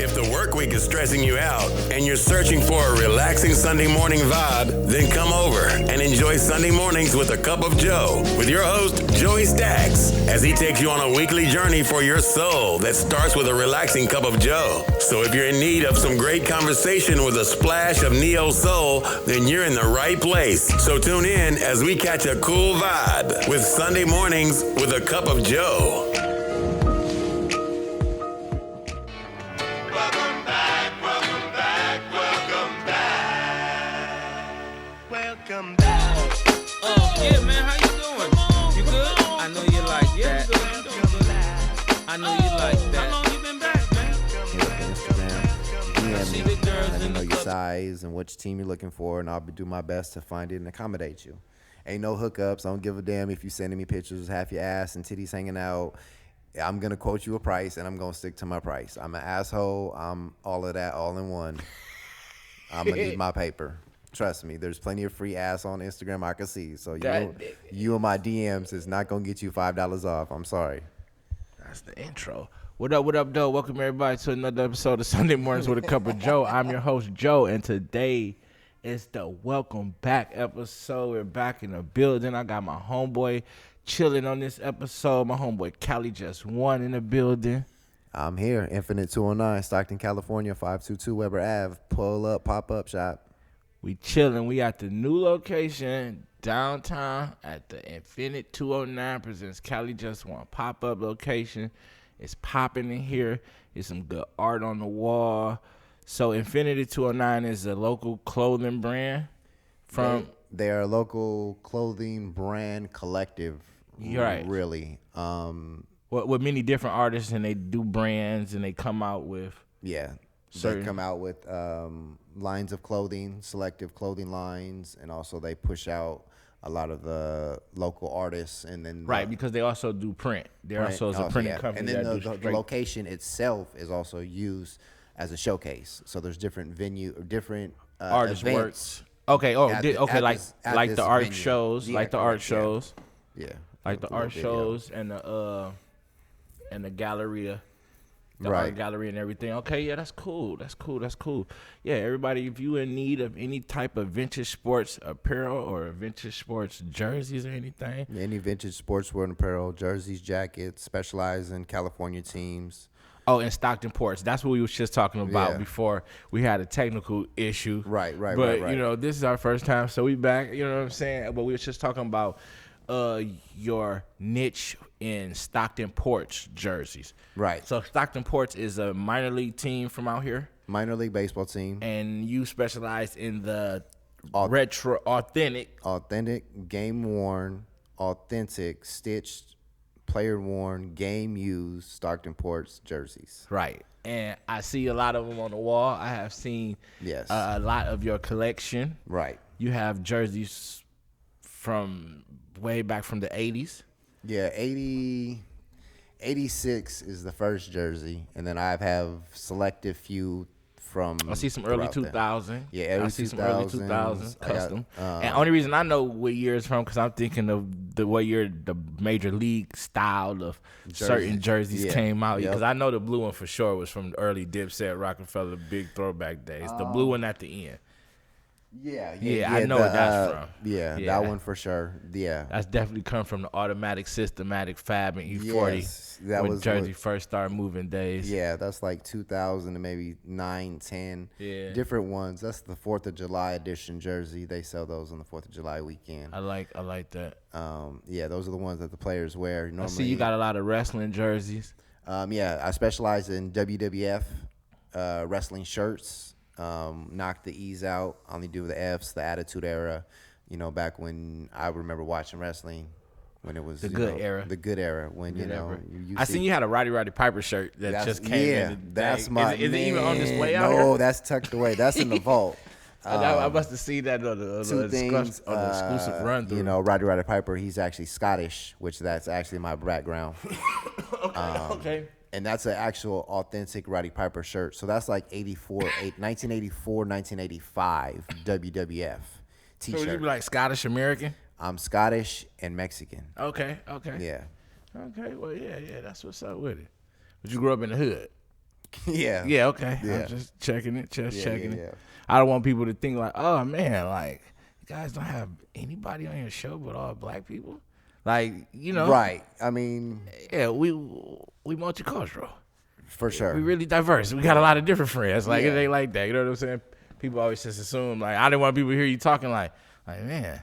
If the work week is stressing you out and you're searching for a relaxing Sunday morning vibe, then come over and enjoy Sunday mornings with a cup of Joe with your host, Joey Stacks, as he takes you on a weekly journey for your soul that starts with a relaxing cup of Joe. So if you're in need of some great conversation with a splash of neo soul, then you're in the right place. So tune in as we catch a cool vibe with Sunday mornings with a cup of Joe. Yeah, man, how you doing? You good? I know you like that. I know you like that. How long you been back, man? Hit up on Instagram, See DM the me, girls let me in know the your club. size and which team you're looking for, and I'll do my best to find it and accommodate you. Ain't no hookups. I don't give a damn if you sending me pictures, half your ass and titties hanging out. I'm going to quote you a price, and I'm going to stick to my price. I'm an asshole. I'm all of that all in one. I'm going to need my paper. Trust me, there's plenty of free ass on Instagram I can see. So you and my DMs is not going to get you $5 off. I'm sorry. That's the intro. What up, though? Welcome, everybody, to another episode of Sunday Mornings with a Cup of Joe. I'm your host, Joe, and today is the welcome back episode. We're back in the building. I got my homeboy chilling on this episode. My homeboy CaliJust1 in the building. I'm here. Infinite 209, Stockton, California, 522 Weber Ave. Pull up, pop up shop. We chilling. We at the new location downtown at the Infinite 209 presents CaliJust1 pop-up location. It's popping in here. There's some good art on the wall. So Infinity 209 is a local clothing brand from They are a local clothing brand collective. You're right. Really. with many different artists, and they do brands, and they come out with Yeah. Certain- They come out with lines of clothing, selective clothing lines, and also they push out a lot of the local artists, and then because they also do print. They're also a printing company. And then that the do straight- location itself is also used as a showcase. So there's different different artist events. works. Okay. Oh, at like this the art venue. shows, Yeah, like the art correct, yeah. shows, Yeah, like the Little art video. shows and the Galleria. The art gallery and everything. Okay, yeah, that's cool. Yeah, everybody, if you in need of any type of vintage sports apparel or vintage sports jerseys or anything. Any vintage sportswear and apparel, jerseys, jackets, specialize in California teams. Oh, and Stockton Ports. That's what we was just talking about Yeah. before we had a technical issue. Right. But, you know, this is our first time, so we back. You know what I'm saying? But we was just talking about your niche in Stockton Ports jerseys. Right. So Stockton Ports is a minor league team from out here. Minor league baseball team. And you specialize in the authentic, Game worn, authentic, stitched, player worn, game used Stockton Ports jerseys. right? And I see a lot of them on the wall. I have seen Yes. a lot of your collection. Right. You have jerseys from way back from the 80s. Yeah, 86 is the first jersey, and then I have selective few from. I see some early throughout there. 2000. Yeah, early I see some early 2000s. 2000s I got, custom. And only reason I know what year it's from because I'm thinking of what year the major league style of certain jerseys Yeah. came out. Yep. Because I know the blue one for sure was from the early Dipset, Rockefeller, big throwback days. The blue one at the end. Yeah, I know what that's from. Yeah, Yeah. that one for sure. Yeah. That's definitely come from the automatic, systematic Fab and E40 Yes, that when was Jersey what- first started moving days. Yeah, that's like 2000 to maybe 9, 10. Yeah. Different ones. That's the 4th of July edition jersey. They sell those on the 4th of July weekend. I like that. Yeah, those are the ones that the players wear. Normally, I see you got a lot of wrestling jerseys. Yeah, I specialize in WWF wrestling shirts. Knock the E's out. Only do the F's, the Attitude Era. You know, back when I remember watching wrestling, when it was The good era. The good era. When Good you know, ever. you I seen you had a Roddy Piper shirt that just came yeah, in. that's today. my. Is it even on display out No, here? that's tucked away. That's in the vault. I must have seen that on the Two things. exclusive run through. You know, Roddy Piper. He's actually Scottish, which that's actually my background. okay. And that's an actual authentic Roddy Piper shirt. So that's like 1984, 1985 WWF So would you t-shirt. be like Scottish American? I'm Scottish and Mexican. Okay. Yeah. Okay. Well, yeah. That's what's up with it. But you grew up in the hood. Yeah. Yeah, okay. Yeah. I'm just checking it, checking it. Yeah. I don't want people to think like, oh man, like you guys don't have anybody on your show but all black people. Like, you know. Right. I mean, Yeah, we multicultural. for sure. We really diverse. We got a lot of different friends. Like it Yeah. ain't like that. You know what I'm saying? People always just assume like I didn't want people to hear you talking like man.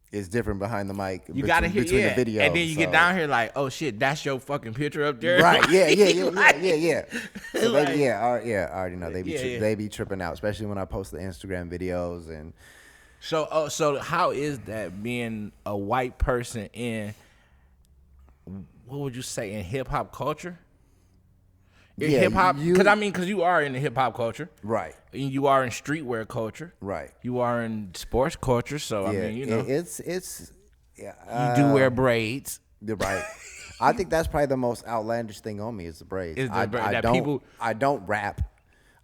It's different behind the mic. You gotta hear between yeah. the video. And then you get down here like, oh shit, that's your fucking picture up there. Right. Yeah. Like- So like- I already know they be Yeah. they be tripping out, especially when I post the Instagram videos and. So how is that being a white person in what would you say in hip hop culture? In Yeah, hip hop, you- because you are in the hip hop culture, Right. and you are in streetwear culture, Right. you are in sports culture. So Yeah. I mean, you know, It's yeah. you do wear braids. You're right. I think that's probably the most outlandish thing on me is the braids. Is the I braid- that don't. people- I don't rap.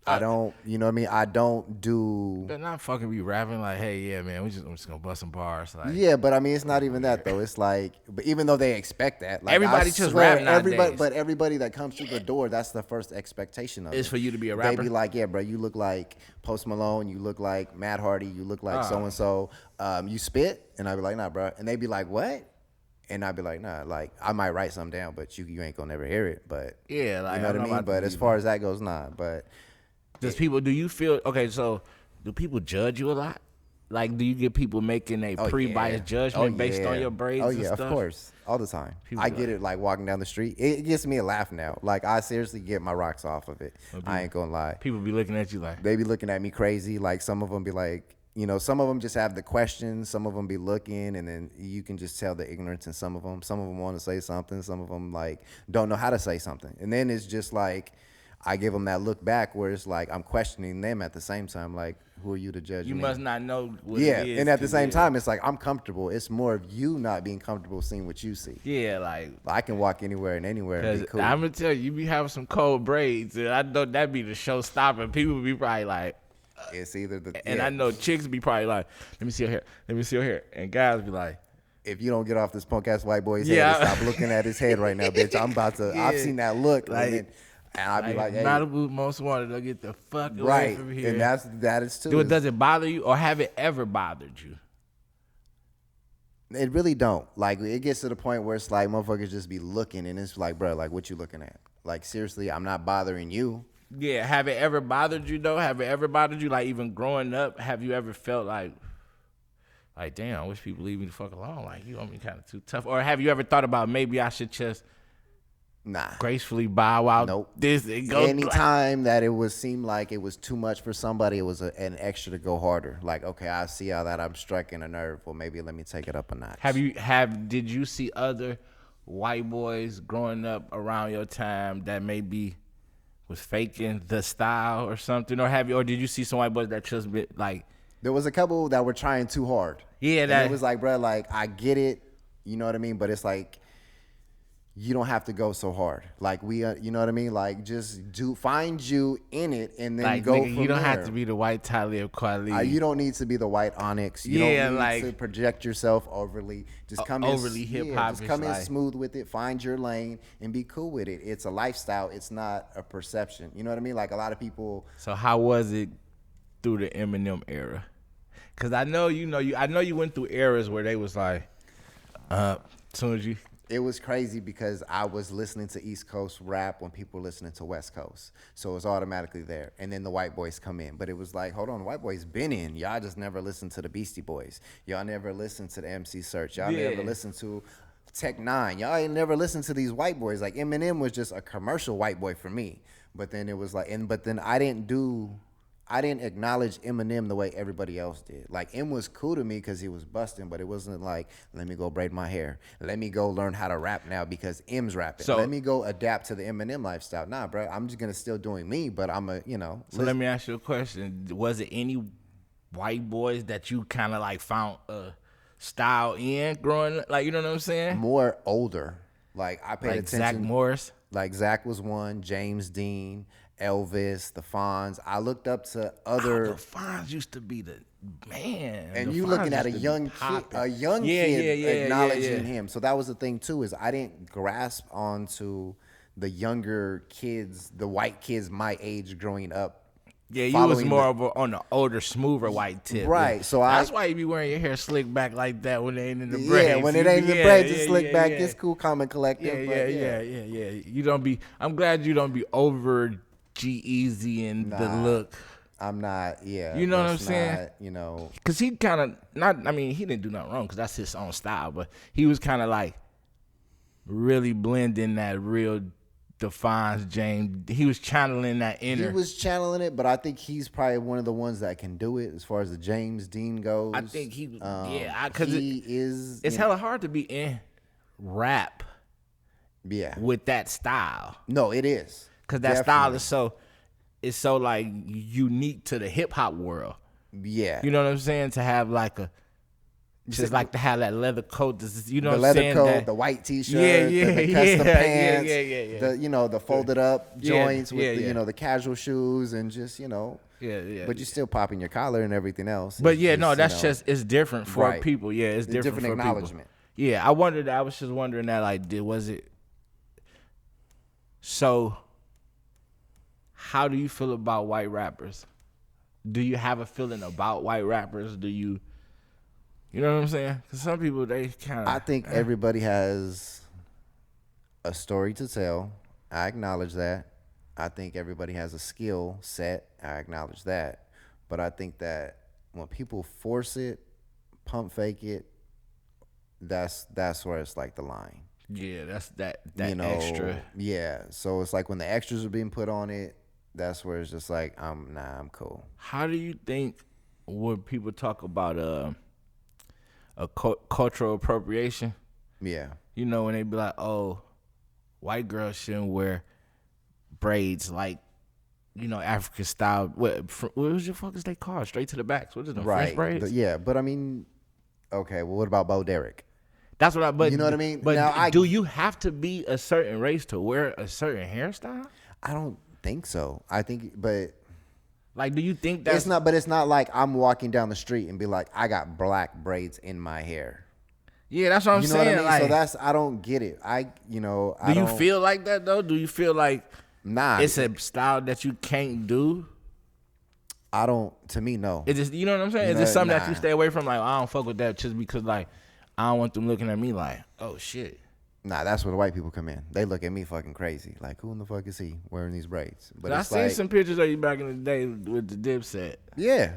I don't. You know what I mean? I don't do. But not fucking be rapping like, hey, yeah, man, I'm just gonna bust some bars. Like, Yeah, but I mean, it's not even that though. It's like, but even though they expect that, like, Everybody I just swear, rap nowadays. everybody that comes through the door, that's the first expectation of It's it. for you to be a They rapper? be like, yeah, bro, you look like Post Malone, you look like Matt Hardy, you look like so and so. You spit, and I'd be like, nah, bro, and they be like, what? And I'd be like, nah, like I might write something down, but you ain't gonna never hear it. But Yeah, like, you know I what I know mean. about But the as beat, far as that goes, nah. But do you feel okay? So do people judge you a lot? Like, do you get people making a pre-biased judgment based on your braids? Oh and yeah, stuff? of course, all the time. People I be get it like walking down the street. It gives me a laugh now. Like I seriously get my rocks off of it. I ain't gonna lie. People be looking at you like, They be looking at me crazy. Like some of them be like, you know, some of them just have the questions. Some of them be looking, and then you can just tell the ignorance in some of them. Some of them want to say something. Some of them like don't know how to say something. And then it's just like I give them that look back where it's like I'm questioning them at the same time. Like, who are you to judge you me? must not know what Yeah, it is. and at the same yeah. time, it's like I'm comfortable. It's more of you not being comfortable seeing what you see. Yeah, like, I can walk anywhere and anywhere and be cool. I'm gonna tell you, you be having some cold braids, and I know that be the show stopper. People be probably like, It's either the and yeah. I know chicks be probably like, let me see your hair, let me see your hair, and guys be like, If you don't get off this punk ass white boy's Yeah. head and stop looking at his head right now, bitch, I'm about to. I've seen that look, Like- and I'd be like, hey, Malibu most wanted to get the fuck away right, from here. and that is too. Does it bother you, or have it ever bothered you? It really don't. Like it gets to the point where it's like motherfuckers just be looking, and it's like, bro, like what you looking at? Like seriously, I'm not bothering you. Yeah, have it ever bothered you though? Have it ever bothered you? Like even growing up, have you ever felt like damn, I wish people leave me the fuck alone? Like you on me kind of too tough, or have you ever thought about maybe I should just Nah. gracefully bow out Nope. this and go? Anytime that it would seem like it was too much for somebody, it was an extra to go harder. Like, okay, I see how that I'm striking a nerve. Well, maybe let me take it up a notch. Did you see other white boys growing up around your time that maybe was faking the style or something, or did you see some white boys that just been like? There was a couple that were trying too hard. Yeah, And that it was like, bro, like I get it, you know what I mean, but it's like you don't have to go so hard. Like you know what I mean? Like just find you in it and then like go nigga, from you don't there. have to be the white Talib Kweli. You don't need to be the white Onyx. You Yeah, don't need like- to project yourself overly. Just come overly in, hip-hop just is come in like- smooth with it. Find your lane and be cool with it. It's a lifestyle. It's not a perception. You know what I mean? Like a lot of people. So how was it through the Eminem era? Cause I know I know you went through eras where they was like, as soon as you. It was crazy because I was listening to East Coast rap when people were listening to West Coast. So it was automatically there. And then the white boys come in. But it was like, hold on, the white boys been in. Y'all just never listened to the Beastie Boys. Y'all never listened to the MC Search. Y'all Yeah. never listened to Tech Nine. Y'all ain't never listened to these white boys. Like Eminem was just a commercial white boy for me. But then it was like, but then I didn't acknowledge Eminem the way everybody else did. Like, M was cool to me because he was busting, but it wasn't like, let me go braid my hair. Let me go learn how to rap now because M's rapping. So- Let me go adapt to the Eminem lifestyle. Nah, bro, I'm just going to still doing me, but I'm So let me ask you a question. Was it any white boys that you kind of like found a style in growing up? Like, you know what I'm saying? more older. Like, I paid Like attention. Zach Morris? Like, Zach was one, James Dean, Elvis, the Fonz. I looked up to other. The Fonz used to be the man. And The you Fonz looking at a used to be young kid, popping. Yeah, kid yeah, acknowledging yeah. him. So that was the thing too, is I didn't grasp onto the younger kids, the white kids my age growing up. Yeah, you was more on the older, smoother white tip. Right. Yeah. So that's why you be wearing your hair slicked back like that when it ain't in the braids. Yeah, when it ain't in the braids, it's slicked back. It's cool, calm, and collective. Yeah. You don't be. I'm glad you don't be over G-Eazy and the look. I'm not. Yeah. You know what I'm saying? You know, because he kind of not. I mean, he didn't do nothing wrong because that's his own style. But he was kind of like really blending that real. Defines James. He was channeling that inner. He was channeling it, but I think he's probably one of the ones that can do it as far as the James Dean goes. I think he, because he is. It's hella hard to be in rap. Yeah. With that style. No, it is because that style is so like unique to the hip hop world. Yeah. You know what I'm saying? To have like a. Just like to have that leather coat, you know the what I'm saying? The leather coat, the white T-shirt, the custom pants, the folded up joints with the the casual shoes and just But you still popping your collar and everything else. But that's just it's different for people. Yeah, it's different for acknowledgement. People. Yeah, I was just wondering that was it. So, how do you feel about white rappers? Do you have a feeling about white rappers? Do you? You know what I'm saying? Because some people, they kind of... I think everybody has a story to tell. I acknowledge that. I think everybody has a skill set. I acknowledge that. But I think that when people force it, pump fake it, that's where it's like the line. Yeah, that's that extra. Yeah, so it's like when the extras are being put on it, that's where it's just like, I'm cool. How do you think when people talk about... cultural appropriation. Yeah. You know, when they be like, oh, white girls shouldn't wear braids like, African style. What was your fuck is they called? Straight to the backs. What is them, French braids? Yeah, but I mean, okay, well, what about Bo Derek? That's what but you know what I mean? But now, do you have to be a certain race to wear a certain hairstyle? I don't think so. I think, but... Like, do you think that's... It's not like I'm walking down the street and be like, I got black braids in my hair. Yeah, that's what I'm saying. You know what I mean? Like, so I don't get it. Do you feel like that, though? Do you feel like it's a style that you can't do? To me, no. It's just, you know what I'm saying? Is this something that you stay away from? Like, I don't fuck with that just because, like, I don't want them looking at me like, oh, shit. Nah, that's where the white people come in. They look at me fucking crazy. Like, who in the fuck is he wearing these braids? But I seen some pictures of you back in the day with the Dipset. Yeah.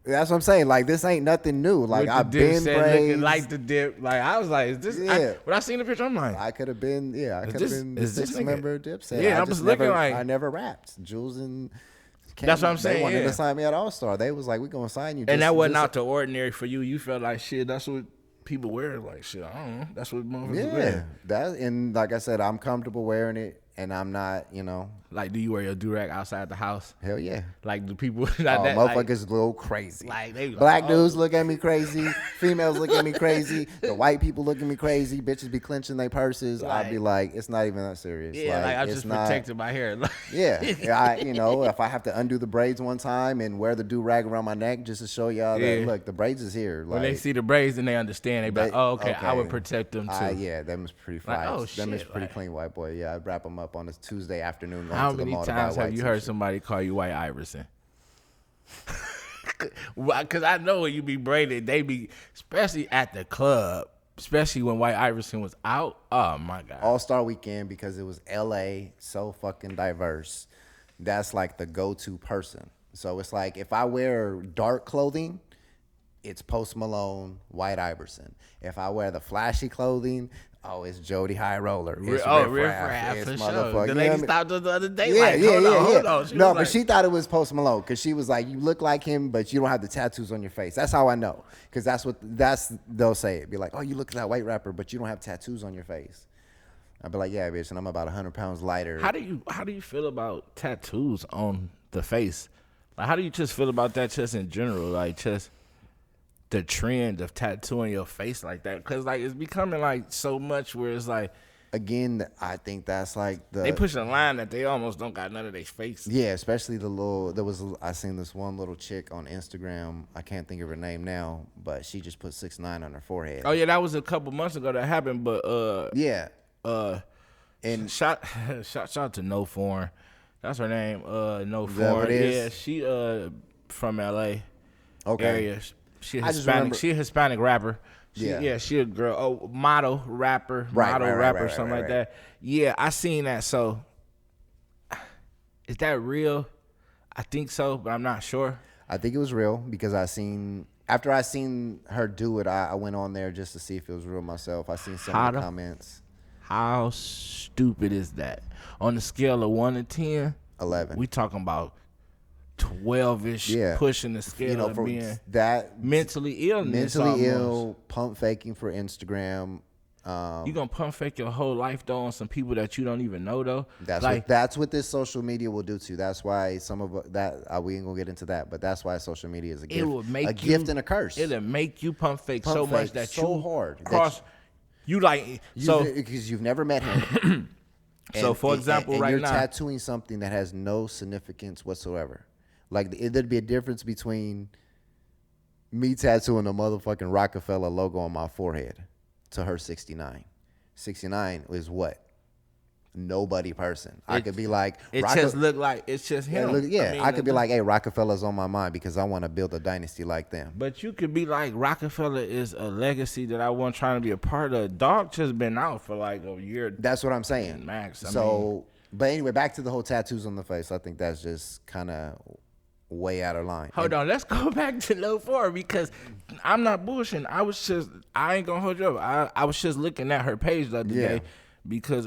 That's what I'm saying. Like, this ain't nothing new. Like, I've been braids. Looking like the dip. Like, I was like, is this? Yeah. When I seen the picture, I'm like. I could have been, the sixth member of Dipset. Yeah, I was looking like. I never rapped. Jules and Cam, that's what I'm saying. They wanted to sign me at All-Star. They was like, we're going to sign you. And that wasn't out the ordinary for you. You felt like, shit, that's what people wear. Like, shit, I don't know. That's what motherfuckers wear. And like I said, I'm comfortable wearing it. And I'm not, Like, do you wear your do-rag outside the house? Hell yeah. Like, do people... motherfuckers go crazy. Like, they Black dudes look at me crazy. Females look at me crazy. The white people look at me crazy. Bitches be clenching their purses. I'd be like, it's not even that serious. Yeah, like I'm just protecting my hair. Yeah. If I have to undo the braids one time and wear the do-rag around my neck just to show y'all that, look, the braids is here. When they see the braids, then they understand. They be like, oh, okay, I would protect them, too. Yeah, them is pretty fine. Like, oh, shit. Them is pretty clean white boy. Yeah, I'd wrap them up on a Tuesday afternoon. How many times have you heard somebody call you White Iverson? Because I know when you be braided, they be, especially at the club, especially when White Iverson was out. Oh, my God. All-Star Weekend, because it was L.A., so fucking diverse. That's like the go-to person. So it's like if I wear dark clothing, it's Post Malone, White Iverson. If I wear the flashy clothing, it's Jody High Roller. It's Riff Raff. It's sure. The lady stopped us the other day. Hold on. No, but she thought it was Post Malone because she was like, you look like him, but you don't have the tattoos on your face. That's how I know, because they'll say it. Be like, oh, you look like that white rapper, but you don't have tattoos on your face. I'd be like, yeah, bitch, and I'm about 100 pounds lighter. How do you feel about tattoos on the face? Like, how do you just feel about that just in general? Like, just the trend of tattooing your face like that, because like it's becoming like so much where it's like, again, I think that's like they push a line that they almost don't got none of their face. Yeah, especially I seen this one little chick on Instagram. I can't think of her name now, but she just put 6'9" on her forehead. Oh yeah, that was a couple months ago that happened. But And shout out to No Foreign. That's her name. No Is that what Foreign. it is? Yeah, she from LA okay. area. She a I just Hispanic. remember- She a Hispanic rapper. Yeah. She a girl. Oh, model rapper, something like that. Yeah, I seen that. So, is that real? I think so, but I'm not sure. I think it was real because after I seen her do it, I went on there just to see if it was real myself. I seen some of the comments. How stupid is that? On the scale of 1 to 10, 11. We talking about 12-ish, Yeah. pushing the scale of for being that mentally ill. mentally ill, pump faking for Instagram. You gonna pump fake your whole life though on some people that you don't even know though. That's what this social media will do to you. That's why some of that we ain't gonna get into that, but that's why social media is a gift. It will make gift and a curse. It'll make you pump fake so much that so you hard cross. You like so because you've never met him. So for example, and right you're now, tattooing something that has no significance whatsoever. Like there'd be a difference between me tattooing a motherfucking Rockefeller logo on my forehead to her 69. 69 is what? Nobody person. I could be like, it just look like it's just him. I could be like, hey, Rockefeller's on my mind because I want to build a dynasty like them. But you could be like, Rockefeller is a legacy that I wasn't trying to be a part of. Dog just been out for like a year. That's what I'm saying. Max. But anyway, back to the whole tattoos on the face. I think that's just kind of way out of line. Hold on, let's go back to No 4 because I'm not bullshitting. I ain't gonna hold you up. I was just looking at her page the other day because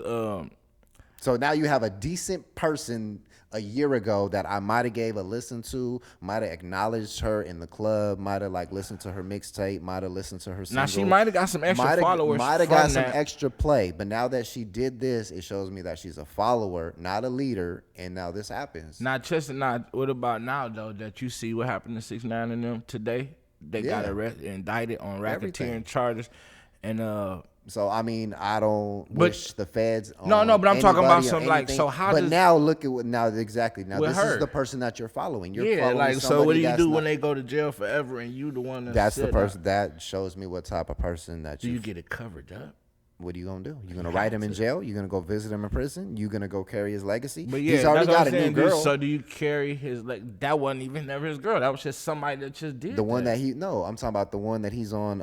So now you have a decent person a year ago that I might have gave a listen to, might have acknowledged her in the club, might have like listened to her mixtape, might have listened to her single. now she might have got some extra followers. Might have got some extra play, but now that she did this, it shows me that she's a follower, not a leader, and now this happens. What about now though that you see what happened to 6ix9ine and them today? They got indicted on racketeering charges, and So I mean, I don't wish the feds. No, but I'm talking about some like. So how? But now look at what now exactly. Now this her. is the person that you're following. You're yeah, following like so. What do you do not, when they go to jail forever and you the one that's the person that shows me what type of person that you get it covered up. What are you gonna do? You're gonna write him in jail? You're gonna go visit him in prison? You're gonna go carry his legacy? But yeah, he's already got a new girl. So do you carry his that wasn't even never his girl. That was just somebody that just did the one that I'm talking about the one that he's on.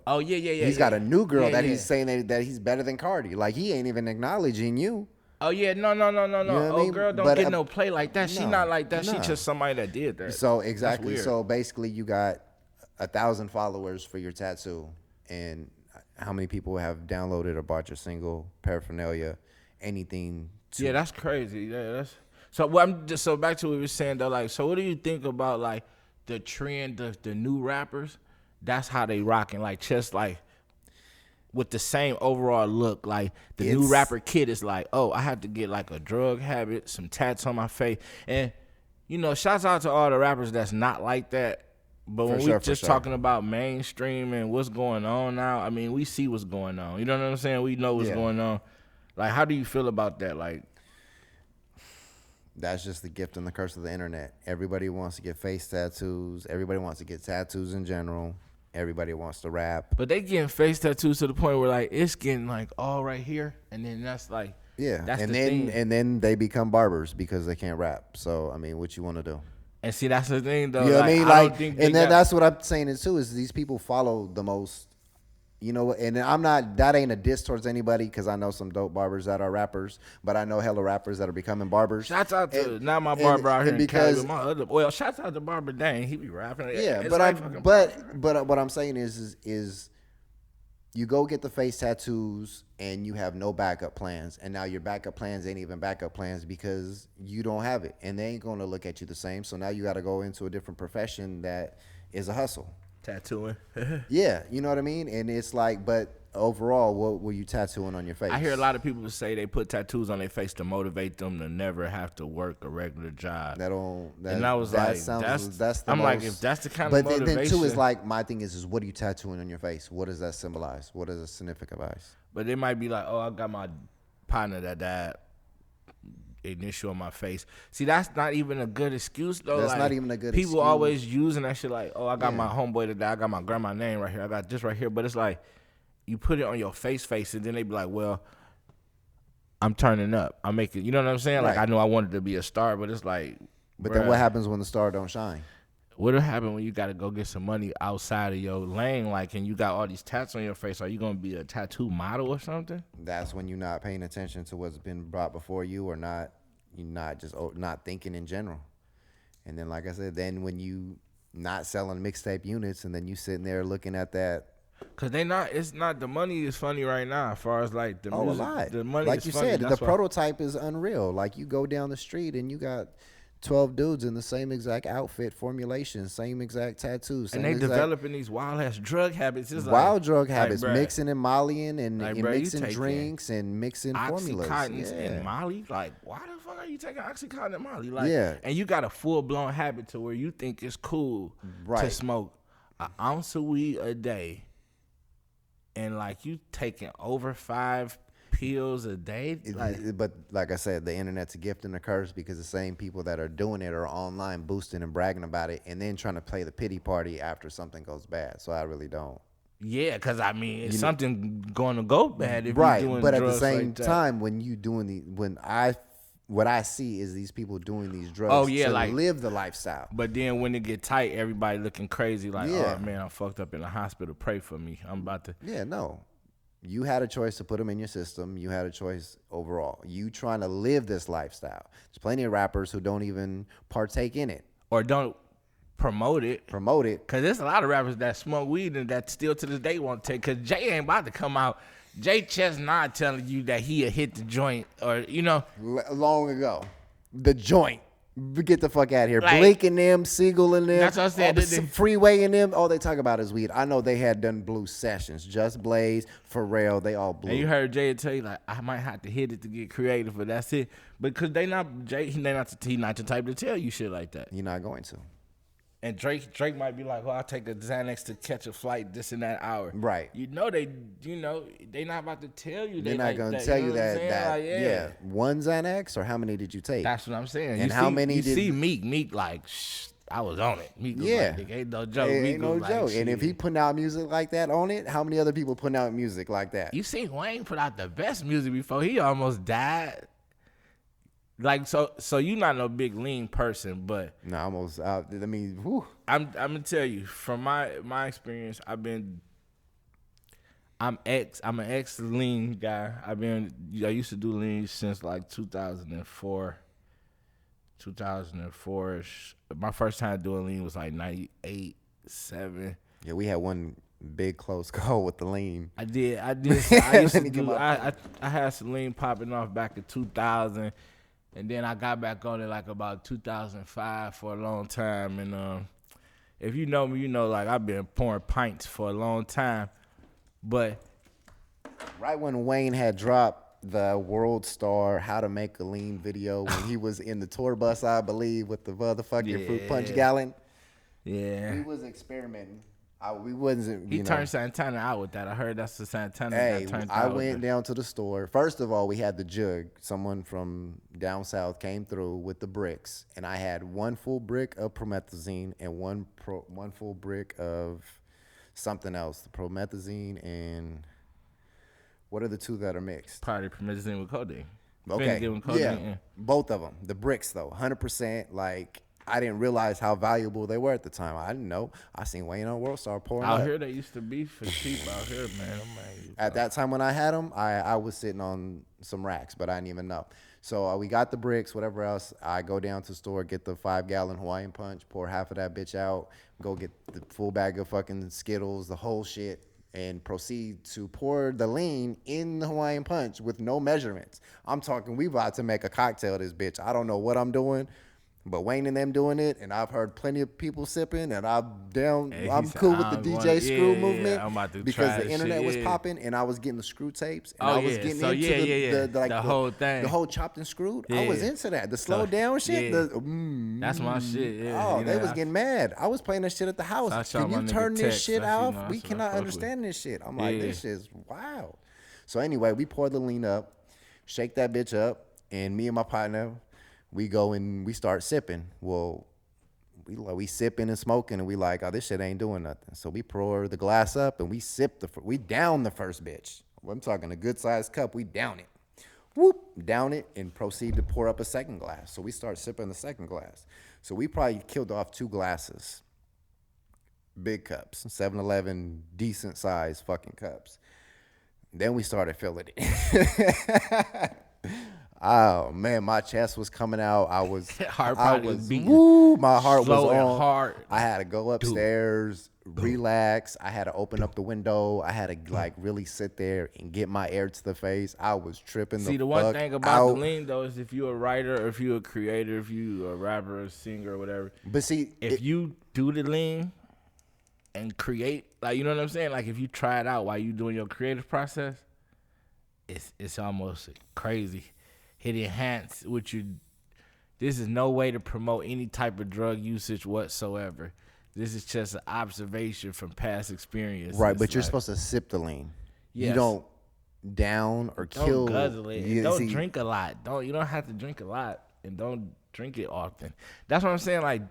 Oh yeah. He's got a new girl that he's saying that he's better than Cardi. Like he ain't even acknowledging you. Oh yeah, no. You know what I mean? Girl don't get no play like that. She not like that. No. She just somebody that did that. So exactly. So basically, you got 1,000 followers for your tattoo, and how many people have downloaded or bought your single, paraphernalia, anything? Yeah, that's crazy. Yeah, that's so. So back to what we were saying though. Like, so what do you think about like the trend of the new rappers? That's how they rocking. Like, just like with the same overall look. Like the new rapper kid is like, oh, I have to get like a drug habit, some tats on my face, and shouts out to all the rappers that's not like that. But when we're just talking about mainstream and what's going on now, I mean, we see what's going on. You know what I'm saying? We know what's going on. Like, how do you feel about that? Like, that's just the gift and the curse of the internet. Everybody wants to get face tattoos. Everybody wants to get tattoos in general. Everybody wants to rap. But they getting face tattoos to the point where, like, it's getting, like, all right here. And then that's, like, that's and the then thing. And then they become barbers because they can't rap. So, I mean, what you want to do? And see, that's the thing, though. You know what I mean? Like, and then that's what I'm saying is too, is these people follow the most, and that ain't a diss towards anybody because I know some dope barbers that are rappers, but I know hella rappers that are becoming barbers. Shouts out to my barber out here in Cali with my other. Shouts out to Barber Dang. He be rapping. Yeah, but what I'm saying is you go get the face tattoos and you have no backup plans. And now your backup plans ain't even backup plans because you don't have it. And they ain't going to look at you the same. So now you got to go into a different profession that is a hustle. Tattooing. Yeah, you know what I mean? And it's like, but overall, what were you tattooing on your face? I hear a lot of people say they put tattoos on their face to motivate them to never have to work a regular job. And I was like, I'm like, if that's the kind of motivation. But then too is like, my thing is what are you tattooing on your face? What does that symbolize? What does it significance? But they might be like, oh, I got my partner that died. Initial on my face. See, that's not even a good excuse though. That's not even a good excuse. People always using that shit like, oh, I got my homeboy that died. I got my grandma's name right here. I got this right here. But it's like, you put it on your face, and then they be like, well, I'm turning up. I'm making, you know what I'm saying? Like Right. I know I wanted to be a star, but it's like, But bruh, then what happens when the star don't shine? what'll happen when you gotta go get some money outside of your lane? Like, and you got all these tats on your face. Are you gonna be a tattoo model or something? That's when you're not paying attention to what's been brought before you, or not. You're not just not thinking in general. And then, like I said, then when you not selling mixtape units, and then you sitting there looking at that. Cause it's not, the money is funny right now as far as like the music. A lot. The money like is you funny. said, the That's why. prototype is unreal. Like you go down the street and you got 12 dudes in the same exact outfit, formulation, same exact tattoos, And same they exact developing these wild ass drug habits. It's wild like, drug habits, bruh, mixing and mollying and, like, and bruh, you mixing taking drinks and mixing formulas. Oxycontins Yeah. and Molly. Like, why the fuck are you taking Oxycontin and Molly? Like, Yeah. And you got a full blown habit to where you think it's cool to Right. smoke an ounce of weed a day, and like you taking over 5 pills a day. But like I said, the internet's a gift and a curse, because the same people that are doing it are online boosting and bragging about it, and then trying to play the pity party after something goes bad. So I really don't. Yeah, because I mean, it's something going to go bad if you're Right, doing but at the drugs same like that. time, when you doing what I see is these people doing these drugs to like, live the lifestyle. But then when it get tight, everybody looking crazy. Like, Yeah. oh man, I'm fucked up in the hospital. Pray for me. I'm about to. Yeah, no. You had a choice to put them in your system. You had a choice overall. You trying to live this lifestyle. There's plenty of rappers who don't even partake in it. Or don't promote it. Promote it. Because there's a lot of rappers that smoke weed and that still to this day won't take. Because Jay ain't about to come out. Jay Chestnut telling you that he'll hit the joint, or, you know. Long ago. The joint. Get the fuck out of here. Like, Blake and them, Siegel and them. That's what I said. All the Freeway and them. All they talk about is weed. I know they had done blue sessions. Just Blaze, Pharrell, they all blew. And you heard Jay tell you, like, I might have to hit it to get creative, but that's it. Because he not the type to tell you shit like that. You're not going to. And Drake might be like, well, I'll take a Xanax to catch a flight this and that hour. Right. They not about to tell you. They're not like going to that, tell you you know what I'm that, saying? Like, yeah. One Xanax, or how many did you take? That's what I'm saying. And you see Meek like, shh, I was on it. Meek was Yeah. like, ain't no joke. It Meek ain't no was like, joke. And if he shit. putting out music like that on it, how many other people putting out music like that? You seen Wayne put out the best music before he almost died. Like, so you not no big lean person, but No, almost out. I mean, whew. I'm gonna tell you from my experience. I'm an ex lean guy. I used to do lean since like 2004. 2004ish. My first time doing lean was like 98, 7. Yeah, we had one big close call with the lean. I did. I used to Let me get do. my- I had some lean popping off back in 2000, and then I got back on it like about 2005 for a long time. And if you know me, you know like I've been pouring pints for a long time. But Right when Wayne had dropped the World Star How to Make a Lean video, when he was in the tour bus, I believe, with the motherfucking fruit punch gallon. yeah, We was experimenting. We wasn't. he turned Santana out with that. I heard that's the Santana Hey, that turned I out. went down to the store. First of all, we had the jug. Someone from down south came through with the bricks, and I had one full brick of promethazine and one full brick of something else. The promethazine and what are the two that are mixed? Probably promethazine with codeine. Okay, Vinegar with codeine, yeah, both of them. The bricks though, 100%. Like I didn't realize how valuable they were at the time. I didn't know. I seen Wayne on World Star pouring Out up. here, they used to be for cheap out here, man. At that time when I had them, I was sitting on some racks, but I didn't even know. So we got the bricks, whatever else. I go down to the store, get the 5-gallon Hawaiian Punch, pour half of that bitch out, go get the full bag of fucking Skittles, the whole shit, and proceed to pour the lean in the Hawaiian Punch with no measurements. I'm talking, we about to make a cocktail of this bitch. I don't know what I'm doing. But Wayne and them doing it, and I've heard plenty of people sipping, and I'm cool with the DJ Screw movement I'm about to because try the this internet shit, was yeah. popping, and I was getting the screw tapes, and Oh, I was yeah. getting So, into the whole thing. the whole chopped and screwed. I was Yeah. into that, the slow down shit. yeah. That's That's my shit. Yeah, Oh, you they know, was getting mad. I was playing that shit at the house. I saw Can my you nigga turn this text. shit That's, you off? know, We that's what I cannot fuck with. understand this shit. I'm like, Yeah. this is wild. So anyway, we poured the lean up, shake that bitch up, and me and my partner, we go and we start sipping. Well, we sipping and smoking, and we like, oh, this shit ain't doing nothing. So we pour the glass up, and we down the first bitch. I'm talking a good sized cup. We down it. whoop, down it, and proceed to pour up a second glass. So we start sipping the second glass. So we probably killed off 2 glasses. Big cups, 7-Eleven, decent size fucking cups. Then we started filling it. Oh man, my chest was coming out. I was beating. Woo, my heart was Slow and on. hard. I had to go upstairs, relax. I had to open up the window. I had to like really sit there and get my air to the face. I was tripping. See, the one thing about the lean though is if you're a writer, or if you're a creator, if you're a rapper, a singer, or whatever. But see, if you do the lean and create, like, you know what I'm saying? Like if you try it out while you doing your creative process, it's almost crazy. It enhance what you. This is no way to promote any type of drug usage whatsoever. This is just an observation from past experience. Right, but you're supposed to sip the lean. Yes. You don't down or kill. Don't guzzle it. And don't drink a lot. You don't have to drink a lot, and don't drink it often. That's what I'm saying. Like,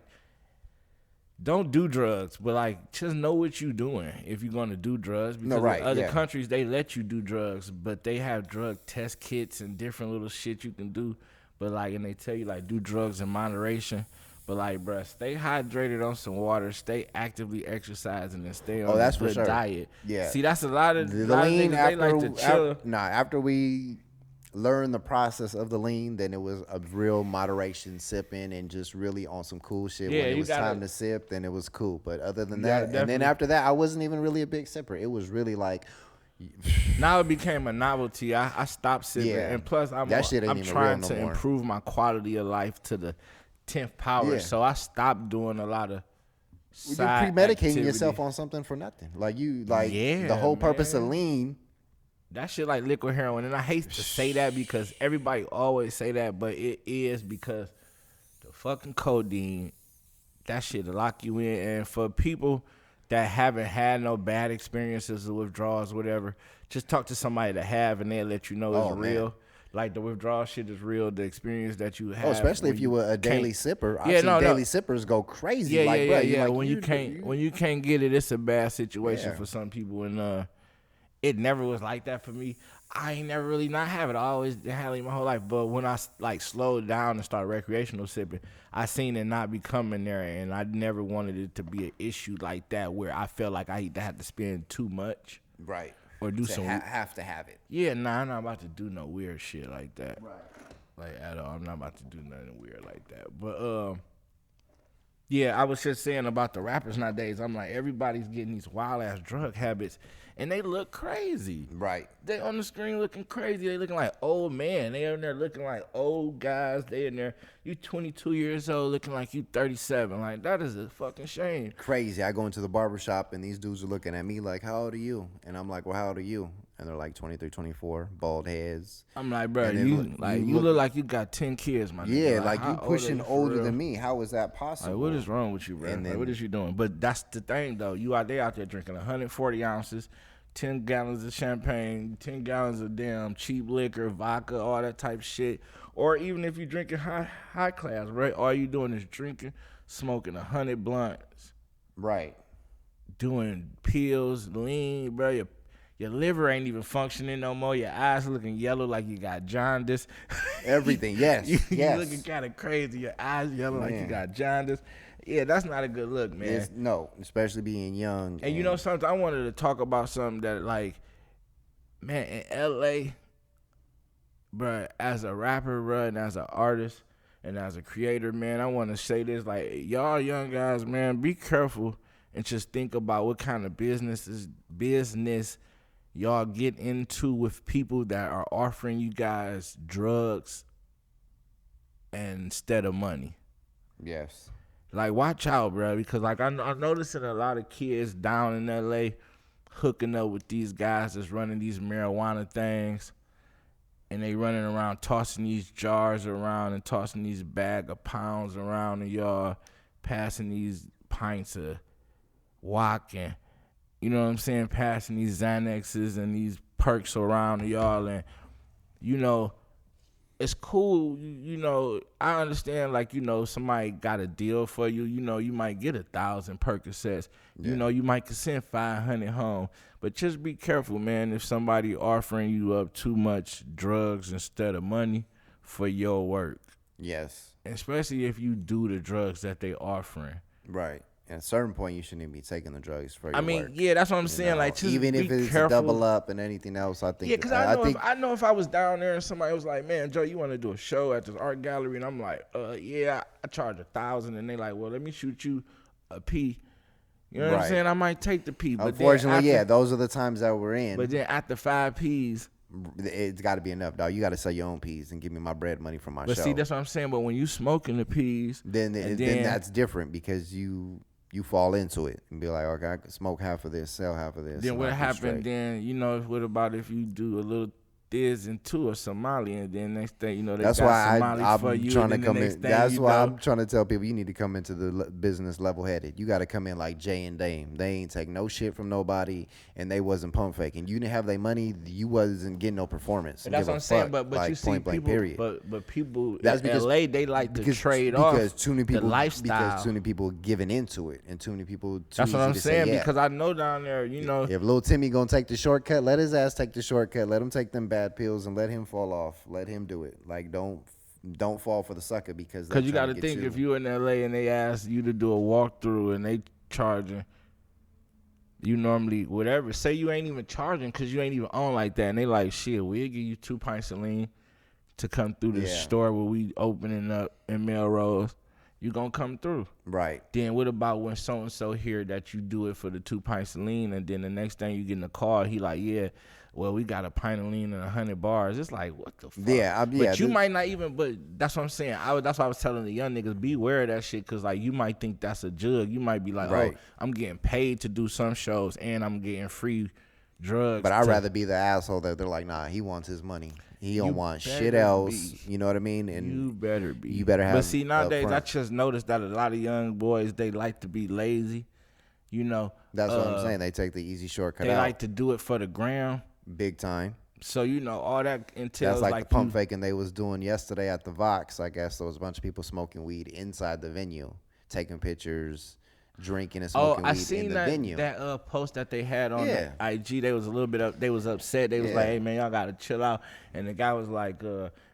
don't do drugs, but like just know what you're doing if you're gonna do drugs. Because in other countries they let you do drugs, but they have drug test kits and different little shit you can do. But like, and they tell you like do drugs in moderation. But like, bruh, stay hydrated on some water, stay actively exercising, and stay on a good diet. Yeah. See, that's a lot of the lean. They like to chill. After we learned the process of the lean, then it was a real moderation sipping and just really on some cool shit. Yeah, when it was time to sip, then it was cool. But other than that, definitely. And then after that, I wasn't even really a big sipper. It was really like. Now it became a novelty. I stopped sipping, and plus I'm trying to improve my quality of life to the 10th power. So I stopped doing a lot of side you're premedicating activity. yourself on something for nothing. The whole purpose of lean. That shit like liquid heroin, and I hate to say that because everybody always say that, but it is because the fucking codeine, that shit will lock you in. And for people that haven't had no bad experiences or withdrawals, whatever, just talk to somebody that have, and they'll let you know it's real. Like the withdrawal shit is real. The experience that you have, especially if you were a daily sipper. I've seen daily sippers go crazy. When you can't get it, it's a bad situation for some people, and it never was like that for me. I ain't never really not have it. I always had it my whole life. But when I like slowed down and started recreational sipping, I seen it not becoming there, and I never wanted it to be an issue like that where I felt like I either had to spend too much, right, or do some have to have it. Yeah, nah, I'm not about to do no weird shit like that. Right, like at all. I'm not about to do nothing weird like that. But yeah, I was just saying about the rappers nowadays. I'm like, everybody's getting these wild ass drug habits, and they look crazy. Right. They on the screen looking crazy. They looking like old man. They in there looking like old guys. They in there. You 22 years old looking like you 37. Like, that is a fucking shame. Crazy. I go into the barbershop, and these dudes are looking at me like, how old are you? And I'm like, well, how old are you? And they're like 23, 24, bald heads. I'm like, bro, you look like you got 10 kids, my nigga. Yeah, like you pushing older than me. How is that possible? Like, what is wrong with you, bro? Like, what is you doing? But that's the thing, though. They out there drinking 140 ounces, 10 gallons of champagne, 10 gallons of damn cheap liquor, vodka, all that type of shit. Or even if you're drinking high class, right? All you doing is drinking, smoking 100 blunts. Right. Doing pills, lean, bro. Your liver ain't even functioning no more. Your eyes looking yellow like you got jaundice. Everything, yes. You looking kind of crazy. Your eyes yellow like you got jaundice. Yeah, that's not a good look, man. No, especially being young. And you know something? I wanted to talk about something that, like, man, in L.A., bro, as a rapper, bro, and as an artist, and as a creator, man, I want to say this. Like, y'all young guys, man, be careful and just think about what kind of business y'all get into with people that are offering you guys drugs instead of money. Yes. Like, watch out, bro, because like I'm noticing a lot of kids down in LA hooking up with these guys that's running these marijuana things, and they running around tossing these jars around and tossing these bag of pounds around, and y'all passing these pints of walking. You know what I'm saying? Passing these Xanaxes and these perks around to y'all. And, you know, it's cool. You know, I understand. Like, you know, somebody got a deal for you. You know, you might get 1,000 Percocets. Yeah. You know, you might could send 500 home. But just be careful, man. If somebody offering you up too much drugs instead of money for your work. Yes. Especially if you do the drugs that they offering. Right. At a certain point, you shouldn't even be taking the drugs for your work. Yeah, that's what I'm saying. know? Like, just even be if it's careful. a double up and anything else, I think. Yeah, because I know if I was down there and somebody was like, "Man, Joe, you want to do a show at this art gallery?" and I'm like, yeah, I charge 1,000," and they like, "Well, let me shoot you a P." You know what I'm saying? I might take the P. But unfortunately, those are the times that we're in. But then after 5 Ps, it's got to be enough, dog. You got to sell your own P's and give me my bread money from my show. But see, that's what I'm saying. But when you smoking the P's, then that's different because you fall into it and be like, okay, I can smoke half of this, sell half of this. Then what happened? Then you know, what about if you do a little Thiz and two or Somali, and then next thing you know, that's got why Somali for you. Trying to come in. That's why I'm trying to tell people you need to come into the business level headed. You got to come in like Jay and Dame. They ain't take no shit from nobody, and they wasn't pump faking. You didn't have their money. You wasn't getting no performance. That's what I'm saying. But like, you see people, period. but people that's in LA, they like to trade off too many people, the lifestyle. Because too many people giving into it, and too many people. That's what I'm saying. Because I know down there, you know, if little Timmy gonna take the shortcut, let his ass take the shortcut. Let him take them bad pills and let him fall off. Let him do it. Like don't fall for the sucker because you got to think if you in LA and they ask you to do a walkthrough and they charging, you normally whatever. Say you ain't even charging because you ain't even on like that, and they like shit. We'll give you 2 pints of lean to come through the store where we opening up in Melrose. You gonna come through, right? Then what about when so and so hear that you do it for the 2 pints of lean, and then the next thing you get in the car, he like, yeah, well, we got a pint of lean and 100 bars. It's like, what the fuck? But you might not even. But that's what I'm saying. That's why I was telling the young niggas, beware of that shit, because like you might think that's a jug. You might be like, oh, I'm getting paid to do some shows and I'm getting free drugs. But I'd rather be the asshole that they're like, nah, he wants his money. He don't want shit else. You know what I mean? And you better be. You better have. But see, nowadays I just noticed that a lot of young boys, they like to be lazy. You know. That's what I'm saying. They take the easy shortcut. They like to do it for the gram. Big time. So, you know, all that entails that's like the pump faking they was doing yesterday at the Vox. I guess there was a bunch of people smoking weed inside the venue, taking pictures, drinking and smoking weed in the venue. That post that they had on the IG. They was a little bit up. They was upset. They was like, "Hey man, y'all gotta chill out." And the guy was like,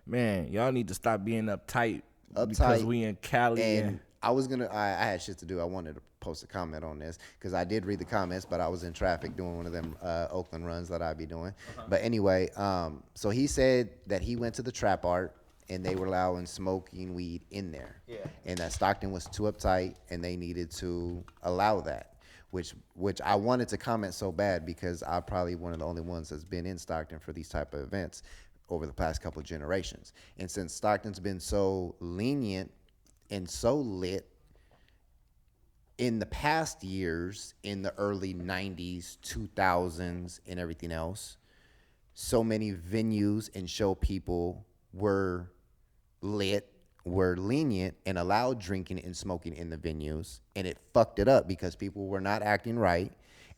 "Man, y'all need to stop being uptight because we in Cali." And I had shit to do. I wanted to post a comment on this because I did read the comments, but I was in traffic doing one of them Oakland runs that I'd be doing. But anyway, so he said that he went to the trap art and they were allowing smoking weed in there. Yeah. And that Stockton was too uptight and they needed to allow that, which I wanted to comment so bad because I'm probably one of the only ones that's been in Stockton for these type of events over the past couple of generations. And since Stockton's been so lenient and so lit in the past years, in the early 90s, 2000s, and everything else, so many venues and show people were lit, were lenient, and allowed drinking and smoking in the venues, and it fucked it up because people were not acting right,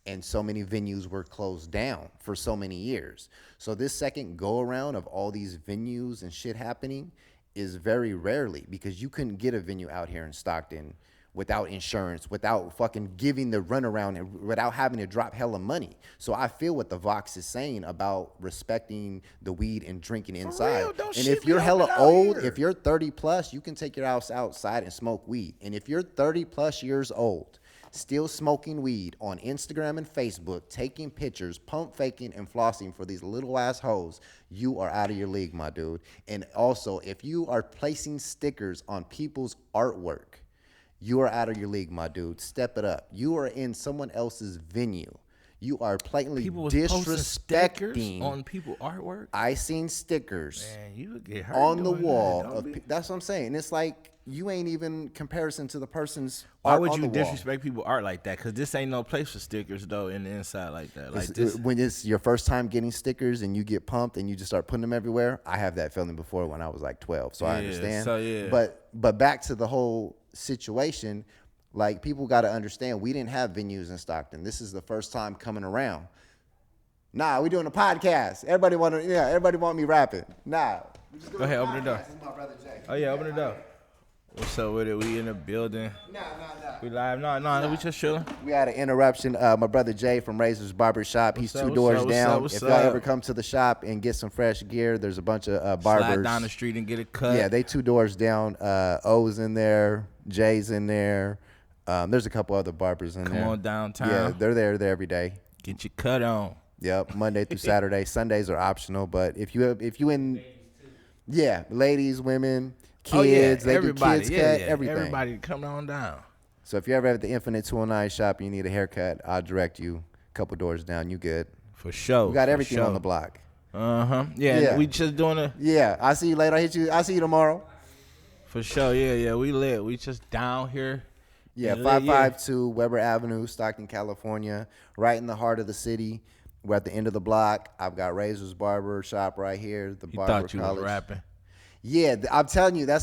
and so many venues were closed down for so many years. So this second go-around of all these venues and shit happening is very rarely, because you couldn't get a venue out here in Stockton without insurance, without fucking giving the runaround, and without having to drop hella money. So I feel what the Vox is saying about respecting the weed and drinking inside. And if you're hella old, if you're 30 plus, you can take your ass outside and smoke weed. And if you're 30 plus years old, still smoking weed on Instagram and Facebook, taking pictures, pump faking and flossing for these little assholes, you are out of your league, my dude. And also, if you are placing stickers on people's artwork, you are out of your league, my dude. Step it up. You are in someone else's venue. You are blatantly disrespecting on people's artwork. I seen stickers Man, you would get hurt on the wall. That's what I'm saying. And it's like you ain't even comparison to the person's Why art would on you the wall. disrespect people's art like that? Because this ain't no place for stickers, though, in the inside like that. Like when it's your first time getting stickers and you get pumped and you just start putting them everywhere, I have that feeling before when I was like 12, so I understand. But back to the whole situation, like people got to understand, we didn't have venues in Stockton. This is the first time coming around. Nah, we doing a podcast. Everybody want me rapping. Nah, Go ahead, open the door. This is my brother Jay. Oh yeah, open the door. What's up with it? We in the building. Nah. We live? No, we just chilling. We had an interruption. My brother Jay from Razor's Barber Shop. He's two doors down. If y'all ever come to the shop and get some fresh gear, there's a bunch of barbers. Slide down the street and get it cut. Yeah, they 2 doors down. O's in there. Jay's in there. There's a couple other barbers in there. Come on downtown. Yeah, they're there every day. Get your cut on. Yep, Monday through Saturday. Sundays are optional, but if you in, yeah, ladies, women, kids, they everybody, do kids cut, everything. Everybody come on down. So if you're ever at the Infinite 209 shop and you need a haircut, I'll direct you a couple doors down. You good? For sure. We got everything on the block. Yeah. We just doing a. Yeah, I see you later. I'll see you tomorrow. For sure. Yeah. We lit. We just down here. Yeah, 552 Weber Avenue, Stockton, California, right in the heart of the city. We're at the end of the block. I've got Razor's Barber Shop right here. The Barber Thought you College. was rapping. Yeah, I'm telling you, they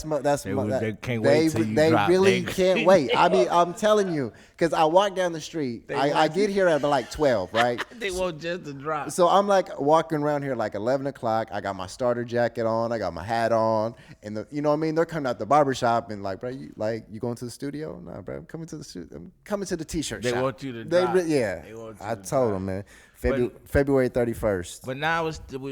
can't wait till you drop. Really can't wait. I mean, I'm telling you, because I walk down the street. I get here at like 12, right? They want just to drop. So I'm like walking around here like 11 o'clock. I got my starter jacket on. I got my hat on. And you know what I mean? They're coming out the barbershop and like, bro, you going to the studio? Nah, bro, I'm coming to the studio. I'm coming to the T-shirt shop. They want you to drop. I told them, man. February 31st. But now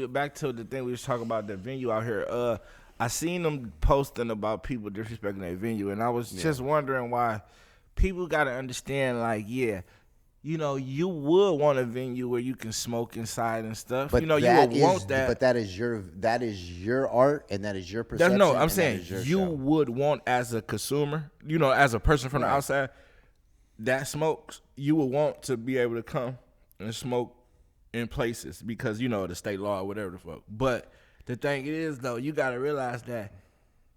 back to the thing we was talking about, the venue out here. I seen them posting about people disrespecting their venue, and I was just wondering why people got to understand, like, you would want a venue where you can smoke inside and stuff. But you would want that. But that is your art, and that is your perception. I'm saying you would want, as a consumer, as a person from the outside that smokes, you would want to be able to come and smoke in places because, the state law or whatever the fuck. But the thing is, though, you got to realize that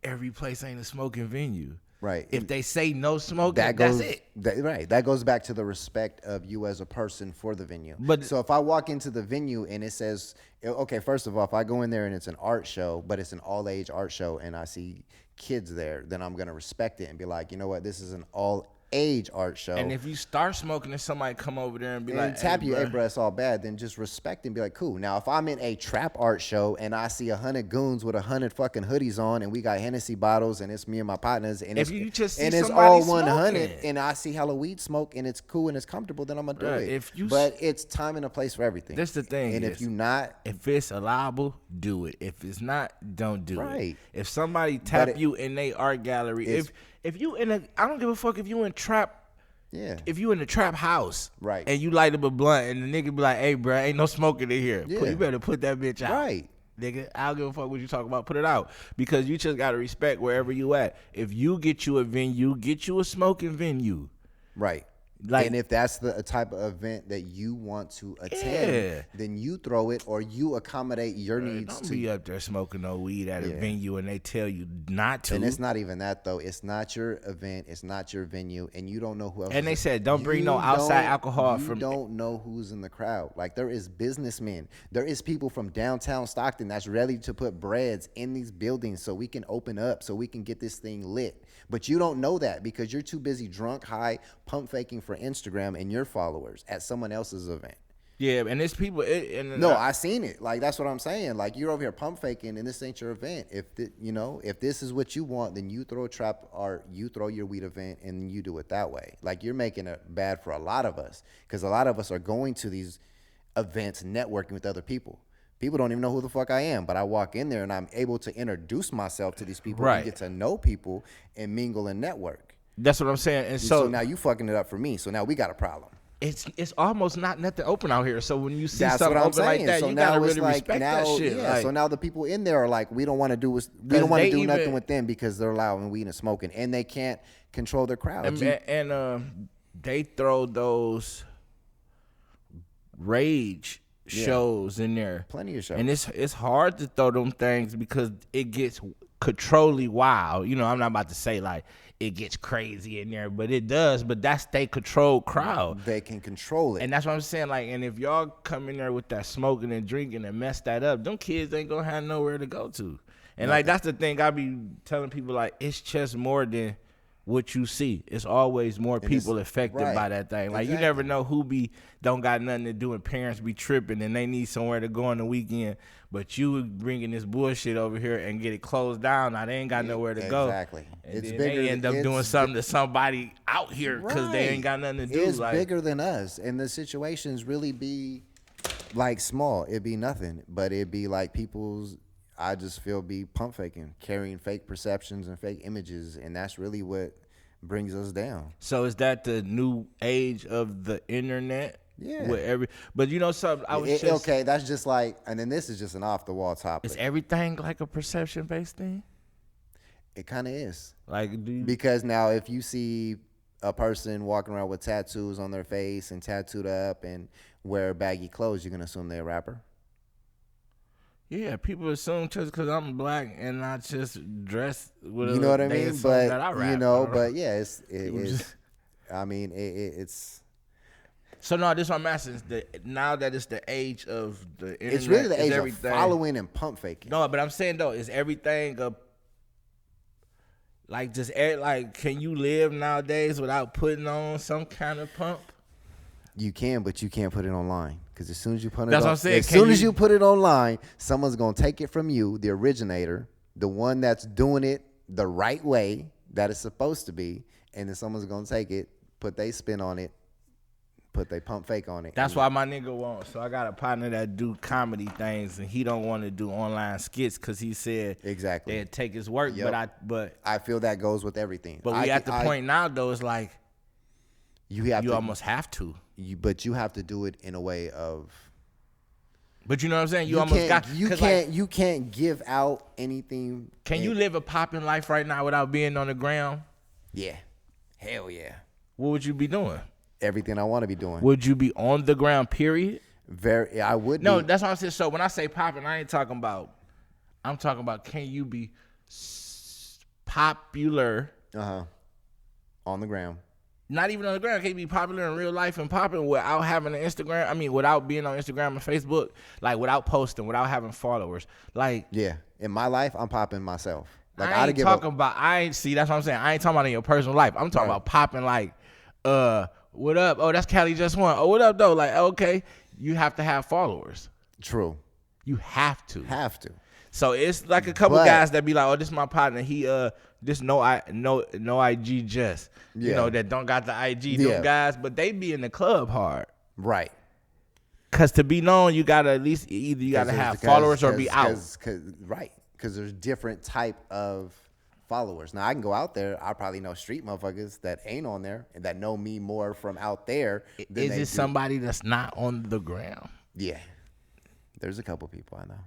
every place ain't a smoking venue. Right. If they say no smoking, that's it. That goes back to the respect of you as a person for the venue. So if I walk into the venue and it says, okay, first of all, if I go in there and it's an art show, but it's an all-age art show and I see kids there, then I'm going to respect it and be like, you know what, this is an all-age art show. And if you start smoking and somebody come over there and be like, tap you, hey, bro, it's all bad, then just respect and be like, cool. Now, if I'm in a trap art show and I see 100 goons with 100 fucking hoodies on and we got Hennessy bottles and it's me and my partners and it's all 100 and I see hella weed smoke and it's cool and it's comfortable, then I'm going to do it. But it's time and a place for everything. That's the thing. And if it's allowable, do it. If it's not, don't do it. If somebody tap you in their art gallery, if you I don't give a fuck if you in trap. Yeah. If you in the trap house, right, and you light up a blunt, and the nigga be like, "Hey, bro, ain't no smoking in here. You better put that bitch out." Right. Nigga, I don't give a fuck what you talking about. Put it out because you just gotta respect wherever you at. If you get you a venue, get you a smoking venue. Right. And if that's the type of event that you want to attend, then you throw it or you accommodate your needs. Don't be up there smoking no weed at a venue and they tell you not to. And it's not even that, though. It's not your event. It's not your venue. And you don't know who else. And they said don't bring no outside alcohol. You don't know who's in the crowd. Like, there is businessmen. There is people from downtown Stockton that's ready to put breads in these buildings so we can open up, so we can get this thing lit. But you don't know that because you're too busy drunk, high, pump faking for Instagram and your followers at someone else's event. Yeah, and it's people. I seen it. Like, that's what I'm saying. Like, you're over here pump faking, and this ain't your event. If this is what you want, then you throw trap art, you throw your weed event, and you do it that way. Like, you're making it bad for a lot of us because a lot of us are going to these events, networking with other people. People don't even know who the fuck I am, but I walk in there and I'm able to introduce myself to these people and get to know people and mingle and network. That's what I'm saying. And so now you fucking it up for me. So now we got a problem. It's almost not nothing open out here. So when you see something open like that, you gotta really respect that shit. Yeah. So now the people in there are like, we don't want to do nothing with them because they're allowing weed and smoking, and they can't control their crowd. And they throw those rage shows in there, plenty of shows, and it's hard to throw them things because it gets controlly wild. I'm not about to say like it gets crazy in there, but it does. But that's they controlled crowd. They can control it, and that's what I'm saying. Like, and if y'all come in there with that smoking and drinking and mess that up, them kids ain't gonna have nowhere to go to. And like that's the thing I be telling people, like, it's just more than what you see. It's always more people affected by that thing. Like, you never know who don't got nothing to do, and parents be tripping and they need somewhere to go on the weekend, but you bringing this bullshit over here and get it closed down. Now they ain't got nowhere to go. Exactly. And It's then bigger. they end up doing something to somebody out here because they ain't got nothing to do. It's bigger than us, and the situations really be like small. It'd be nothing, but it'd be like people's. I just feel be pump faking, carrying fake perceptions and fake images, and that's really what brings us down. So is that the new age of the internet? Yeah. But you know something? Okay, that's just like, and then this is just an off the wall topic. Is everything like a perception based thing? It kind of is. Like, because now if you see a person walking around with tattoos on their face and tattooed up and wear baggy clothes, you're gonna assume they're a rapper. Yeah, people assume just because I'm black and not just dressed with you know what I mean? But that I rap. you know, but yeah, it's. I mean, it's. So no, this is what I'm asking. Now that it's the age of the internet, it's really the age of following and pump faking. No, but I'm saying though, is everything like just like, can you live nowadays without putting on some kind of pump? You can, but you can't put it online. Because as soon as you put it That's what I'm saying. As soon as you put it online, someone's going to take it from you, the originator, the one that's doing it the right way that it's supposed to be, and then someone's going to take it, put their spin on it, put their pump fake on it. That's why my nigga won't. So I got a partner that do comedy things, and he don't want to do online skits because he said exactly they'd take his work. Yep. But I feel that goes with everything. But we at the point now though, it's like you almost have to. But you have to do it in a way of. But you know what I'm saying? You can't give out anything. Can you live a popping life right now without being on the ground? Yeah. Hell yeah. What would you be doing? Everything I want to be doing. Would you be on the ground, period? I would. No, that's what I'm saying. So when I say popping, I'm talking about can you be popular? On the ground. Not even on the ground. Can you be popular in real life and popping without having an Instagram? I mean, without being on Instagram and Facebook, like without posting, without having followers. Like, yeah, in my life, I'm popping myself. Like I ain't talking about. See, that's what I'm saying. I ain't talking about in your personal life. I'm talking about popping. Like, what up? Oh, that's CaliJust1. Oh, what up though? Like, okay, you have to have followers. True. You have to. So it's like a couple guys that be like, oh, this is my partner. He this no IG just. You know, that don't got the IG, them guys, but they be in the club hard. Right. Cause to be known, you gotta at least either you gotta have followers or be out. Right. Cause there's different type of followers. Now I can go out there. I probably know street motherfuckers that ain't on there and that know me more from out there. Is it somebody that's not on the ground? Yeah. There's a couple people I know.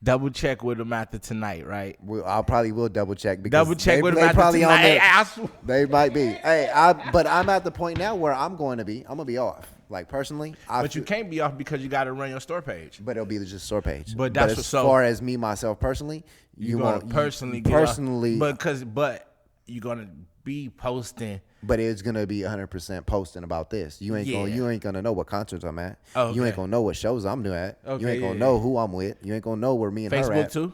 Double check with them after tonight, right? I probably will double check because with them after tonight. They might be. Hey, but I'm at the point now where I'm going to be. I'm gonna be off. Like personally, but you can't be off because you got to run your store page. But it'll be just store page. But that's as far as me myself personally, you won't personally. But you're gonna be posting. But it's gonna be 100% posting about this. You ain't gonna know what concerts I'm at. Okay. You ain't gonna know what shows I'm doing at. Okay, you ain't gonna know who I'm with. You ain't gonna know where me and Facebook her at. too.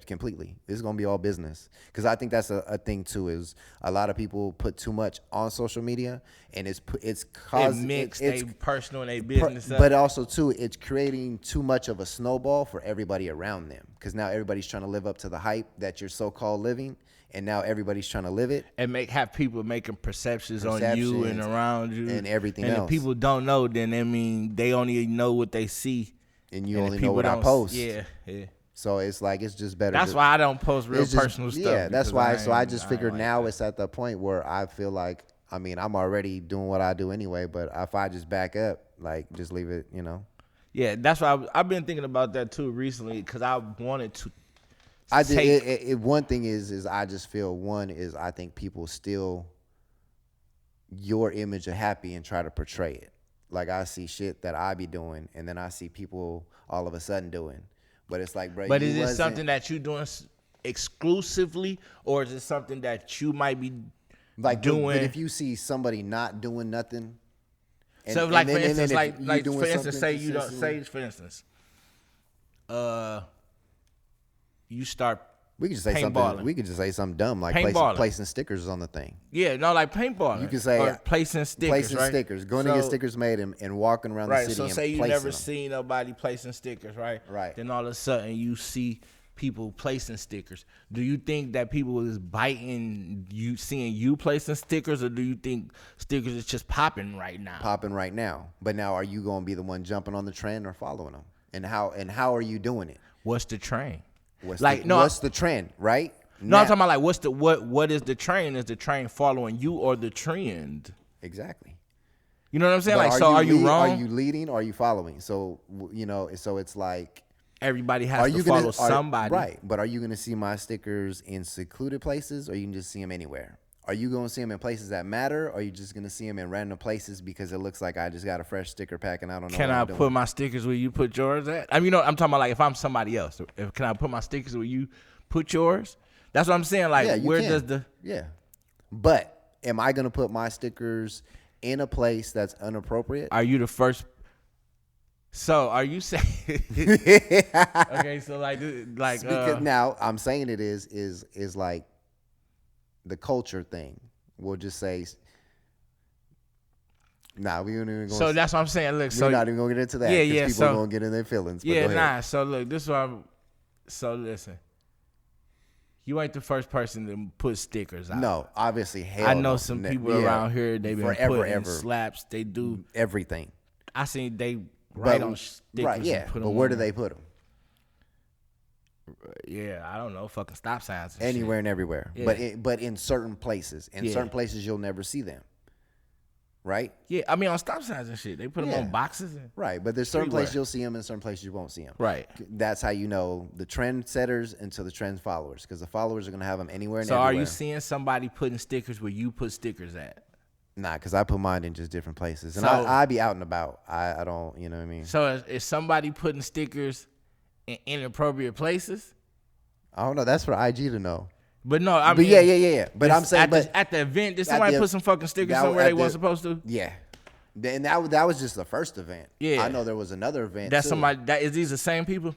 Completely. It's gonna be all business. Because I think that's a thing too. Is a lot of people put too much on social media, and it's personal and they business. But also too, it's creating too much of a snowball for everybody around them. Because now everybody's trying to live up to the hype that you're so-called living. And now everybody's trying to live it and have people making perceptions on you and around you and everything else. And if people don't know, then I mean they only know what they see, and you only know what I post. Yeah. So it's like it's just better. That's why I don't post real personal stuff. Yeah, that's why. So I just figured now it's at the point where I feel like I'm already doing what I do anyway. But if I just back up, like just leave it, Yeah, that's why I've been thinking about that too recently because I wanted to. One thing is I just feel I think people steal your image of happy and try to portray it. Like I see shit that I be doing, and then I see people all of a sudden doing. But it's like, bro. But is it something that you doing exclusively, or is it something that you might be doing? But if you see somebody not doing nothing, so like for instance, say you don't say for instance, you start We could just say something. We could just say something dumb like placing stickers on the thing. Yeah, no, like paintballing. You could say or placing stickers. Placing right? stickers, going to get stickers made and walking around the city. So and say you placing never them. seen nobody placing stickers, right? Right. Then all of a sudden you see people placing stickers. Do you think that people is biting you, seeing you placing stickers, or do you think stickers is just popping right now? Popping right now. But now, are you going to be the one jumping on the trend or following them? And how are you doing it? What's the trend? What's the trend, right? No, I'm talking about like what is the trend? Is the trend following you or the trend? Exactly. You know what I'm saying? But like, are you wrong? Are you leading or are you following? So, so it's like everybody has to follow somebody. Right. But are you going to see my stickers in secluded places, or you can just see them anywhere? Are you going to see them in places that matter, or are you just going to see them in random places because it looks like I just got a fresh sticker pack and I don't know Can I put my stickers where you put yours at? I mean, I'm talking about like if I'm somebody else. Can I put my stickers where you put yours? That's what I'm saying. Like, Yeah. But am I going to put my stickers in a place that's inappropriate? Are you the first? So are you saying? Okay, so because now I'm saying it is like the culture thing. We'll just say, we don't even. So that's what I'm saying. Look, we're not even gonna get into that. Yeah. People are gonna get in their feelings. So look, this is what I'm. So listen, you ain't the first person to put stickers out. No, obviously, I know some people around here. They've been putting slaps. They do everything. I seen they write on stickers. Right, yeah. But where do they put them? Yeah, I don't know, fucking stop signs. And anywhere shit. And everywhere. Yeah. But in certain places. In certain places you'll never see them. Right? Yeah, I mean on stop signs and shit. They put them on boxes. Right, but there's certain places you'll see them and certain places you won't see them. Right. That's how you know the trend setters into the trend followers, because the followers are going to have them anywhere and so everywhere. So are you seeing somebody putting stickers where you put stickers at? Nah, because I put mine in just different places. And I be out and about. I don't, you know what I mean? So is somebody putting stickers in inappropriate places? I don't know. That's for IG to know. But no, I mean, yeah. But I'm saying, at the event, did somebody put some fucking stickers somewhere they weren't supposed to? Yeah. And that was just the first event. Yeah. I know there was another event. That's somebody. Is these the same people?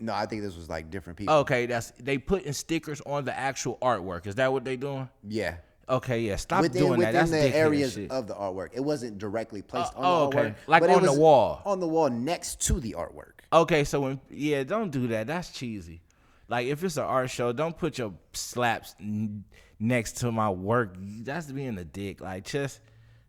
No, I think this was like different people. Okay, they putting stickers on the actual artwork. Is that what they doing? Yeah. Okay, yeah. Stop doing that. Within That's the areas shit. of the artwork. It wasn't directly placed on the artwork. Like on the wall. On the wall next to the artwork. Okay, so don't do that. That's cheesy. Like, if it's an art show, don't put your slaps next to my work. That's being a dick. Like, just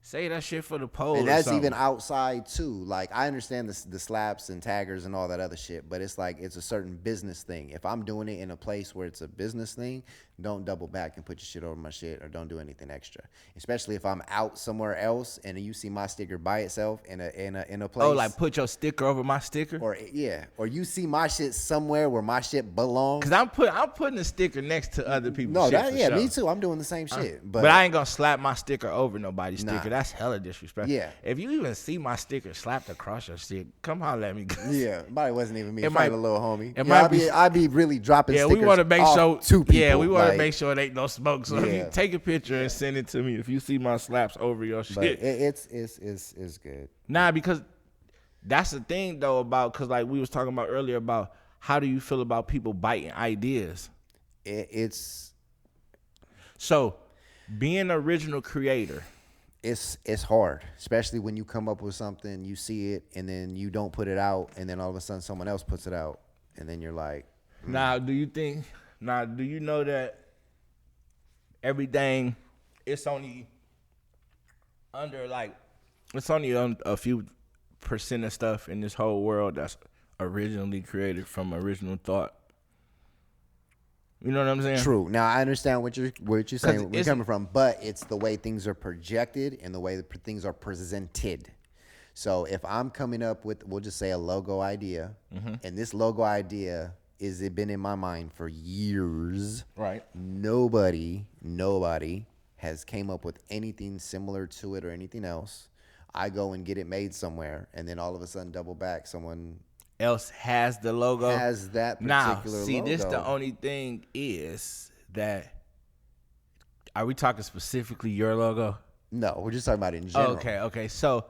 say that shit for the poll. And that's even outside, too. Like, I understand the slaps and taggers and all that other shit, but it's like it's a certain business thing. If I'm doing it in a place where it's a business thing, don't double back and put your shit over my shit, or don't do anything extra. Especially if I'm out somewhere else and you see my sticker by itself in a place. Oh, like put your sticker over my sticker? Or you see my shit somewhere where my shit belongs. Cause I'm putting a sticker next to other people's shit. Sure. Me too. I'm doing the same shit. But I ain't gonna slap my sticker over nobody's sticker. That's hella disrespectful. Yeah. If you even see my sticker slapped across your shit, come holler at me. Yeah, probably wasn't even me. It might be a little homie. I'd be really dropping stickers. We want to make sure. To people. Yeah, we want to make sure it ain't no smoke. So if you take a picture and send it to me, if you see my slaps over your shit, but it's good. Nah, because that's the thing though because like we was talking about earlier about how do you feel about people biting ideas? So being an original creator. It's hard, especially when you come up with something, you see it, and then you don't put it out, and then all of a sudden someone else puts it out, and then you're like, Now, do you know that everything, it's only on a few percent of stuff in this whole world that's originally created from original thought? You know what I'm saying? True. Now I understand what you're saying, where you're coming from, but it's the way things are projected and the way things are presented. So if I'm coming up with, we'll just say a logo idea, and this logo idea is been in my mind for years. Right. Nobody has came up with anything similar to it or anything else. I go and get it made somewhere, and then all of a sudden, double back, someone else has the logo. Has that particular logo. This the only thing is that, are we talking specifically your logo? No, we're just talking about it in general. Okay. So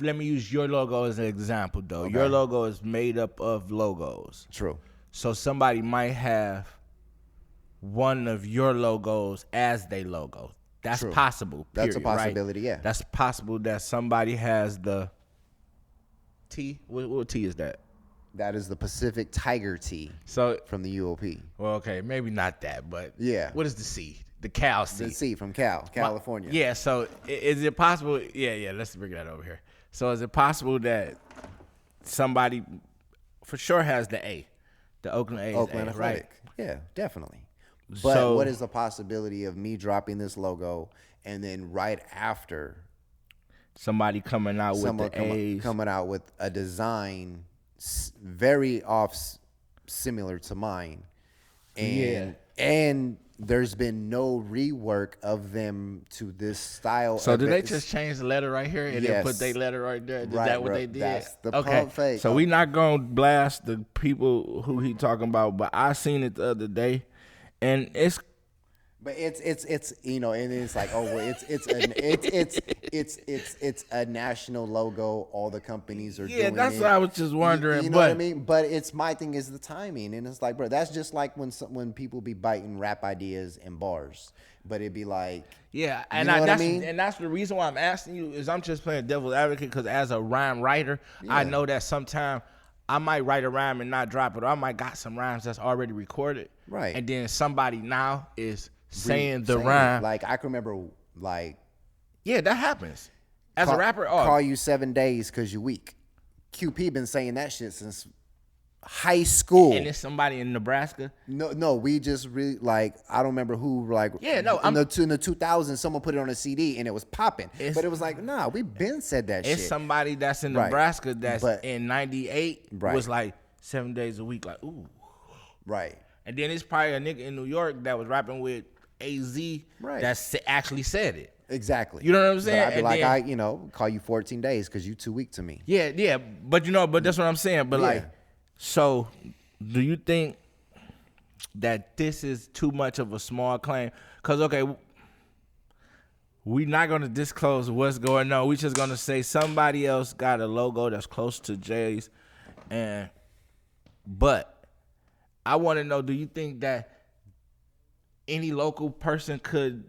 let me use your logo as an example, though. Okay. Your logo is made up of logos. True. So somebody might have one of your logos as they logo. That's True. possible. Period, That's a possibility, right? yeah. That's possible that somebody has the T. What T is that? That is the Pacific Tiger Tea So from the UOP. well, okay, maybe not that, but Yeah. What is the C? The Cal C. The C from California. Yeah. So is it possible? Yeah. Let's bring that over here. So is it possible that somebody for sure has the A, the Oakland A, Oakland A, Athletic. right? Yeah, definitely. But So- what is the possibility of me dropping this logo and then right after Somebody coming out with someone the A's. coming out with a design very similar to mine, and there's been no rework of them to this style. So of did they it. just change the letter right here and then put their letter right there? Is Right, that what bro. they did? That's the okay. pump fake. So we not gonna blast the people who he talking about, but I seen it the other day, and it's. But it's and it's like, oh well, it's a national logo. All the companies are doing that's it. what I was just wondering. You know what I mean? But it's my thing is the timing, and it's like, bro, that's just like when people be biting rap ideas in bars, but it'd be like, Yeah, and you know what I that's mean? and that's the reason why I'm asking you is I'm just playing devil's advocate because as a rhyme writer, I know that sometimes I might write a rhyme and not drop it, or I might got some rhymes that's already recorded, Right. And then somebody now is saying the rhyme. Like I can remember, like Yeah, that happens. As a rapper, call you 7 days because you weak. QP been saying that shit since high school. and it's somebody in Nebraska. No, we just really like I don't remember who like Yeah, no, in the 2000s someone put it on a CD and it was popping, but it was like nah, we been said that It's shit. somebody that's in Right. Nebraska that's But- in '98 Right. was like 7 days a week, like ooh. Right. And then it's probably a nigga in New York that was rapping with AZ Right. that actually said it. Exactly. You know what I'm saying? But I'd be And like, then- call you 14 days because you too weak to me. Yeah, but that's what I'm saying. But like, Yeah. so do you think that this is too much of a small claim? Because okay, we're not gonna disclose what's going on. We're just gonna say somebody else got a logo that's close to Jay's, but I want to know: do you think that any local person could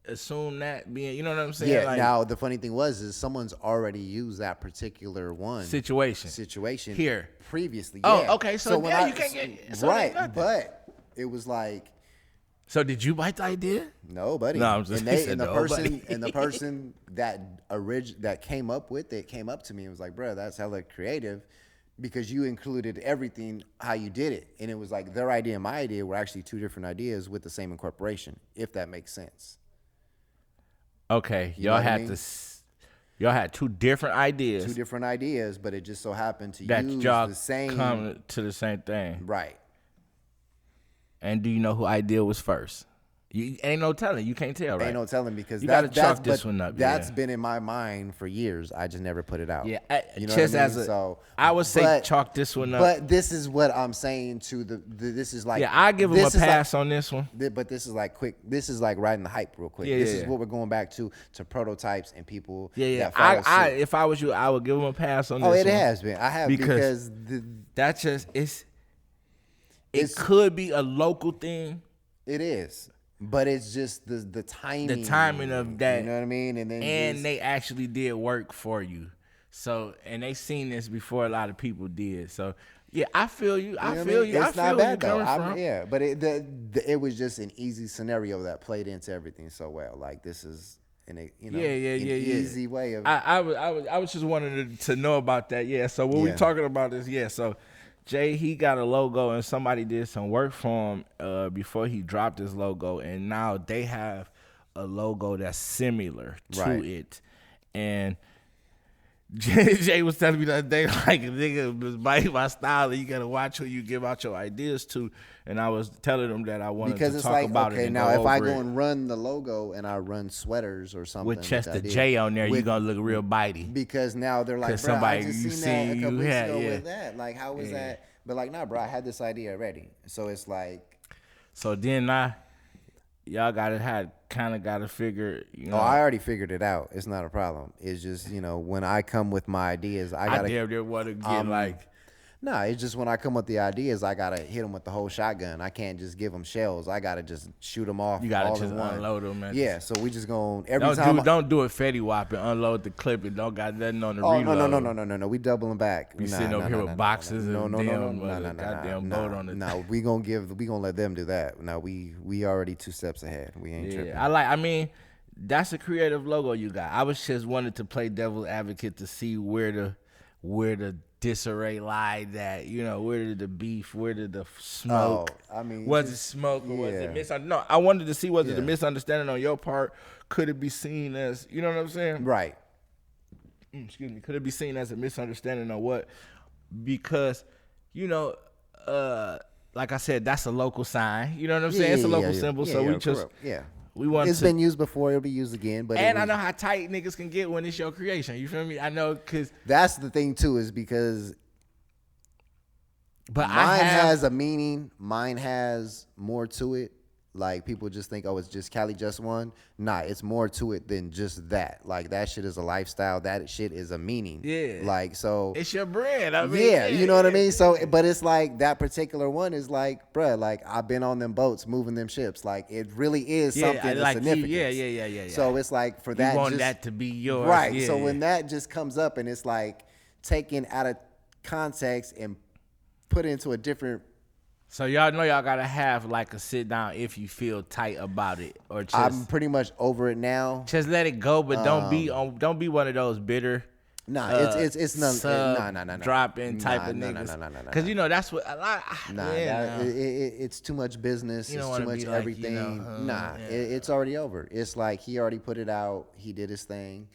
assume that being, you know what I'm saying? Yeah. Like, Now the funny thing is someone's already used that particular situation here. previously. Oh, yeah. okay, so when yeah, you can't get- so right, there's nothing. but it was like. So did you bite the idea? No, buddy. No, I'm just- and he they said and the no, person buddy. and the person that came up with it came up to me and was like, "Bro, that's hella creative, because you included everything how you did it." And it was like their idea and my idea were actually two different ideas with the same incorporation, if that makes sense. Okay, You know y'all what I had mean? y'all had two different ideas Two different ideas, but it just so happened to that use y'all the same. come to the same thing. Right. And do you know who idea was first? You ain't no telling. You can't tell, right? Ain't no telling because You that's gotta chalk this one up, That's yeah. been in my mind for years. I just never put it out. Yeah, you know just what I mean? as a, So I would say but- chalk this one up. But this is what I'm saying to the this is like yeah, I give him a this is like- pass on this one. But this is like quick. This is like riding the hype real quick. Yeah, this yeah, is yeah. what we're going back to prototypes and people. Yeah. That follow I suit. if I was you, I would give him a pass on this Oh, one. it has been. I have because That's just it It's- could be a local thing. it is. But it's just the timing. The timing of that. You know what I mean? And then just- they actually did work for you. So, and they seen this before a lot of people did. So, yeah, I feel you. You know I what I feel mean? you. I It's feel not you bad though. coming from. Yeah, but it was just an easy scenario that played into everything so well. Like this is an easy way of. I was just wanting to know about that. Yeah. So what we Yeah. talking about is so Jay, he got a logo and somebody did some work for him before he dropped his logo, and now they have a logo that's similar to Right. it. And Jay was telling me the other day, like, nigga was biting my style, and you gotta watch who you give out your ideas to. And I was telling him that I wanted Because to it's talk like, about it. okay, And now go if I over go it. and run the logo and I run sweaters or something with which Chester I did, J on there, you're with- gonna look real bitey. because now they're like, 'Cause bro, I somebody just you seen that seen, a couple you weeks had, ago yeah. with that. Like, how was that? But like, nah, bro, I had this idea already. So it's like, So then y'all gotta figure, you know. oh, I already figured it out. It's not a problem. It's just, when I come with my ideas, I I gotta. damn near want to get like No, it's just when I come with the ideas, I gotta hit them with the whole shotgun. I can't just give them shells. I gotta just shoot them off. You gotta all just in one. unload them. Man. Yeah, so we just gonna Don't do it Fetty Wap and unload the clip and don't got nothing on the Oh reload. no. We doubling back. We sitting over here with boxes and goddamn boat on it. No, we gonna let them do that. No, we already 2 steps ahead. We ain't tripping. I mean, that's a creative logo you got. I was just wanted to play devil's advocate to see where the disarray lied at, where did the beef, where did the smoke? I mean, was it smoke or was it misunderstanding? No, I wanted to see was it a misunderstanding on your part? Could it be seen as, you know what I'm saying? Right. Excuse me. Could it be seen as a misunderstanding or what? Because, like I said, that's a local sign. You know what I'm saying? It's a local symbol. So we just we want it's been used before. It'll be used again. But I know how tight niggas can get when it's your creation. You feel me? I know because that's the thing too, is because mine has a meaning. Mine has more to it. Like people just think, oh, it's just CaliJust1. Nah, it's more to it than just that. Like that shit is a lifestyle. That shit is a meaning. Yeah. Like so. It's your brand. I mean, you know what I mean. So, but it's like that particular one is like, bruh, like I've been on them boats, moving them ships. Like it really is something of significance. Yeah. So it's like for that, you want that to be yours, right? Yeah, so when that just comes up and it's like taken out of context and put into a different. So y'all know y'all gotta have like a sit down if you feel tight about it, or just I'm pretty much over it now. Just let it go, but don't be one of those bitter. Nah, it's none. Dropping type of niggas. Because that's what a lot. It's too much business. It's too much everything. It's already over. It's like he already put it out. He did his thing.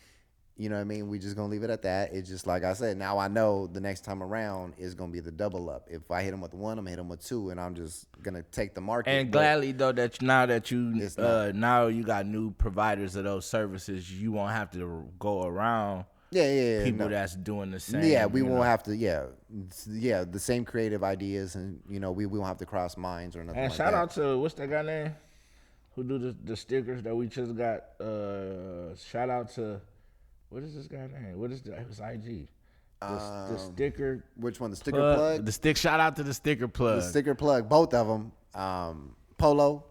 You know what I mean? We just gonna leave it at that. It's just like I said. Now I know the next time around is gonna be the double up. If I hit him with 1, I'm gonna hit him with 2, and I'm just gonna take the market. And gladly though that now you got new providers of those services, you won't have to go around. People that's doing the same. Yeah, we won't have to. The same creative ideas, and we won't have to cross minds or nothing. And like shout that. out to what's that guy name who do the stickers that we just got. Shout out to. What is this guy name? What is his IG? The sticker. Which one? The sticker plug? Shout out to the sticker plug. The sticker plug. Both of them. Polo.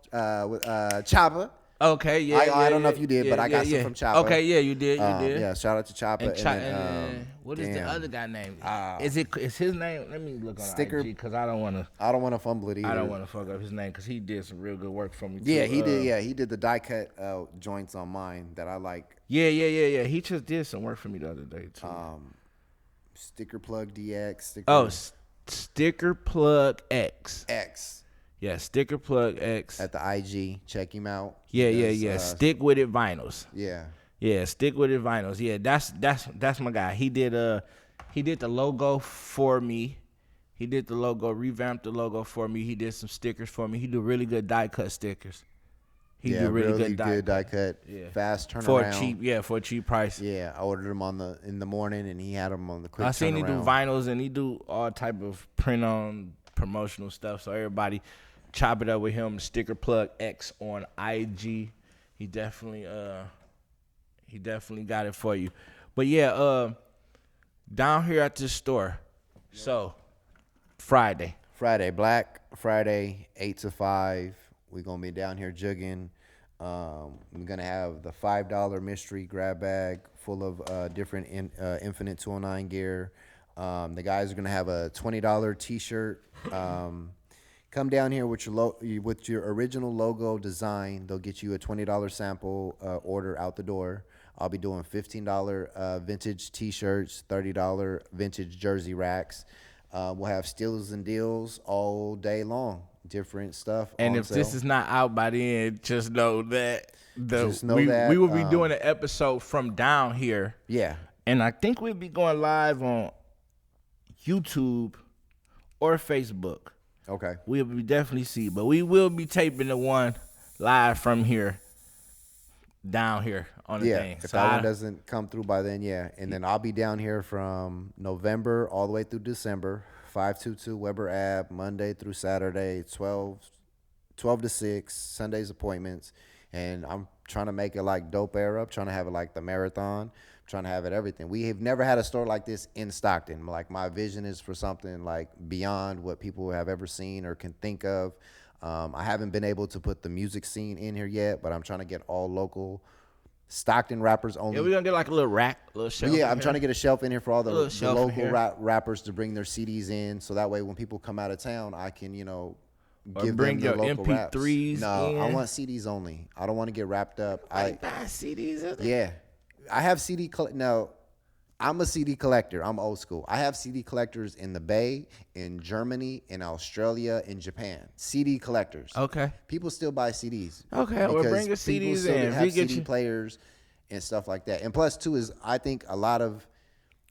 With Chopper. Okay, I don't know if you did, but I got some from Chopper. Okay, yeah, you did. Yeah, shout out to Chopper. And what is the other guy name? Is his name? Let me look on sticker IG because I don't want to fumble it either. I don't want to fuck up his name because he did some real good work for me. Yeah, too. he did. Yeah, he did the die cut joints on mine that I like. Yeah. He just did some work for me the other day too. Sticker plug DX. Sticker plug X. Yeah, Sticker Plug X. At the IG. Check him out. Yeah. Stick with it vinyls. Yeah, Stick with it vinyls. Yeah, that's my guy. He did the logo for me. He did the logo, revamped the logo for me. He did some stickers for me. He do really good die cut stickers. He do really good die cut. Yeah. Fast turnaround. For a cheap price. Yeah, I ordered them in the morning and he had them on the quick turnaround. I seen he do vinyls and he do all type of print on promotional stuff. So everybody chop it up with him. Sticker Plug X on IG. He definitely got it for you. But yeah, down here at this store. So Friday, Black Friday, 8 to 5. We're gonna be down here jugging. We're gonna have the $5 mystery grab bag full of different Infinite 209 gear. The guys are gonna have a $20 T-shirt. Come down here with your original logo design. They'll get you a $20 sample order out the door. I'll be doing $15 vintage T-shirts, $30 vintage jersey racks. We'll have steals and deals all day long. Different stuff. And if this is not out by then, just know that we will be doing an episode from down here. Yeah. And I think we'll be going live on YouTube or Facebook. Okay. We'll be definitely see, but we will be taping the one live from here, down here on the thing. If that one doesn't come through by then, and then I'll be down here from November all the way through December, 522 Weber Ave, Monday through Saturday, 12 to 6, Sundays appointments, and I'm trying to make it like dope era up, trying to have it like the marathon. trying to have it everything. We have never had a store like this in Stockton. Like, my vision is for something like beyond what people have ever seen or can think of. I haven't been able to put the music scene in here yet, but I'm trying to get all local Stockton rappers only. Yeah, we're gonna get like a little rack, a little shelf. Yeah, I'm trying to get a shelf in here for all the local rappers to bring their CDs in, so that way when people come out of town, I can, give bring them the your local MP3s raps. No, in. I want CDs only. I don't want to get wrapped up. I buy CDs. Yeah, I have CD. No, I'm a CD collector. I'm old school. I have CD collectors in the Bay, in Germany, in Australia, in Japan. CD collectors. Okay. People still buy CDs. Okay, well, bring your CDs still in. have CD players and stuff like that. And plus, too, is I think a lot of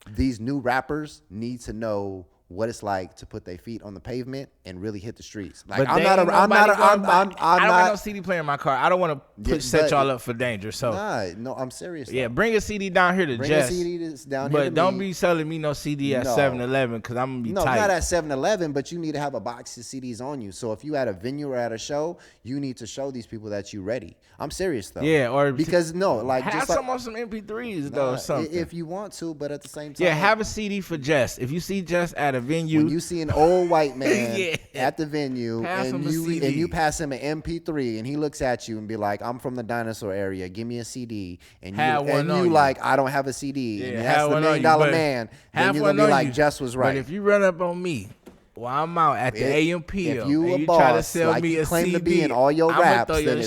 these new rappers need to know what it's like to put their feet on the pavement and really hit the streets. Like, I don't got no CD player in my car. I don't want to set y'all up for danger. So no, I'm serious. Yeah, bring a CD down here to Jess. Bring a CD down here. But don't be selling me no CD at 7-Eleven because I'm gonna be tight. No, not at 7-Eleven, but you need to have a box of CDs on you. So if you at a venue or at a show, you need to show these people that you ready. I'm serious though. Yeah, or because have some on some MP3s though, or something. If you want to, but at the same time, yeah, have a CD for Jess. If you see Jess at a venue, when you see an old white man at the venue and you pass him an MP3 and he looks at you and be like, I'm from the dinosaur area, give me a CD, and you like, I don't have a CD, and that's the $1 million man, then you're gonna be like, Jess was right. But if you run up on me while I'm out at the AMP, if you a you boss try to sell like me you a claim CD, to be in all your raps, then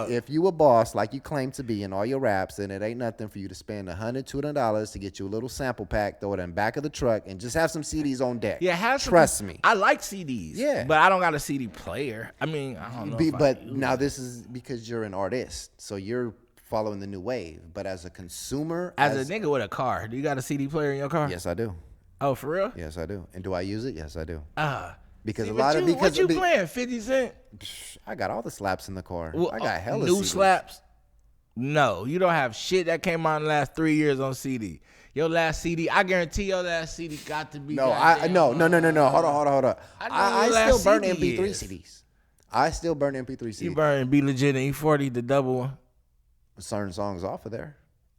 if you a boss like you claim to be in all your raps, then it ain't nothing for you to spend $100-$200 to get you a little sample pack, throw it in the back of the truck, and just have some CDs on deck. Yeah, trust me. I like CDs. Yeah, but I don't got a CD player. I mean, I don't know. But now this is because you're an artist, so you're following the new wave. But as a consumer, as a nigga with a car, do you got a CD player in your car? Yes, I do. Oh, for real? Yes, I do. And do I use it? Yes, I do. Because what you playing? 50 Cent? I got all the slaps in the car. Well, I got hella new CDs. slaps. No, you don't have shit that came out in the last 3 years on CD. Your last CD, I guarantee your last CD got to be. No. Hold on. I still burn MP3 CDs. I still burn MP3 CDs. You burn Be Legit and E40, the double one. Certain songs off of there.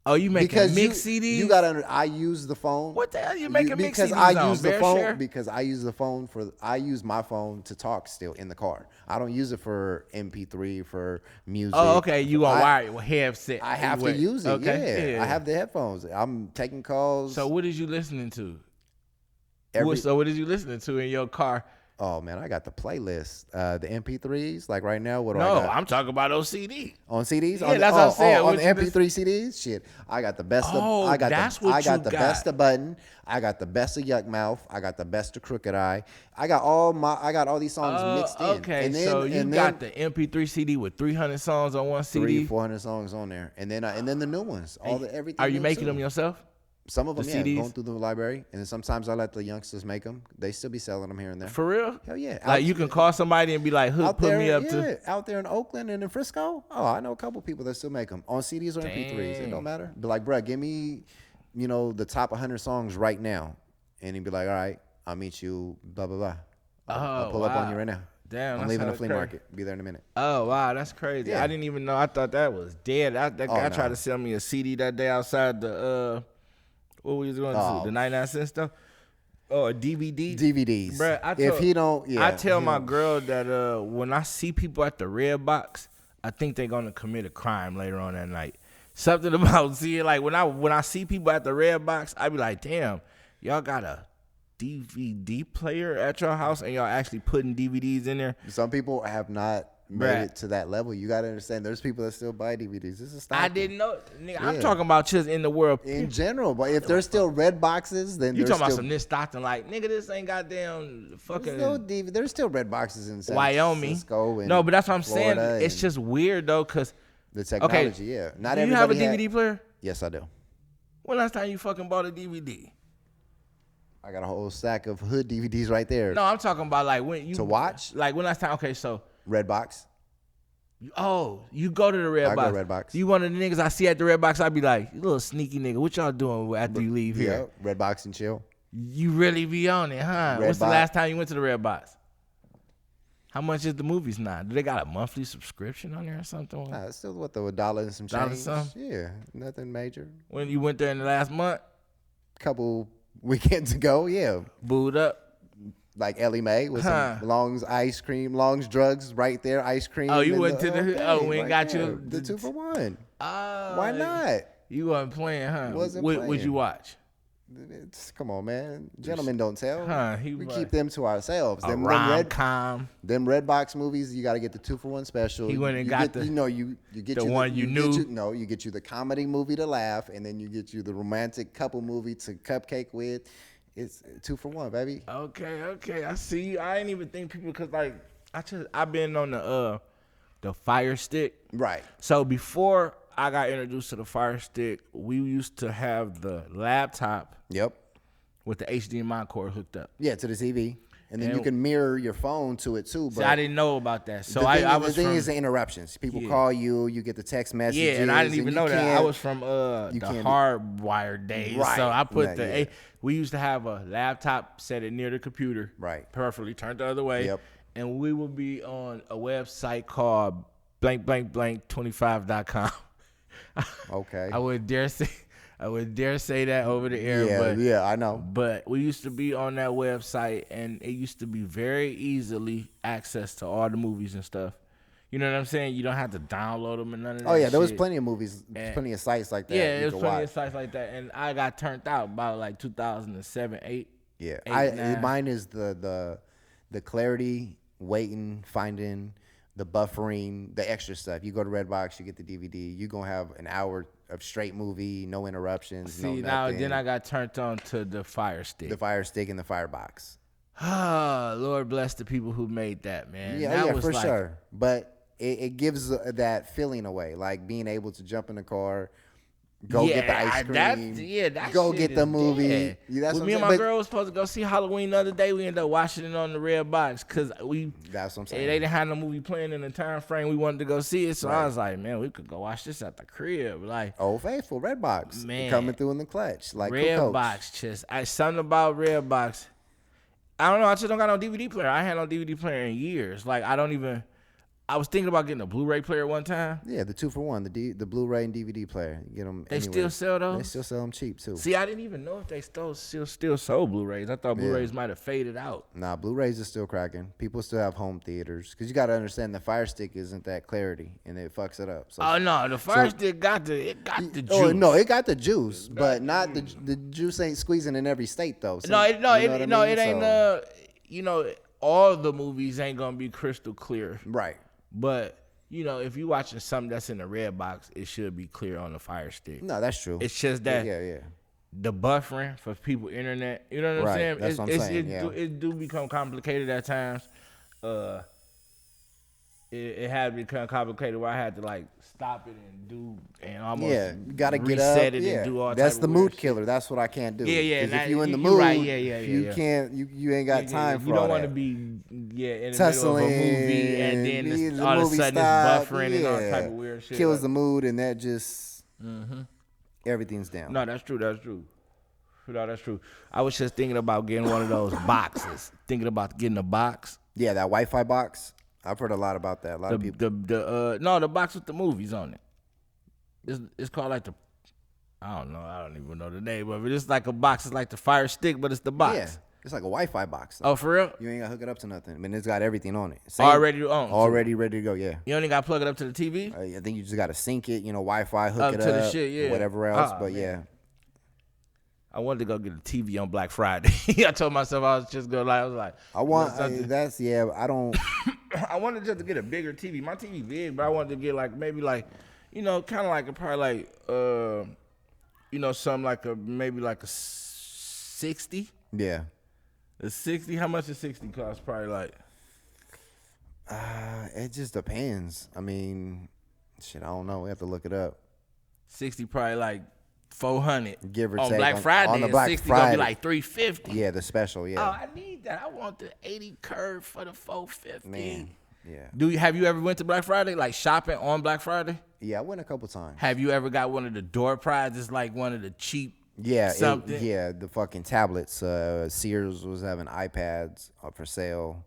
Oh, you making mix CDs? You gotta. I use the phone. What the hell you making mix CDs because I use the phone I use my phone to talk still in the car. I don't use it for MP3 for music. Oh, okay. You on wire with headset? I have to use it. Okay. Yeah, I have the headphones. I'm taking calls. So what is you listening to? What is you listening to in your car? Oh man, I got the playlist, the MP3s. Like right now, what do I got? I'm talking about those CDs. On CDs? Yeah, that's what I'm saying. On the MP3 CDs, shit. I got the best. I got the best of Button. I got the best of Yuck Mouth. I got the best of Crooked Eye. I got all these songs mixed in. Okay, so you got the MP3 CD with 300 songs on one CD. 400 songs on there, and then the new ones. Everything. Are you making them yourself? Some of them, CDs? going through the library, and then sometimes I let the youngsters make them. They still be selling them here and there. For real? Hell yeah! Like you can call somebody and be like, "Hook, put me up to." Out there in Oakland and in Frisco. Oh, I know a couple people that still make them on CDs or MP3s. It don't matter. Be like, bro, give me, the top 100 songs right now, and he'd be like, all right, I'll meet you. Blah blah blah. I'll pull up on you right now. Damn, I'm leaving the flea market. Be there in a minute. Oh wow, that's crazy. Yeah. I didn't even know. I thought that was dead. That guy tried to sell me a CD that day outside the. What we was going to do? The 99-cent stuff? Oh, a DVD? DVDs. Bruh, I tell my girl that when I see people at the Red Box, I think they're going to commit a crime later on that night. Something about seeing, like, when I see people at the Red Box, I be like, damn, y'all got a DVD player at your house and y'all actually putting DVDs in there? Some people have not made it to that level. You gotta understand, there's people that still buy DVDs. This is Stockton. I didn't know, nigga. Yeah. I'm talking about just in the world in general. But if there's still red boxes, then you talking about some this Stockton, like, nigga, this ain't goddamn fucking. There's still red boxes in San Wyoming. Francisco and no, but that's what I'm Florida saying. It's just weird though, cause the technology. Yeah, not everybody. You have a DVD player? Yes, I do. When last time you fucking bought a DVD? I got a whole stack of hood DVDs right there. No, I'm talking about like when you to watch. Like when last time? Okay, so Redbox. Oh, you go to the Red Box. I go to Redbox. You one of the niggas I see at the Redbox, I be like, you little sneaky nigga, what y'all doing after you leave here? Yeah, Redbox and chill. You really be on it, huh? What's the last time you went to the Redbox? How much is the movies now? Do they got a monthly subscription on there or something? Nah, it's still what the $1 and some $1 change. something? Yeah, nothing major. When you went there in the last month, Couple weekends ago, yeah. booed up. Like Ellie Mae with some Long's ice cream, Long's drugs right there, ice cream. Oh, you went to the we ain't got there. you The 2-for-1. Oh, Why not? You wasn't playing, huh? Wasn't Would you playing. watch? Come on, man. Gentlemen don't tell. We was keep them to ourselves. a rom-com. Them Redbox movies, you got to get the 2-for-1 special. He went and got the you get the you one you knew. You get you the comedy movie to laugh, and then you get you the romantic couple movie to cupcake with. It's 2-for-1, baby. Okay. I see you. I ain't even think people, cause like I've been on the Fire Stick. Right. So before I got introduced to the Fire Stick, we used to have the laptop. Yep. With the HDMI cord hooked up. Yeah, to the TV. And then you can mirror your phone to it too. But see, I didn't know about that. So the thing is the interruptions. People call you, you get the text messages. Yeah, and I didn't even know that. I was from the hardwired days. Right. So I put we used to have a laptop, set it near the computer. Right. Perfectly, turned the other way. Yep. And we would be on a website called blank25.com. Okay. I wouldn't dare say that over the air. Yeah, I know. But we used to be on that website, and it used to be very easily access to all the movies and stuff. You know what I'm saying? You don't have to download them and none of that. Oh yeah, there was shit. plenty of movies, plenty of sites like that. Yeah, there was plenty of sites like that, and I got turned out about like 2007, 8. Yeah, mine is the clarity, waiting, finding, the buffering, the extra stuff. You go to Redbox, you get the DVD. You gonna have an hour of straight movie, no interruptions. See, now then I got turned on to the Fire Stick. The Fire Stick and the Firebox. Ah, Lord bless the people who made that, man. Yeah, for sure. But it gives that feeling away, like being able to jump in the car, go get the ice cream, go get the movie. Yeah, that's me and my girl was supposed to go see Halloween the other day. We ended up watching it on the Redbox because that's what I'm saying. They didn't have no movie playing in the time frame we wanted to go see it. So I was like, man, we could go watch this at the crib. Like Old Faithful, Redbox, man, coming through in the clutch. Like Redbox, something about Redbox. I don't know. I just don't got no DVD player. I had no DVD player in years. Like I was thinking about getting a Blu-ray player one time. Yeah, the 2-for-1, the Blu-ray and DVD player. You get them. They still sell those. They still sell them cheap too. See, I didn't even know if they still sold Blu-rays. I thought Blu-rays might have faded out. Nah, Blu-rays are still cracking. People still have home theaters because you got to understand the Fire Stick isn't that clarity and it fucks it up. So, oh no, the Fire Stick got the juice. Oh no, it got the juice, but not the juice ain't squeezing in every state though. So, it ain't. You know, all the movies ain't gonna be crystal clear. Right. But you know, if you're watching something that's in the Redbox, it should be clear on the Fire Stick. No, that's true. It's just that the buffering for people internet. You know what I'm saying? That's what I'm saying. It do become complicated at times. It had become complicated where I had to like stop it and almost you gotta get reset up. it and do all. That's type the of mood shit. killer. That's what I can't do. Yeah. If you in the mood, you can't. You ain't got time for you don't want to be in the middle of a movie and then all of a sudden it's buffering and all type of weird shit. Kills the mood and that just everything's down. No, that's true. No, that's true. I was just thinking about getting one of those boxes. Thinking about getting a box. Yeah, that Wi-Fi box. I've heard a lot about that. A lot of people. The box with the movies on it. It's called like the. I don't know. I don't even know the name of it. It's like a box. It's like the Fire Stick, but it's the box. Yeah, it's like a Wi-Fi box. Though. Oh, for real? You ain't got to hook it up to nothing. I mean, it's got everything on it. Already on. Already ready to go. Yeah. You only got to plug it up to the TV. I think you just got to sync it. Wi-Fi, hook it to up, the shit. Yeah. Whatever else. But man. yeah. I wanted to go get a TV on Black Friday. I told myself I was just going I was like. I don't. I wanted just to get a bigger TV. My TV big, but I wanted to get like maybe like, kind of like probably like, something like maybe like a 60. Yeah. A 60. How much does 60 cost? Probably like. It just depends. I mean, shit, I don't know. We have to look it up. 60 probably like 400. Give or on take. Black Friday, on the Black 60 Friday. gonna be like 350. Yeah, the special, yeah. Oh, I need that. I want the 80 curve for the 450. Man, yeah. Have you ever went to Black Friday, like shopping on Black Friday? Yeah, I went a couple times. Have you ever got one of the door prizes, like one of the cheap something? The fucking tablets. Sears was having iPads for sale.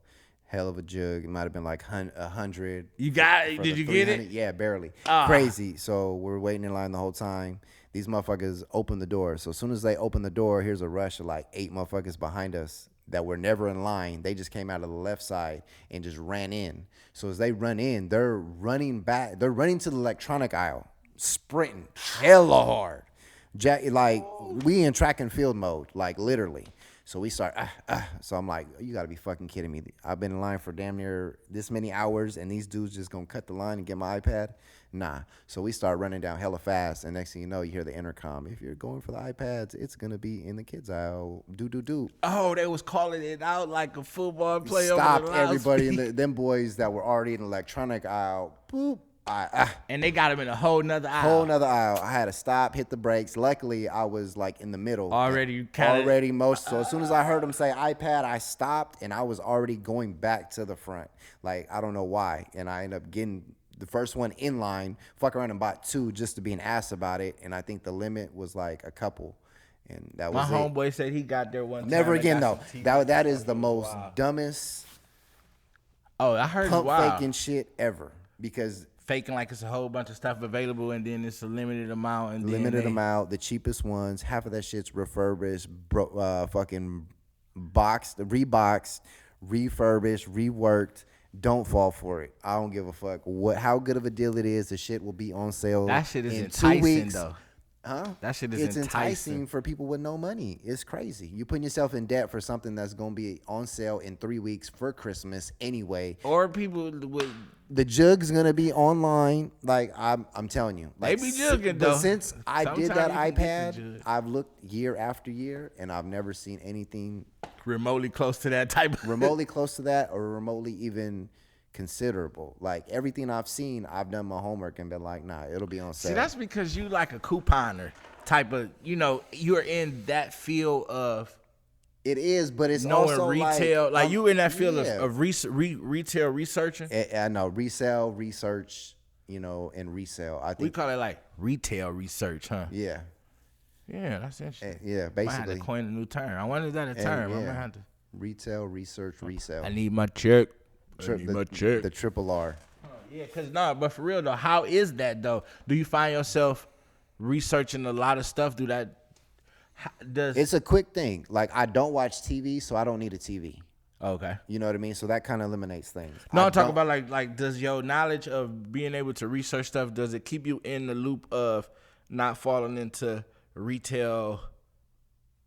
hell of a jug. It might have been like 100. You got it? Did you get it? Yeah, barely. Crazy. So we're waiting in line the whole time. These motherfuckers open the door. So as soon as they open the door, here's a rush of like 8 motherfuckers behind us that were never in line. They just came out of the left side and just ran in. So as they run in, they're running back. They're running to the electronic aisle, sprinting hella hard. Like we in track and field mode, like literally. So we start, so I'm like, you gotta be fucking kidding me. I've been in line for damn near this many hours and these dudes just gonna cut the line and get my iPad? Nah. So we start running down hella fast and next thing you know, you hear the intercom. If you're going for the iPads, it's gonna be in the kids aisle. Do. Oh, they was calling it out like a football player. Stopped everybody in them boys that were already in the electronic aisle. Boop. And they got him in a whole nother aisle. Whole nother aisle. I had to stop, hit the brakes. Luckily, I was like in the middle. Already most. So as soon as I heard him say iPad, I stopped and I was already going back to the front. Like, I don't know why. And I ended up getting the first one in line, fuck around and bought 2 just to be an ass about it. And I think the limit was like a couple. And that was my homeboy said he got there one time. Never again, though. That is the most dumbest I heard pump faking shit ever. Because faking like it's a whole bunch of stuff available and then it's a limited amount. And amount, the cheapest ones, half of that shit's refurbished, fucking boxed, reboxed, refurbished, reworked. Don't fall for it. I don't give a fuck how good of a deal it is. The shit will be on sale. That shit is in enticing 2 weeks. Though. Huh? That shit is enticing for people with no money. It's crazy. You're putting yourself in debt for something that's going to be on sale in 3 weeks for Christmas anyway. Or people with the jug's gonna be online. Like I'm telling you, like, they be jugging though. But since I did that iPad, I've looked year after year, and I've never seen anything remotely close to that type. remotely close to that, or remotely even considerable. Like everything I've seen, I've done my homework and been like, nah, it'll be on sale. See, that's because you like a couponer type of. You're in that field of. It is, but it's knowing also retail. Like you in that field of retail researching. I know resale, research, and resale. I think we call it like retail research, huh? Yeah. Yeah, that's interesting. Yeah, basically. I had to coin a new term. I wonder if that a term. I'm gonna have to. Retail, research, resale. I need my check. The triple R. Yeah, but for real though, how is that though? Do you find yourself researching a lot of stuff? It's a quick thing. Like I don't watch TV, so I don't need a TV. Okay. You know what I mean? So that kind of eliminates things. No, I'm talking about like does your knowledge of being able to research stuff, does it keep you in the loop of not falling into retail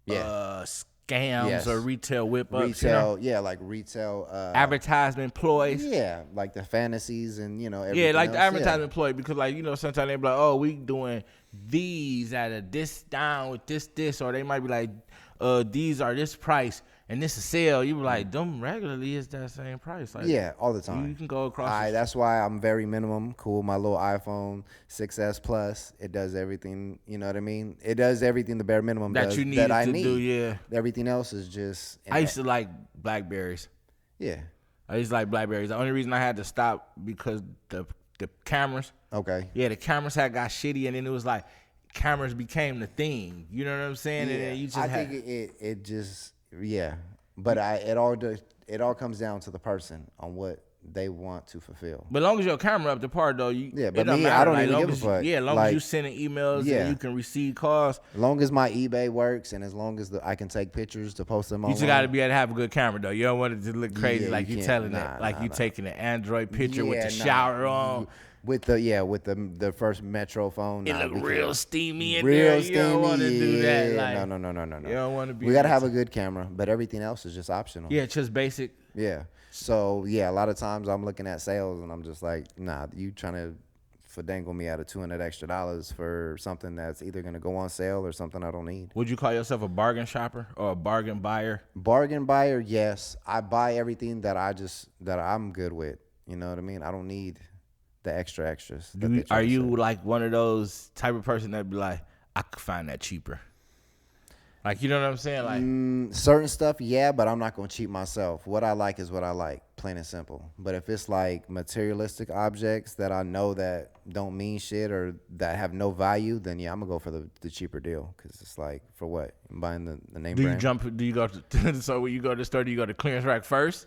scams or retail whip ups? Like retail advertisement ploys. Yeah, like the fantasies and everything else. The advertisement ploy, because sometimes they be like, oh, we doing these at a this down with this, or they might be like, these are this price and this is sale. You be like, them regularly is that same price. Like, all the time. You can go across. That's why I'm very minimum. Cool, my little iPhone 6S Plus. It does everything. You know what I mean? It does everything the bare minimum that does, you need that I to need. do. Yeah. Everything else is just. I used to like Blackberries. Yeah. I used to like Blackberries. The only reason I had to stop because the cameras. Okay. Yeah, the cameras got shitty, and then it was like cameras became the thing. You know what I'm saying? Yeah. And then you just think it just but it all comes down to the person on what they want to fulfill. But as long as your camera up to par though, but me, I don't even give a fuck. Yeah, as long as you sending emails and you can receive calls. As long as my eBay works and as long as I can take pictures to post them online. You just got to be able to have a good camera though. You don't want it to look crazy like you telling it, like you taking an Android picture with the shower on. With the first Metro phone. It look real steamy in there. You don't want to do that. Like, no. You don't want to be. We got to have a good camera, but everything else is just optional. Yeah, just basic. Yeah. So, a lot of times I'm looking at sales and I'm just like, nah, you trying to fandangle me out of $200 extra for something that's either going to go on sale or something I don't need. Would you call yourself a bargain shopper or a bargain buyer? Bargain buyer, yes. I buy everything that I'm good with. You know what I mean? I don't need the extras. Are you like one of those type of person that be like, I could find that cheaper? Like, you know what I'm saying? Like certain stuff, but I'm not gonna cheat myself. What I like is what I like, plain and simple. But if it's like materialistic objects that I know that don't mean shit or that have no value, then I'm gonna go for the cheaper deal. Cause it's like, for what? I'm buying the name brand. Do you go to so when you go to the store, do you go to clearance rack first?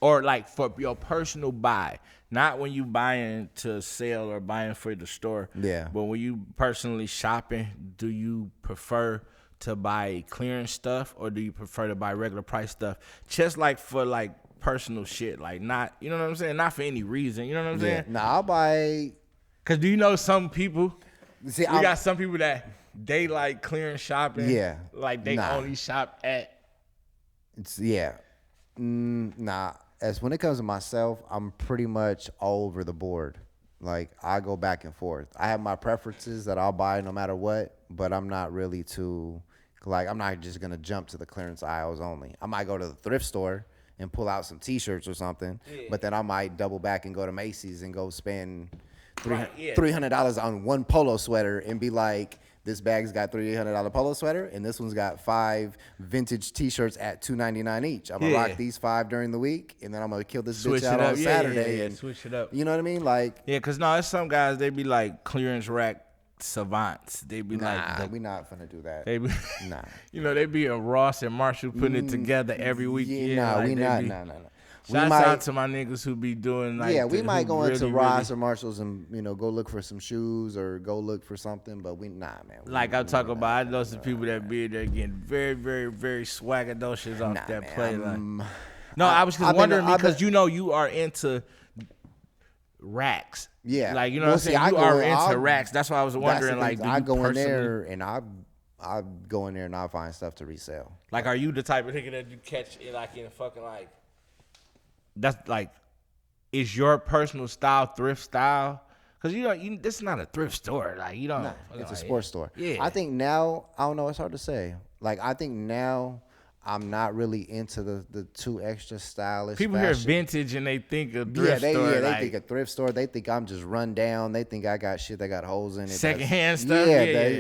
or like for your personal buy, not when you buying to sell or buying for the store. Yeah. But when you personally shopping, do you prefer to buy clearance stuff or do you prefer to buy regular price stuff? Just like for like personal shit, like not, you know what I'm saying? Not for any reason, you know what I'm saying? Nah, I'll buy. Cause do you know some people? See, We got some people that they like clearance shopping. Yeah. Like they Nah. only shop at. Nah. As when it comes to myself, I'm pretty much all over the board. Like I go back and forth. I have my preferences that I'll buy no matter what, but I'm not really too like I'm not just gonna jump to the clearance aisles only. I might go to the thrift store and pull out some T-shirts or something, but then I might double back and go to Macy's and go spend $300 on one polo sweater and be like, this bag's got $300 polo sweater and this one's got 5 vintage T-shirts at $2.99 each. I'm gonna rock these 5 during the week and then I'm gonna kill this bitch out on Saturday and switch it up. You know what I mean? Like cause no, it's some guys they be like clearance rack savants. They be like, we not finna do that. They be, nah. You know, they be in Ross and Marshall putting it together every week. We not. Shouts out to my niggas who be doing like we might go into really, Ross or Marshalls and go look for some shoes or go look for something, but man. Like I'm talking about, I know some people that be there getting very, very, very swaggadocious off that play. No, I was just wondering because you are into racks. Yeah, like you know what I'm saying. You are into racks. That's why I was wondering. Like, I go in there and I go in there and I find stuff to resell. Like, are you the type of nigga that you catch it like in fucking like? That's like, is your personal style thrift style? Cause this is not a thrift store. Like you don't. Nah, it's like, a sports store. Yeah. I think now I don't know. It's hard to say. Like I think now I'm not really into the too extra stylish. People hear vintage and they think a thrift store. They think a thrift store. They think I'm just run down. They think I got shit that got holes in it. Secondhand stuff.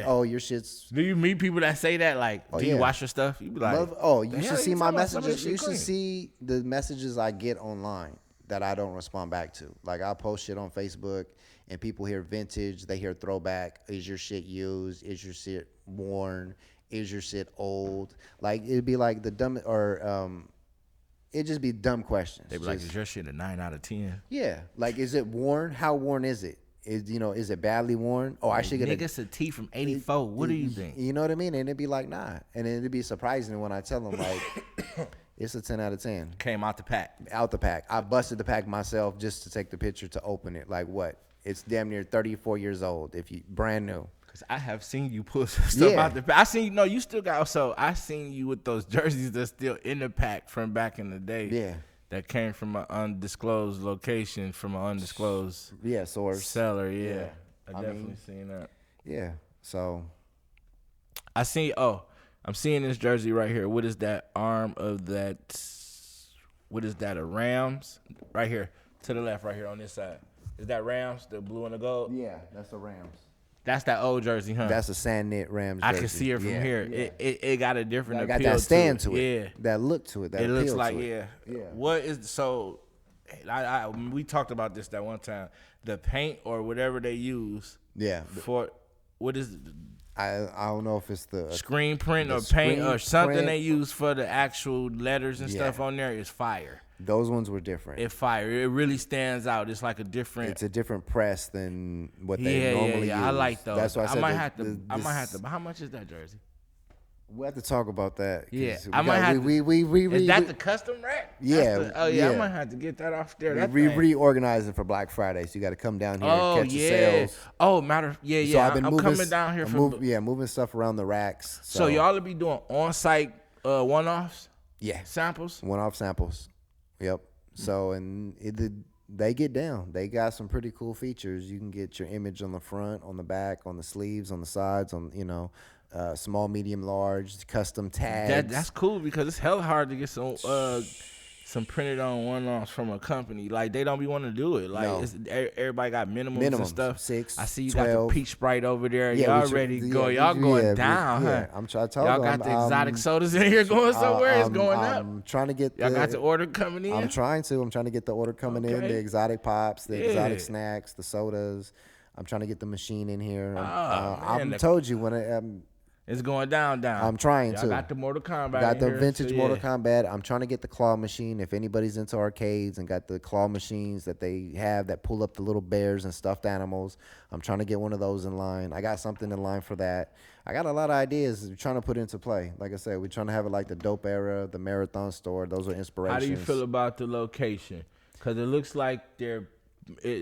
Oh, your shit's. Do you meet people that say that? Like, do you wash your stuff? You be like, you should see my messages. You should see the messages I get online that I don't respond back to. Like I post shit on Facebook and people hear vintage. They hear throwback. Is your shit used? Is your shit worn? Is your shit old? Like it'd be like the dumb it'd just be dumb questions. They'd be like, is your shit a 9 out of 10? Yeah. Like is it worn? How worn is it? Is it badly worn? Oh, I should get a tee from 84. What do you think? You know what I mean? And it'd be like, nah. And then it'd be surprising when I tell them like it's a 10 out of 10. Came out the pack. Out the pack. I busted the pack myself just to take the picture to open it. Like what? It's damn near 34 years old. Brand new. I have seen you pull some stuff out the pack. I seen you still got. So I seen you with those jerseys that's still in the pack from back in the day. Yeah, that came from an undisclosed location, from an undisclosed source seller. Yeah, I definitely seen that. Yeah, so I seen. Oh, I'm seeing this jersey right here. What is that arm of that? What is that? A Rams? Right here to the left, right here on this side. Is that Rams? The blue and the gold? Yeah, that's the Rams. That's that old jersey, huh? That's a sand knit Rams jersey. I can see it from here. Yeah. It got a different appeal. Got that stand to it. Yeah. That look to it. That it looks like, yeah. What is, so, we talked about this that one time. The paint or whatever they use. Yeah. For, what is I don't know if it's the screen print or paint or something they use for the actual letters and stuff on there is fire. Those ones were different. It fire. It really stands out. It's like a different. It's a different press than what they normally use. I like those. That's why I said I might have to. How much is that jersey? We have to talk about that. Yeah, I might have. Is that the custom rack? Yeah. I might have to get that off there. We reorganizing for Black Friday, so you got to come down here and catch the sales. Oh, So I've been I'm coming down here for moving stuff around the racks. So y'all will be doing on-site one-offs. Yeah, samples. One-off samples. Yep. So they get down. They got some pretty cool features. You can get your image on the front, on the back, on the sleeves, on the sides, on small, medium, large, custom tags. That's cool because it's hella hard to get some printed on one-offs from a company. Like they don't be wanting to do it. Like everybody got minimums and stuff. 6, I see you 12. got the peach Sprite over there. Yeah, y'all ready to go? Y'all going down, huh? I'm trying to tell y'all got the exotic sodas in here going somewhere. It's going up. I'm trying to get. Y'all got the order coming in. I'm trying to get the order coming in. The exotic pops, the exotic snacks, the sodas. I'm trying to get the machine in here. I told you when It's going down. I'm trying Y'all to. got the Mortal Kombat. Got in the here, vintage so Mortal yeah. Kombat. I'm trying to get the claw machine. If anybody's into arcades and got the claw machines that they have that pull up the little bears and stuffed animals, I'm trying to get one of those in line. I got something in line for that. I got a lot of ideas we're trying to put into play. Like I said, we're trying to have it like the Dope Era, the Marathon Store. Those are inspirations. How do you feel about the location? Because it looks like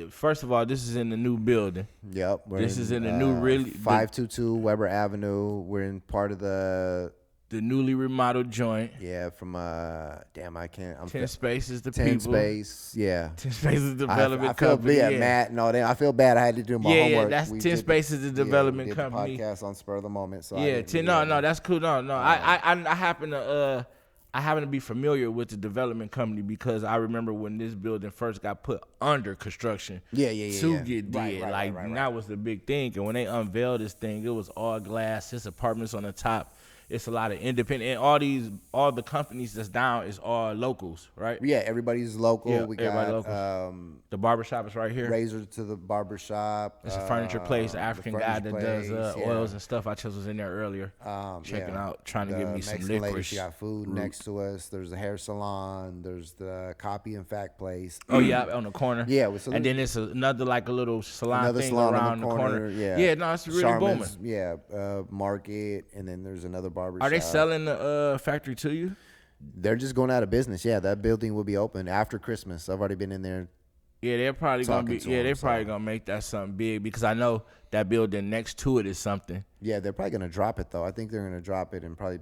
first of all, this is in the new building. Yep. This is in the new 522 Weber Avenue. We're in part of the newly remodeled joint. Yeah, from damn, I can't. 10 Spaces the 10 people. Space, yeah. 10 Spaces Development I feel Company. bad, Matt. No, I feel bad. I had to do my homework. Yeah, that's 10 Spaces the development company. We did the podcast on spur of the moment. So Yeah, that's cool. No. I happen to be familiar with the development company because I remember when this building first got put under construction. Yeah. To get did. Right. That was the big thing. And when they unveiled this thing, it was all glass. His apartments on the top. It's a lot of independent. And all the companies that's down is all locals, right? Yeah, everybody's local. Yeah, we everybody got local. The barbershop is right here. Razor to the barbershop. It's a furniture place, an African guy that does oils and stuff. I just was in there earlier, checking out, trying to get me some Mexican lady, licorice. she got food next to us. There's a hair salon. There's the copy and fact place. Oh yeah, on the corner. Yeah, and then it's another like a little salon another thing salon around on the corner. Yeah, no, it's really Charmin's, booming. Yeah, Market, and then there's another barbershop. Are they selling the factory to you? They're just going out of business. Yeah, that building will be open after Christmas. I've already been in there. Yeah, they're probably gonna be. Yeah, they're probably so. gonna make that something big because I know that building next to it is something. Yeah, they're probably gonna drop it though. I think they're gonna drop it and probably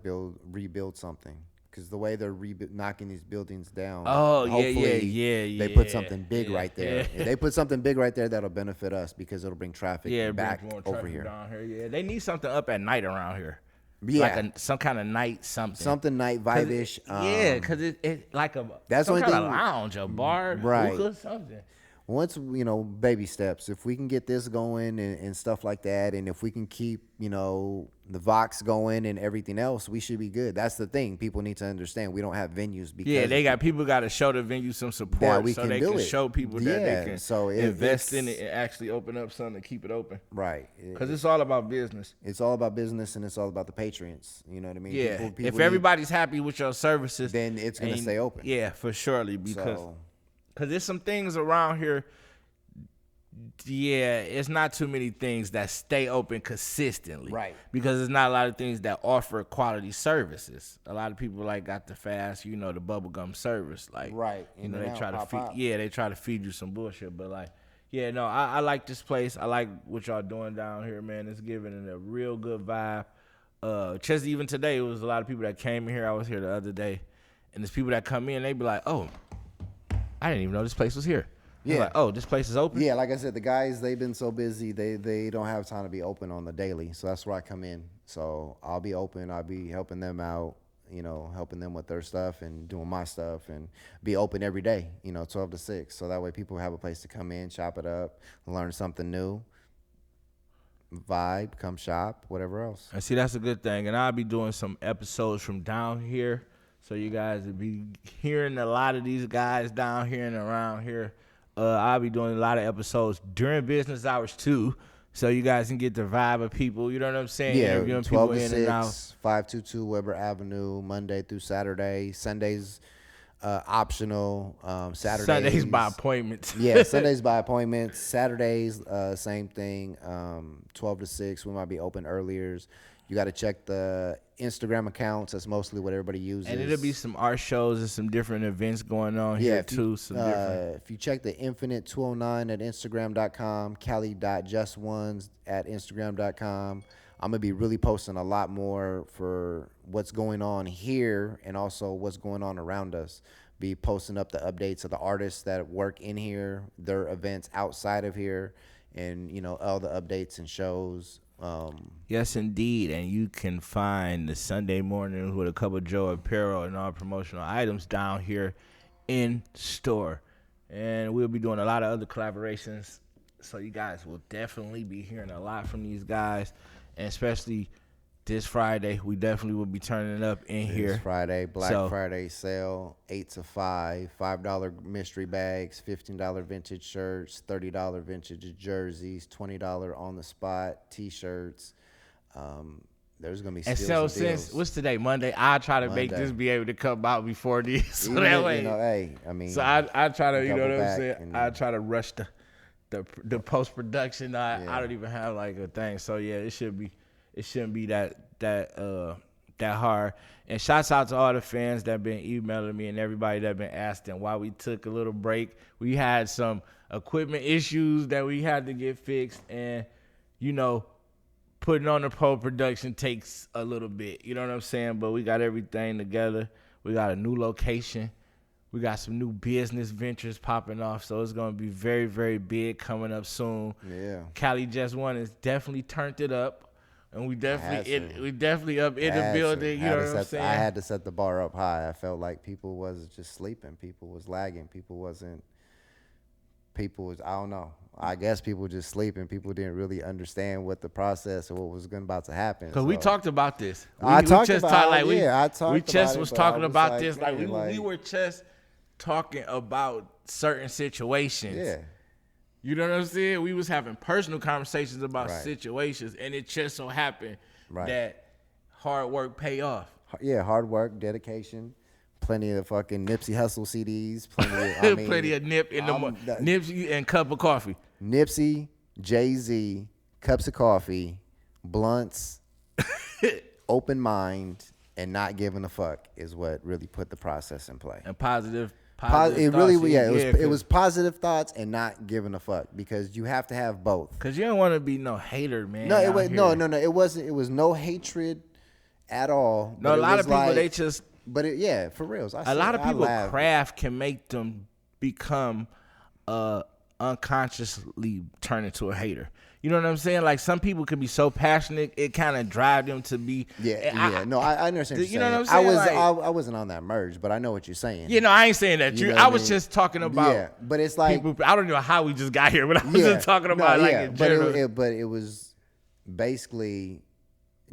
rebuild something. Because the way they're knocking these buildings down, hopefully they put something big right there. If they put something big right there, that'll benefit us because it'll bring traffic back over here. Down here. Yeah, they need something up at night around here. Yeah, like some kind of night something night vibe-ish. Because it's like that's some the kind only of lounge, a bar, hookah, something. Once, baby steps. If we can get this going and stuff like that, and if we can keep, the Vox going and everything else, we should be good. That's the thing. People need to understand. We don't have venues because people got to show the venue some support so they can show people that they can invest in it and actually open up something to keep it open. Right. Because it's all about business. It's all about business and it's all about the patrons. You know what I mean? Yeah. If everybody's happy with your services, then it's going to stay open. Yeah, for surely. Because there's some things around here. Yeah, it's not too many things that stay open consistently. Right. Because there's not a lot of things that offer quality services. A lot of people got the fast, the bubblegum service. Right. They try to feed they try to feed you some bullshit. But I like this place. I like what y'all doing down here, man. It's giving it a real good vibe. Just even today, it was a lot of people that came in here. I was here the other day. And there's people that come in, they be like, oh, I didn't even know this place was here. Yeah. Like, oh, this place is open? Yeah, like I said, the guys, they've been so busy, they don't have time to be open on the daily. So that's where I come in. So I'll be open. I'll be helping them out, helping them with their stuff and doing my stuff and be open every day, 12 to 6. So that way people have a place to come in, chop it up, learn something new, vibe, come shop, whatever else. I see that's a good thing. And I'll be doing some episodes from down here. So you guys will be hearing a lot of these guys down here and around here. I'll be doing a lot of episodes during business hours too, so you guys can get the vibe of people. You know what I'm saying? Yeah, interviewing 12 people to in 6, and out. 522 Weber Avenue, Monday through Saturday. Sundays optional. Sundays by appointment. Yeah, Sundays by appointment. Saturdays, same thing. 12 to 6. We might be open earlier. You got to check the Instagram accounts. That's mostly what everybody uses. And it'll be some art shows and some different events going on here too. If you check the Infinite 209 at Instagram.com, CaliJust1 at Instagram.com, I'm going to be really posting a lot more for what's going on here and also what's going on around us. Be posting up the updates of the artists that work in here, their events outside of here, and, all the updates and shows. Yes, indeed. And you can find the Sunday Morning with a Cup of Joe apparel and all promotional items down here in store. And we'll be doing a lot of other collaborations. So you guys will definitely be hearing a lot from these guys. And especially this Friday, we definitely will be turning up in here. This Friday, Black Friday sale, 8 to 5, $5 mystery bags, $15 vintage shirts, $30 vintage jerseys, $20 on the spot T-shirts. There's gonna be And still so some since deals. what's today, Monday, I try to make Monday. this be able to come out before this. So Even that if, way, you know, hey, I mean, so I try to, you know double what I'm back saying? and I then- try to rush the post production. I Yeah. don't even have like a thing. So yeah, it shouldn't be that hard. And shouts out to all the fans that been emailing me and everybody that been asking why we took a little break. We had some equipment issues that we had to get fixed, and you know, putting on the production takes a little bit. You know what I'm saying? But we got everything together. We got a new location. We got some new business ventures popping off, so it's gonna be very, very big coming up soon. Yeah. CaliJust1 has definitely turned it up. And we definitely up in the Had to. building. You know what I'm saying? I had to set the bar up high. I felt like people was just sleeping. People was lagging. People was, I don't know. I guess people just sleeping. People didn't really understand what the process or what was about to happen. Because we talked about this. I talked just about like it. Yeah, I talked we about just it, was but talking I was about like, this. Like man, we were just talking about certain situations. Yeah. You know what I'm saying? We was having personal conversations about Right. situations, and it just so happened Right. that hard work pay off. Yeah, hard work, dedication, plenty of fucking Nipsey Hussle CDs, Plenty of nip in the Nipsey and cup of coffee. Nipsey, Jay-Z, cups of coffee, blunts, open mind, and not giving a fuck is what really put the process in play. And positive It really, thoughts. yeah, it was positive thoughts and not giving a fuck, because you have to have both. Cause you don't want to be no hater, man. No, out here. no, it wasn't. It was no hatred at all. No, but a lot of people like, they just. But yeah, for reals. A lot of people craft can make them become unconsciously turn into a hater. You know what I'm saying? Like some people can be so passionate, it kind of drive them to be. Yeah. No, I understand. What you you're know saying. what I'm saying? I wasn't on that merge, but I know what you're saying. You know, I ain't saying that. You know I what was I mean? just talking about. Yeah, but it's like people, I don't know how we just got here, but I was just talking about in general. But it was basically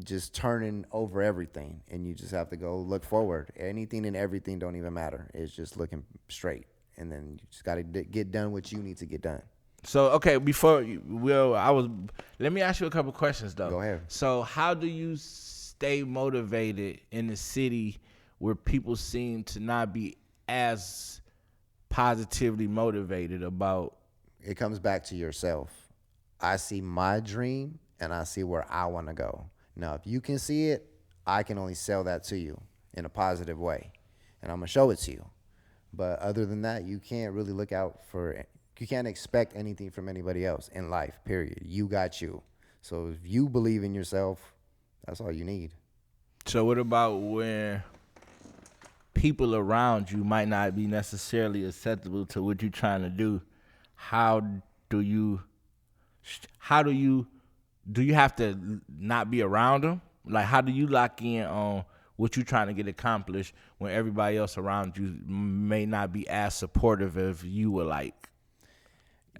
just turning over everything, and you just have to go look forward. Anything and everything don't even matter. It's just looking straight, and then you just got to get done what you need to get done. So okay, let me ask you a couple questions though. Go ahead. So how do you stay motivated in the city where people seem to not be as positively motivated about? It comes back to yourself. I see my dream and I see where I want to go. Now, if you can see it, I can only sell that to you in a positive way, and I'm gonna show it to you. But other than that, you can't really you can't expect anything from anybody else in life, period. You got you. So if you believe in yourself, that's all you need. So what about when people around you might not be necessarily acceptable to what you're trying to do? Do you have to not be around them? Like, how do you lock in on what you're trying to get accomplished when everybody else around you may not be as supportive as you would like?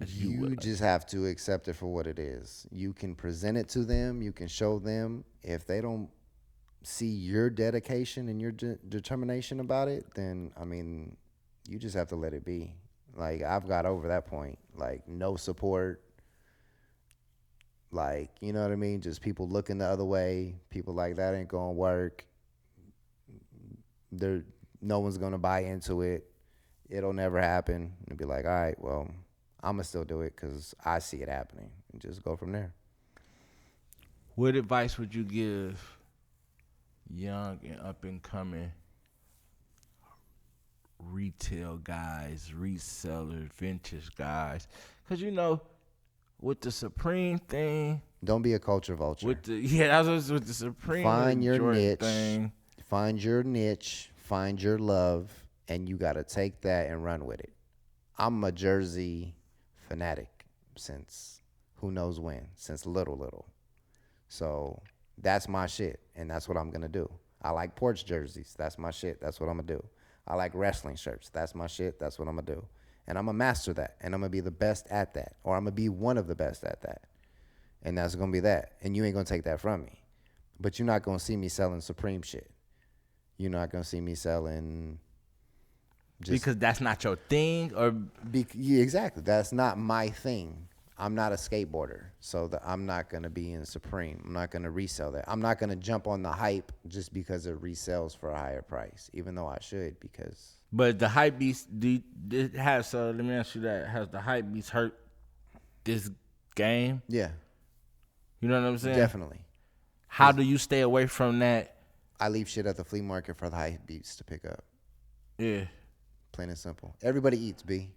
You just have to accept it for what it is. You can present it to them. You can show them. If they don't see your dedication and your determination about it, then, I mean, you just have to let it be. Like, I've got over that point. Like, no support. Like, you know what I mean? Just people looking the other way. People like, that ain't going to work. No one's going to buy into it. It'll never happen. And be like, all right, well, I'm going to still do it because I see it happening, and just go from there. What advice would you give young and up-and-coming retail guys, resellers, vintage guys? Because, you know, with the Supreme thing. Don't be a culture vulture. That was with the Supreme Find your Jordan niche. thing. Find your niche. Find your love, and you got to take that and run with it. I'm a Jersey fanatic since who knows when, since little. So that's my shit, and that's what I'm going to do. I like porch jerseys. That's my shit. That's what I'm going to do. I like wrestling shirts. That's my shit. That's what I'm going to do. And I'm going to master that, and I'm going to be the best at that, or I'm going to be one of the best at that. And that's going to be that. And you ain't going to take that from me. But you're not going to see me selling Supreme shit. You're not going to see me selling... Because that's not your thing? Yeah, exactly. That's not my thing. I'm not a skateboarder, so I'm not going to be in Supreme. I'm not going to resell that. I'm not going to jump on the hype just because it resells for a higher price, even though I should because. But the hype beast, let me ask you that. Has the hype beast hurt this game? Yeah. You know what I'm saying? Definitely. How do you stay away from that? I leave shit at the flea market for the hype beats to pick up. Yeah. Plain and simple. Everybody eats, B.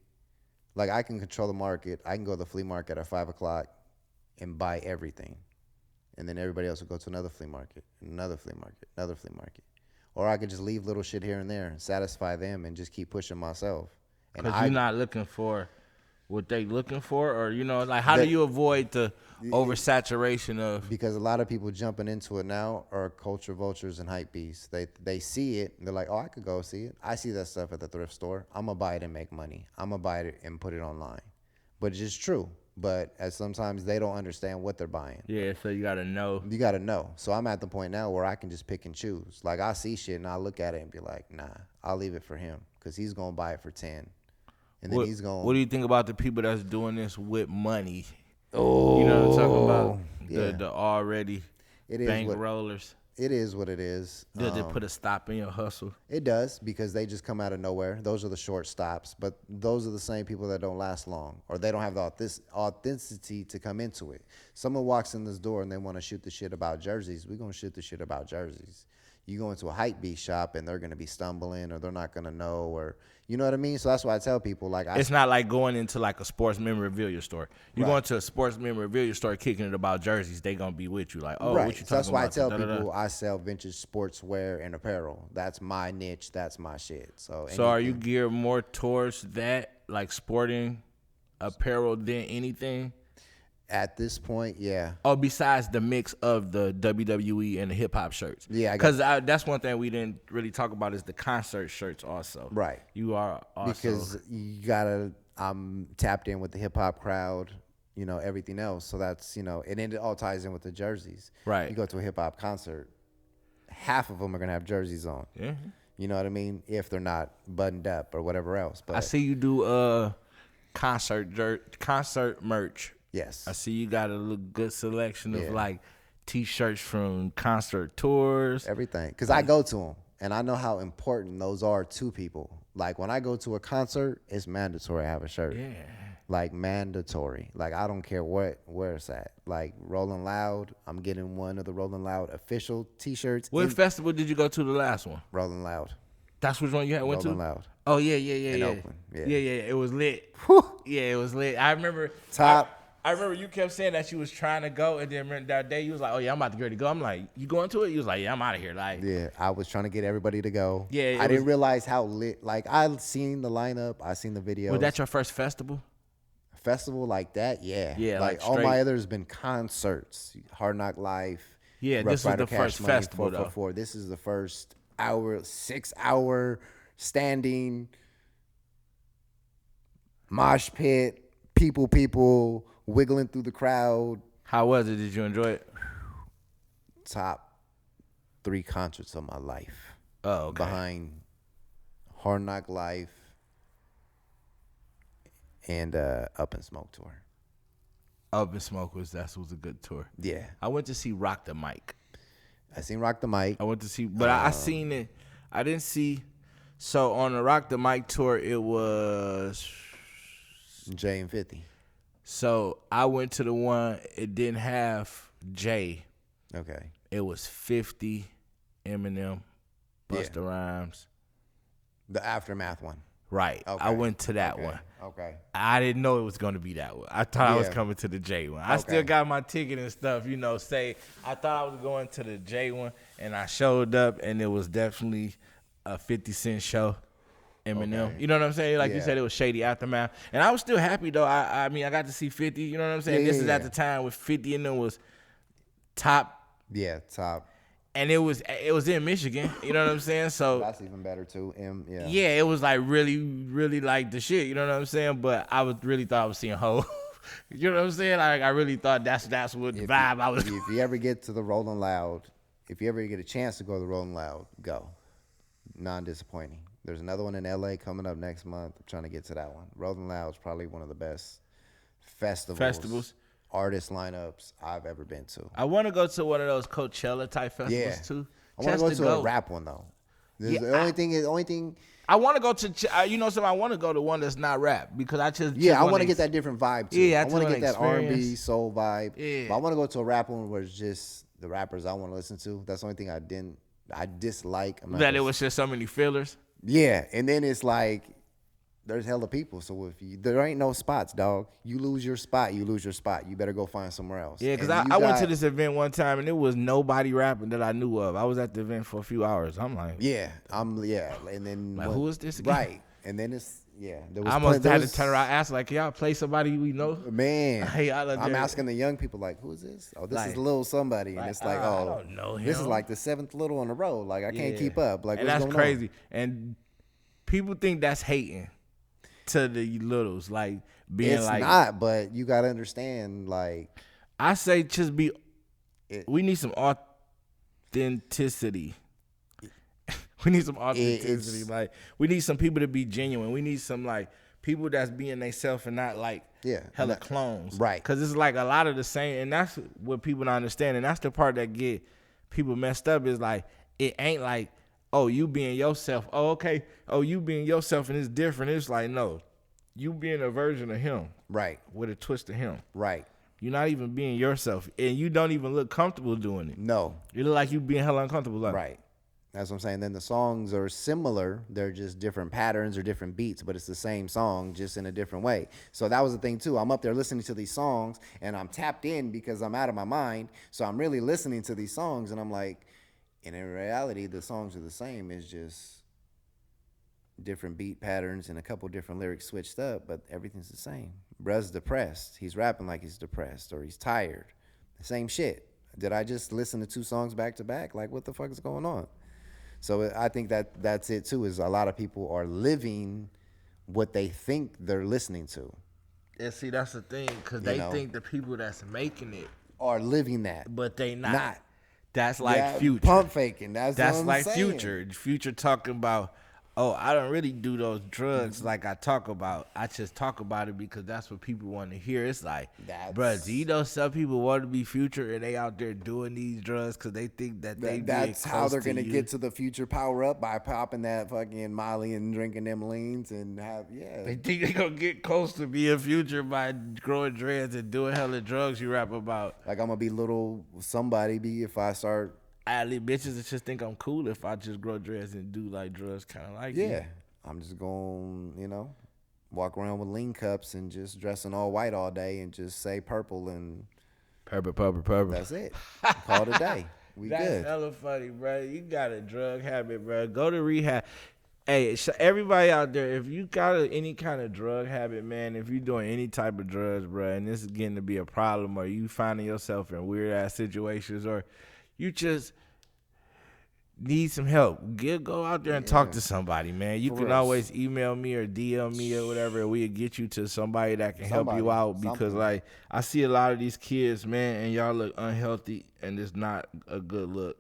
Like, I can control the market. I can go to the flea market at 5 o'clock and buy everything. And then everybody else will go to another flea market, another flea market, another flea market. Or I could just leave little shit here and there and satisfy them and just keep pushing myself. Because you're not looking for what they looking for? Or, like, how do you avoid the oversaturation of? Because a lot of people jumping into it now are culture vultures and hype beasts. They see it. And they're like, oh, I could go see it. I see that stuff at the thrift store. I'm going to buy it and make money. I'm going to buy it and put it online. But it's just true. But sometimes they don't understand what they're buying. Yeah, so you got to know. You got to know. So I'm at the point now where I can just pick and choose. Like, I see shit and I look at it and be like, nah, I'll leave it for him because he's going to buy it for 10. And then he's going. What do you think about the people that's doing this with money? Oh, you know what I'm talking about? Yeah. The already bankrollers. It is what it is. Does it put a stop in your hustle? It does because they just come out of nowhere. Those are the short stops, but those are the same people that don't last long or they don't have the authenticity to come into it. Someone walks in this door and they want to shoot the shit about jerseys. We're going to shoot the shit about jerseys. You go into a hype beast shop and they're going to be stumbling or they're not going to know or you know what I mean? So that's why I tell people like it's not like going into like a sports memorabilia store. You go into a sports memorabilia store kicking it about jerseys, they going to be with you like, oh, right. what you talking about? So that's why I tell people I sell vintage sportswear and apparel. That's my niche. That's my shit. So are you geared more towards that, like sporting apparel than anything? At this point, yeah. Oh, besides the mix of the WWE and the hip hop shirts. Yeah, because that's one thing we didn't really talk about is the concert shirts also. Right. You are also because you gotta. I'm tapped in with the hip hop crowd. Everything else. So that's and it all ties in with the jerseys. Right. You go to a hip hop concert, half of them are gonna have jerseys on. Yeah. You know what I mean? If they're not buttoned up or whatever else. But I see you do concert merch. Yes. I see you got a good selection of like T-shirts from concert tours. Everything. Because I go to them, and I know how important those are to people. Like, when I go to a concert, it's mandatory I have a shirt. Yeah. Like, mandatory. Like, I don't care where it's at. Like, Rolling Loud, I'm getting one of the Rolling Loud official T-shirts. What festival did you go to the last one? Rolling Loud. That's which one you went to? Rolling Loud. Oh, yeah. In Oakland. Yeah. It was lit. Yeah, it was lit. I remember. I remember you kept saying that you was trying to go, and then that day you was like, "Oh yeah, I'm about to get ready to go." I'm like, "You going to it?" You was like, "Yeah, I'm out of here." Like, yeah, I was trying to get everybody to go. Yeah, I didn't realize how lit. Like, I seen the lineup, I seen the video. Was that your first festival? A festival like that? Yeah. Yeah, like all my others been concerts, Hard Knock Life. Yeah, Rough this was Rider the first Cash Money, festival 444. This is the first 6-hour standing mosh pit, people wiggling through the crowd. How was it? Did you enjoy it? Top 3 concerts of my life. Oh, okay. Behind Hard Knock Life and Up in Smoke tour. Up in Smoke was a good tour. Yeah. I went to see Rock the Mic. I seen Rock the Mic. I went to see, but I seen it. I didn't see. So on the Rock the Mic tour, it was Jay and 50. So I went to the one, it didn't have Jay. Okay. It was 50, Eminem, Busta Rhymes. The Aftermath one. Right. Okay. I went to that one. Okay. I didn't know it was going to be that one. I thought I was coming to the J one. I still got my ticket and stuff, I thought I was going to the J one, and I showed up, and it was definitely a 50 Cent show. Eminem. Okay. You know what I'm saying? Like you said, it was Shady Aftermath. And I was still happy, though. I mean, I got to see 50. You know what I'm saying? This is at the time with 50 and them was top. Yeah, top. And it was in Michigan. You know what I'm saying? So that's even better, too. Yeah, it was like really, really like the shit. You know what I'm saying? But I really thought I was seeing Ho. You know what I'm saying? Like, I really thought that's what the vibe I was. If you ever get to the Rolling Loud, if you ever get a chance to go to the Rolling Loud, go. Non-disappointing. There's another one in LA coming up next month. I'm trying to get to that one. Rolling Loud is probably one of the best festivals, artist lineups I've ever been to. I want to go to one of those Coachella type festivals too. I want to go to a rap one though. The only thing. I want to go to, you know, I want to go to one that's not rap because I just I want to get that different vibe too. Yeah, I want to get that experience. R&B soul vibe. Yeah, but I want to go to a rap one where it's just the rappers I want to listen to. That's the only thing I dislike. That it was just so many fillers. Yeah, and then it's like there's hella people. So there ain't no spots, dog. You lose your spot. You better go find somewhere else. Yeah, because I went to this event one time and there was nobody rapping that I knew of. I was at the event for a few hours. I'm like, and then like, who is this again? Right, and then there was I almost had to turn around, ask like, y'all play somebody we know? Man, hey, I'm asking the young people like, who is this? Oh, this is Lil somebody, and it's like, I don't know him. This is like the 7th Little on the road. Like I can't keep up. Like, and what's that's going crazy. on? And people think that's hating to the littles, like being it's like, not. But you gotta understand, like, I say, just we need some authenticity. We need some authenticity. Like, we need some people to be genuine. We need some like people that's being themselves and not like hella clones. Right. Because it's like a lot of the same, and that's what people don't understand. And that's the part that get people messed up is like, it ain't like, oh, you being yourself. Oh, okay. Oh, you being yourself and it's different. It's like, no, you being a version of him. Right. With a twist of him. Right. You're not even being yourself. And you don't even look comfortable doing it. No. You look like you being hella uncomfortable. Like. Right. That's what I'm saying. Then the songs are similar. They're just different patterns or different beats, but it's the same song, just in a different way. So that was the thing, too. I'm up there listening to these songs, and I'm tapped in because I'm out of my mind. So I'm really listening to these songs, and I'm like, and in reality, the songs are the same. It's just different beat patterns and a couple different lyrics switched up, but everything's the same. Bruh's depressed. He's rapping like he's depressed, or he's tired. Same shit. Did I just listen to 2 songs back to back? Like, what the fuck is going on? So I think that's it too, is a lot of people are living what they think they're listening to. And see, that's the thing, because they think the people that's making it are living that. But they not. That's like Future. Pump faking. That's what I'm like saying. Future. Future talking about, oh, I don't really do those drugs like I talk about. I just talk about it because that's what people want to hear. It's like, bruh, do you know some people want to be Future and they out there doing these drugs because they think that's how they're going to get to the future power up, by popping that fucking Molly and drinking them leans and they think they're going to get close to being Future by growing dreads and doing hella drugs you rap about. Like I'm going to be little somebody if I start. Bitches that just think I'm cool if I just grow dreads and do like drugs kind of like you. I'm just going, walk around with lean cups and just dressing all white all day and just say purple and purple. That's it. Call it a day. We That's good. That's hella funny, bro. You got a drug habit, bro. Go to rehab. Hey, everybody out there, if you got any kind of drug habit, man, if you're doing any type of drugs, bro, and this is getting to be a problem, or you finding yourself in weird ass situations, or you just need some help, go out there and talk to somebody, man. You can always email me or DM me or whatever, and we'll get you to somebody that can help you out. Because like I see a lot of these kids, man, and y'all look unhealthy, and it's not a good look.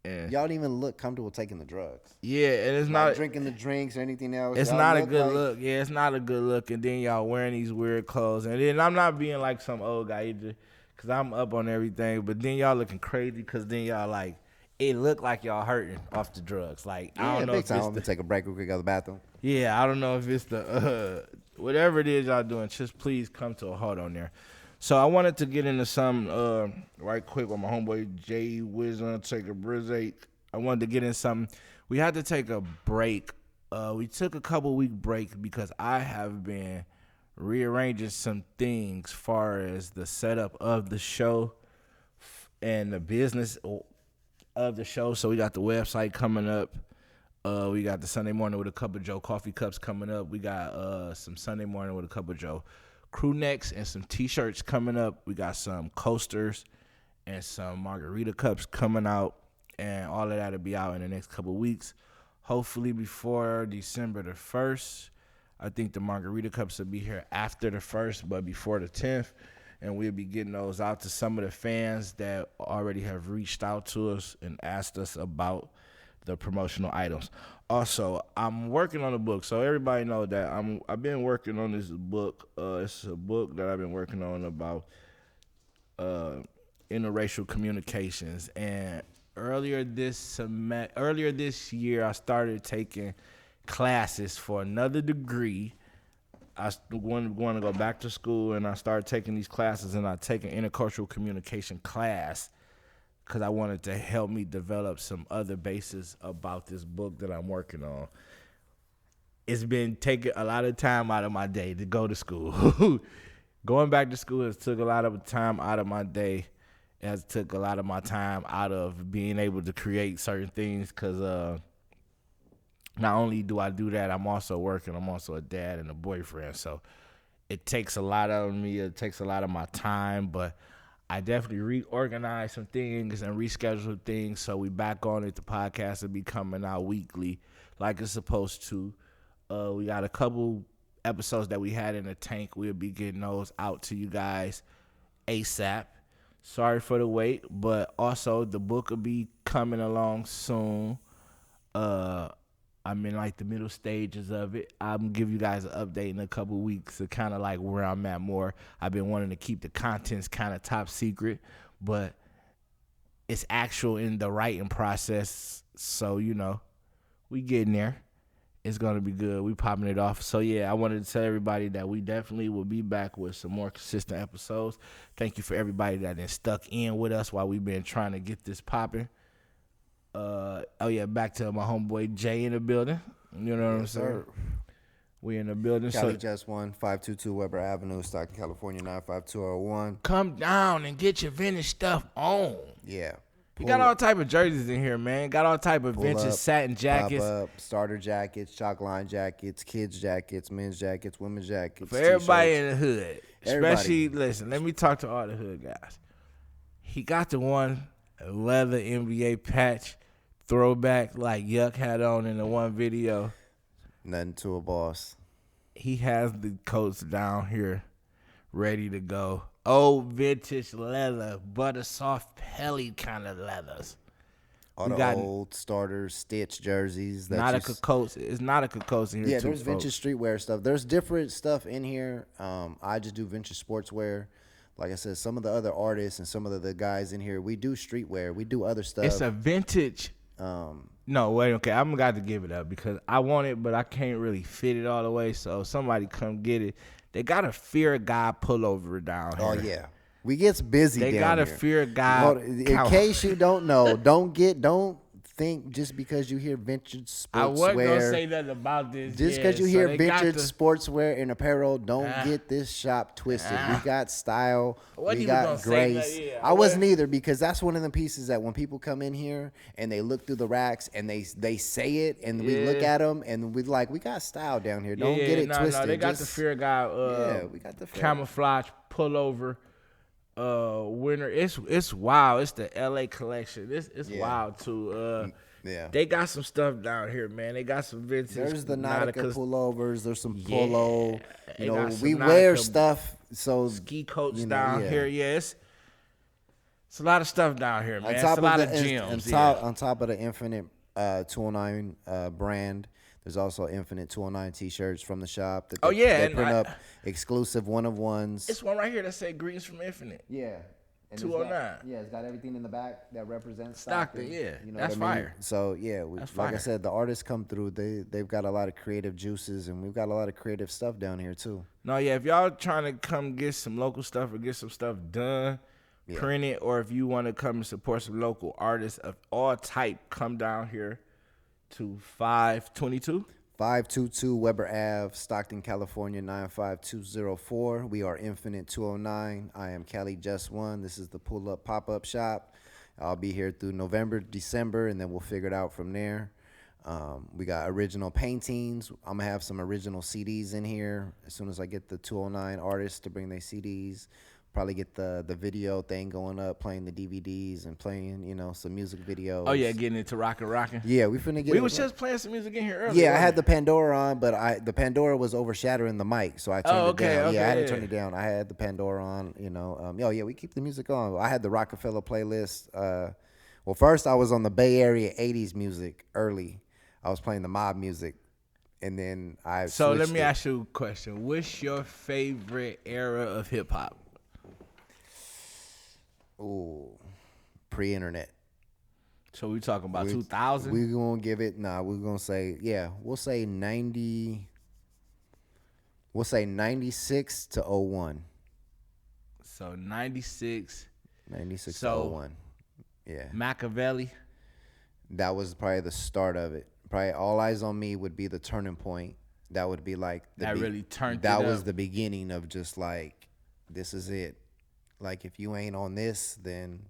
And y'all don't even look comfortable taking the drugs. Yeah, and it's not drinking the drinks or anything else. It's not a good look. Yeah, it's not a good look. And then y'all wearing these weird clothes, and then I'm not being like some old guy either, because I'm up on everything, but then y'all looking crazy because then y'all like, it look like y'all hurting off the drugs. Like, I don't know if it's I'm gonna take a break real quick out of the bathroom. Yeah, I don't know if it's the, whatever it is y'all doing, just please come to a halt on there. So I wanted to get into something right quick with my homeboy Jay Wisdom, take a break. I wanted to get in something. We had to take a break. We took a couple-week break because I have been rearranging some things far as the setup of the show and the business of the show. So we got the website coming up. We got the Sunday morning with a cup of Joe coffee cups coming up. We got some Sunday morning with a cup of Joe crew necks and some t-shirts coming up. We got some coasters and some margarita cups coming out, and all of that will be out in the next couple of weeks. Hopefully before December the 1st. I think the margarita cups will be here after the 1st, but before the 10th. And we'll be getting those out to some of the fans that already have reached out to us and asked us about the promotional items. Also, I'm working on a book, so everybody know that I've been working on this book. It's a book that I've been working on about interracial communications. And earlier this year, I started taking classes for another degree. I want to go back to school, and I started taking these classes, and I take an intercultural communication class because I wanted to help me develop some other bases about this book that I'm working on. It's been taking a lot of time out of my day to go to school. Going back to school has took a lot of time out of my day. It has took a lot of my time out of being able to create certain things because not only do I do that, I'm also working. I'm also a dad and a boyfriend. So it takes a lot of me. It takes a lot of my time, but I definitely reorganized some things and rescheduled things. So we back on it. The podcast will be coming out weekly like it's supposed to. We got a couple episodes that we had in the tank. We'll be getting those out to you guys ASAP. Sorry for the wait, but also the book will be coming along soon. I'm in like the middle stages of it. I'm gonna give you guys an update in a couple weeks of kind of like where I'm at more. I've been wanting to keep the contents kind of top secret, but it's actual in the writing process. So, we getting there. It's gonna be good. We popping it off. So yeah, I wanted to tell everybody that we definitely will be back with some more consistent episodes. Thank you for everybody that has stuck in with us while we've been trying to get this popping. Back to my homeboy Jay in the building. You know what I'm saying? Sir. We in the building. CaliJust1, 522 Weber Avenue, Stockton, California, 95201. Come down and get your vintage stuff on. Yeah. We got all type of jerseys in here, man. Got all type of vintage satin jackets. Pop-up, starter jackets, chalk line jackets, kids jackets, men's jackets, women's jackets. For everybody in the hood. Everybody. Especially, listen, let me talk to all the hood guys. He got the one leather NBA patch throwback like Yuck had on in the one video. Nothing to a boss. He has the coats down here ready to go. Old vintage leather, butter soft pelly kind of leathers. All the old starter stitch jerseys. It's not a Kokos in here. Yeah, there's vintage streetwear stuff. There's different stuff in here. I just do vintage sportswear. Like I said, some of the other artists and some of the guys in here, we do streetwear. We do other stuff. It's a vintage. No, wait, okay. I'm got to give it up because I want it, but I can't really fit it all the way. So somebody come get it. They got a Fear God pullover down here. Oh, yeah. We gets busy down here. They got a Fear God. In case you don't know, don't think just because you hear vintage sportswear. I wasn't going to say nothing about this. Just because you hear vintage sportswear and apparel, don't get this shop twisted. We got style. We got grace. I wasn't either because that's one of the pieces that when people come in here and they look through the racks and they say it and we look at them and we got style down here. Don't get it twisted. No, they got the Fear God we got the camouflage pullover. Winter, it's wild. It's the LA collection. It's wild too. They got some stuff down here, man. They got some vintage. There's the Nautica pullovers. There's some polo. We wear stuff. So ski coats down here. Yes, it's a lot of stuff down here, man. It's a lot of gems. On top of the Infinite 209 brand. There's also Infinite 209 T-shirts from the shop. They print up exclusive one-of-ones. It's one right here that say "Greetings from Infinite." Yeah. And 209. It's got everything in the back that represents Stockton. Yeah, that's fire. So like I said, the artists come through. They've got a lot of creative juices, and we've got a lot of creative stuff down here too. No, yeah. If y'all trying to come get some local stuff or get some stuff done, print it, or if you want to come and support some local artists of all type, come down here to 522 Weber Ave, Stockton, California, 95204. We are Infinite 209. I am CaliJust1. This is the pull-up pop-up shop. I'll be here through November, December, and then we'll figure it out from there. We got original paintings. I'm going to have some original CDs in here as soon as I get the 209 artists to bring their CDs. Probably get the video thing going up, playing the DVDs and playing, some music videos. Oh, yeah, getting into rocking. Yeah, we finna get We was just playing some music in here earlier. Yeah, I had the Pandora on, but the Pandora was overshadowing the mic, so I turned it down. Okay, I had to turn it down. I had the Pandora on, we keep the music on. I had the Rockefeller playlist Well, first I was on the Bay Area 80s music early. I was playing the mob music. And then So let me ask you a question. What's your favorite era of hip hop? Ooh, pre-internet. So we talking about 2000? We're going to give it, we're going to say, we'll say 90. We'll say 96 to 01. So 96. 96 so to 01. Yeah. Machiavelli. That was probably the start of it. Probably All Eyes on Me would be the turning point. That would be like really turned that it was up. the beginning of just like, this is it. Like, if you ain't on this, then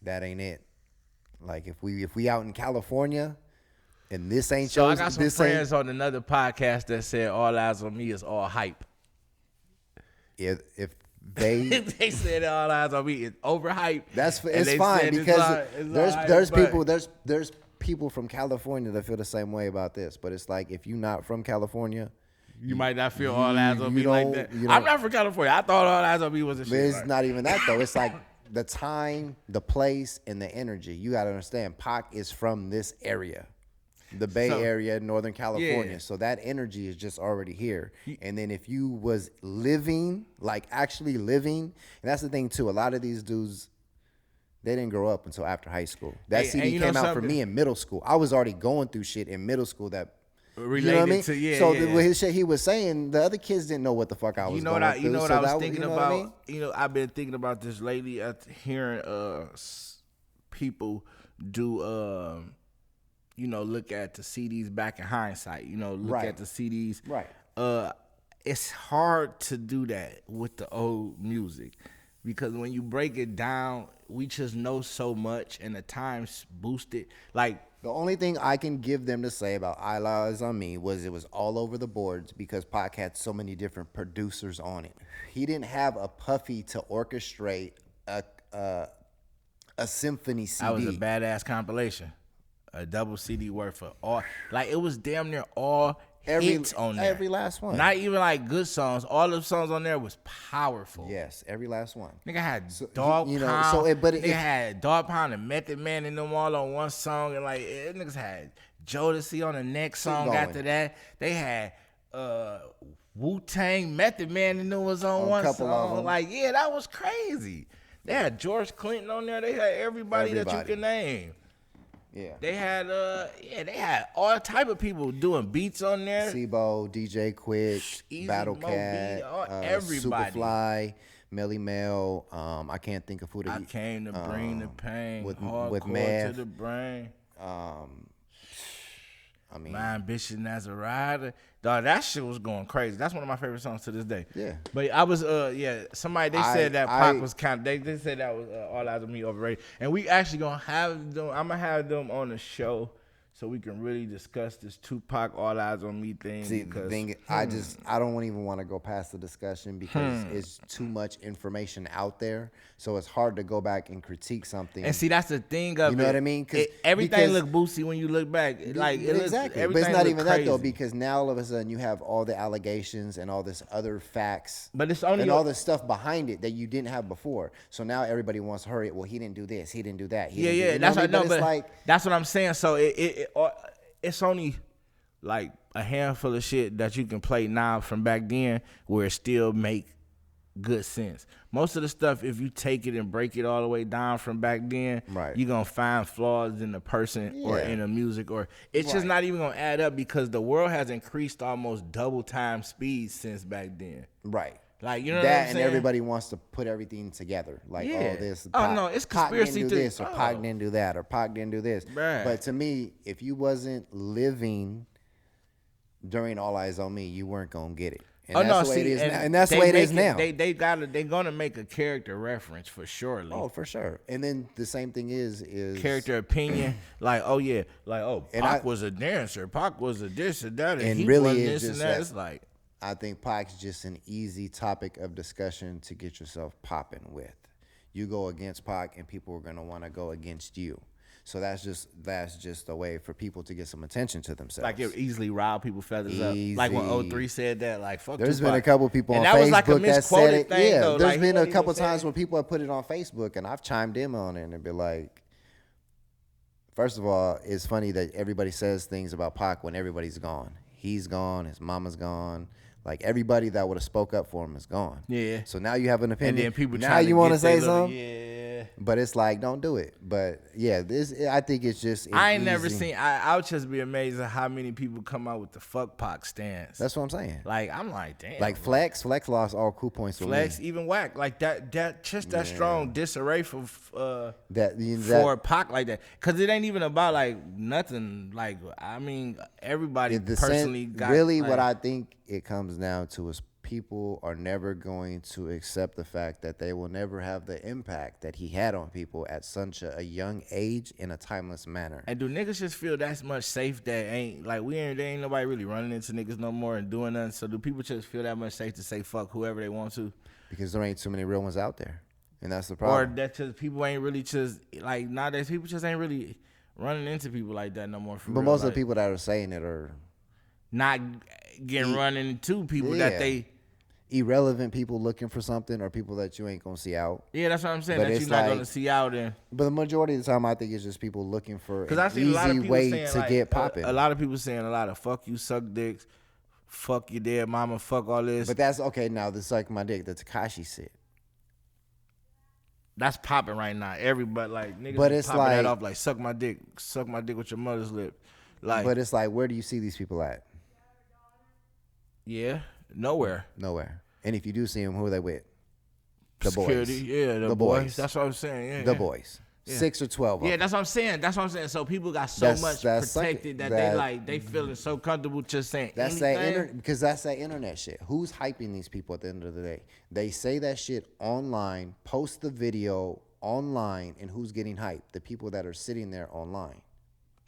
that ain't it. Like, if we out in California and this ain't So I got some friends on another podcast that said All Eyes on Me is all hype. If they They said All Eyes on Me is overhyped. it's fine because there's people from California that feel the same way about this. But it's like, if you're not from California, you might not feel All Eyes on Me like that. I'm not from California. I thought All Eyes on Me was a shit. But it's not even that though. It's like the time, the place, and the energy. You got to understand, Pac is from this area, the Bay Area, Northern California. Yeah. So that energy is just already here. And then if you was living, like actually living, and that's the thing too, a lot of these dudes, they didn't grow up until after high school. That CD came out for me in middle school. I was already going through shit in middle school that related you know what I mean? to So with his shit he was saying, the other kids didn't know what the fuck I was going through. You know what So I was that, thinking about? I've been thinking about this lately, hearing people do look at the CDs back in hindsight. Look at the CDs. Right. It's hard to do that with the old music because when you break it down, we just know so much and the time's boosted. Like, the only thing I can give them to say about All Eyes on Me was it was all over the boards because Pac had so many different producers on it. He didn't have a Puffy to orchestrate a symphony CD. That was a badass compilation. A double CD worth for all. Like, it was damn near all hits on there. Every last one. Not even like good songs. All the songs on there was powerful. Yes, every last one. Nigga had Dog Pound. Nigga had Dog Pound and Method Man and them all on one song. And like, niggas had Jodeci on the next song after that. They had Wu-Tang, Method Man and them was on one song. Like, yeah, that was crazy. They had George Clinton on there. They had everybody. That you can name. Yeah. They had all type of people doing beats on there. Sibo, DJ Quick, Battle Cat, everybody. Superfly, Melly Mel. I can't think of who I came to bring the pain. With Hardcore Math. to the brain. I mean, My ambition as a rider. Dog, that shit was going crazy. That's one of my favorite songs to this day. Yeah. But I was, somebody, they said that Pac was kind of, they said that was All Eyes on Me overrated. And we actually going to have them, I'm going to have them on the show so we can really discuss this Tupac All Eyes on Me thing. See, the thing, I don't even want to go past the discussion because it's too much information out there. So it's hard to go back and critique something. And see, that's the thing of it. You know what I mean? Everything look boosty when you look back. Like, exactly. But it's not even that though, because now all of a sudden you have all the allegations and all this other facts. But it's only and all this stuff behind it that you didn't have before. So now everybody wants to hurry. Well, he didn't do this. He didn't do that. That's what I know. But that's what I'm saying. So it's only like a handful of shit that you can play now from back then where it still make good sense. Most of the stuff, if you take it and break it all the way down from back then, you're going to find flaws in the person or in the music, or it's just not even going to add up because the world has increased almost double time speed since back then. Right. Like, you know that, what I'm saying? And everybody wants to put everything together. Like, this. No, it's conspiracy Pac didn't do this, or Pac didn't do that, or Pac didn't do this. Right. But to me, if you wasn't living during All Eyes on Me, you weren't gonna get it. And that's the way it is now. And that's the way it is now. They're gonna make a character reference for surely. Oh, for sure. And then the same thing is character opinion. Like, Pac was a dancer. Pac was a this and that, and he really was this and that. It's like, I think Pac's just an easy topic of discussion to get yourself popping with. You go against Pac, and people are gonna want to go against you. So that's just a way for people to get some attention to themselves. Like, it easily rile people feathers up. Like when 03 said that, like, fuck There's Tupac. been a couple people on that Facebook was like a that said it. Thing, yeah, though. there's like, been a couple times when people have put it on Facebook, and I've chimed in on it and be like, First of all, it's funny that everybody says things about Pac when everybody's gone. He's gone. His mama's gone. Like, everybody that would have spoke up for him is gone. Yeah. So now you have an opinion. And then people now trying you want want to say little, something. Yeah. But it's like, don't do it. But yeah, I think it's just. I ain't never seen. I would just be amazed at how many people come out with the fuck Pac stance. That's what I'm saying. Like, I'm like, damn. Like Flex lost all cool points for Flex, me. even Whack, like that strong disarray for That Pac like that, cause it ain't even about like nothing. Like, I mean, everybody personally got really like, what I think it comes down to is people are never going to accept the fact that they will never have the impact that he had on people at such a young age in a timeless manner. And do niggas just feel that much safe that there ain't nobody really running into niggas no more and doing nothing? So do people just feel that much safe to say fuck whoever they want to? Because there ain't too many real ones out there, and that's the problem. Or that just people ain't really just like nowadays people just ain't really running into people like that no more. But most of the people that are saying it are not getting running into people that they irrelevant people looking for something, or people that you ain't gonna see out. Yeah, that's what I'm saying. But that you're not gonna see out in. But the majority of the time, I think it's just people looking for an I see a lot of easy people way saying, to like, get popping. A lot of people saying a lot of fuck you, suck dicks, fuck your dead mama, fuck all this. But that's okay. Now the suck my dick, the Tekashi shit. That's popping right now. Everybody like niggas but it's popping like, that off like suck my dick with your mother's lip. Like, but it's like, where do you see these people at? Yeah, nowhere. Nowhere. And if you do see them, who are they with? The Security, boys. Yeah, the boys. That's what I'm saying. Yeah, the boys. Yeah. 6 or 12 of them. That's what I'm saying. So people got so much protected that they feeling so comfortable just saying anything. Because that's that internet shit. Who's hyping these people at the end of the day? They say that shit online, post the video online, and who's getting hyped? The people that are sitting there online.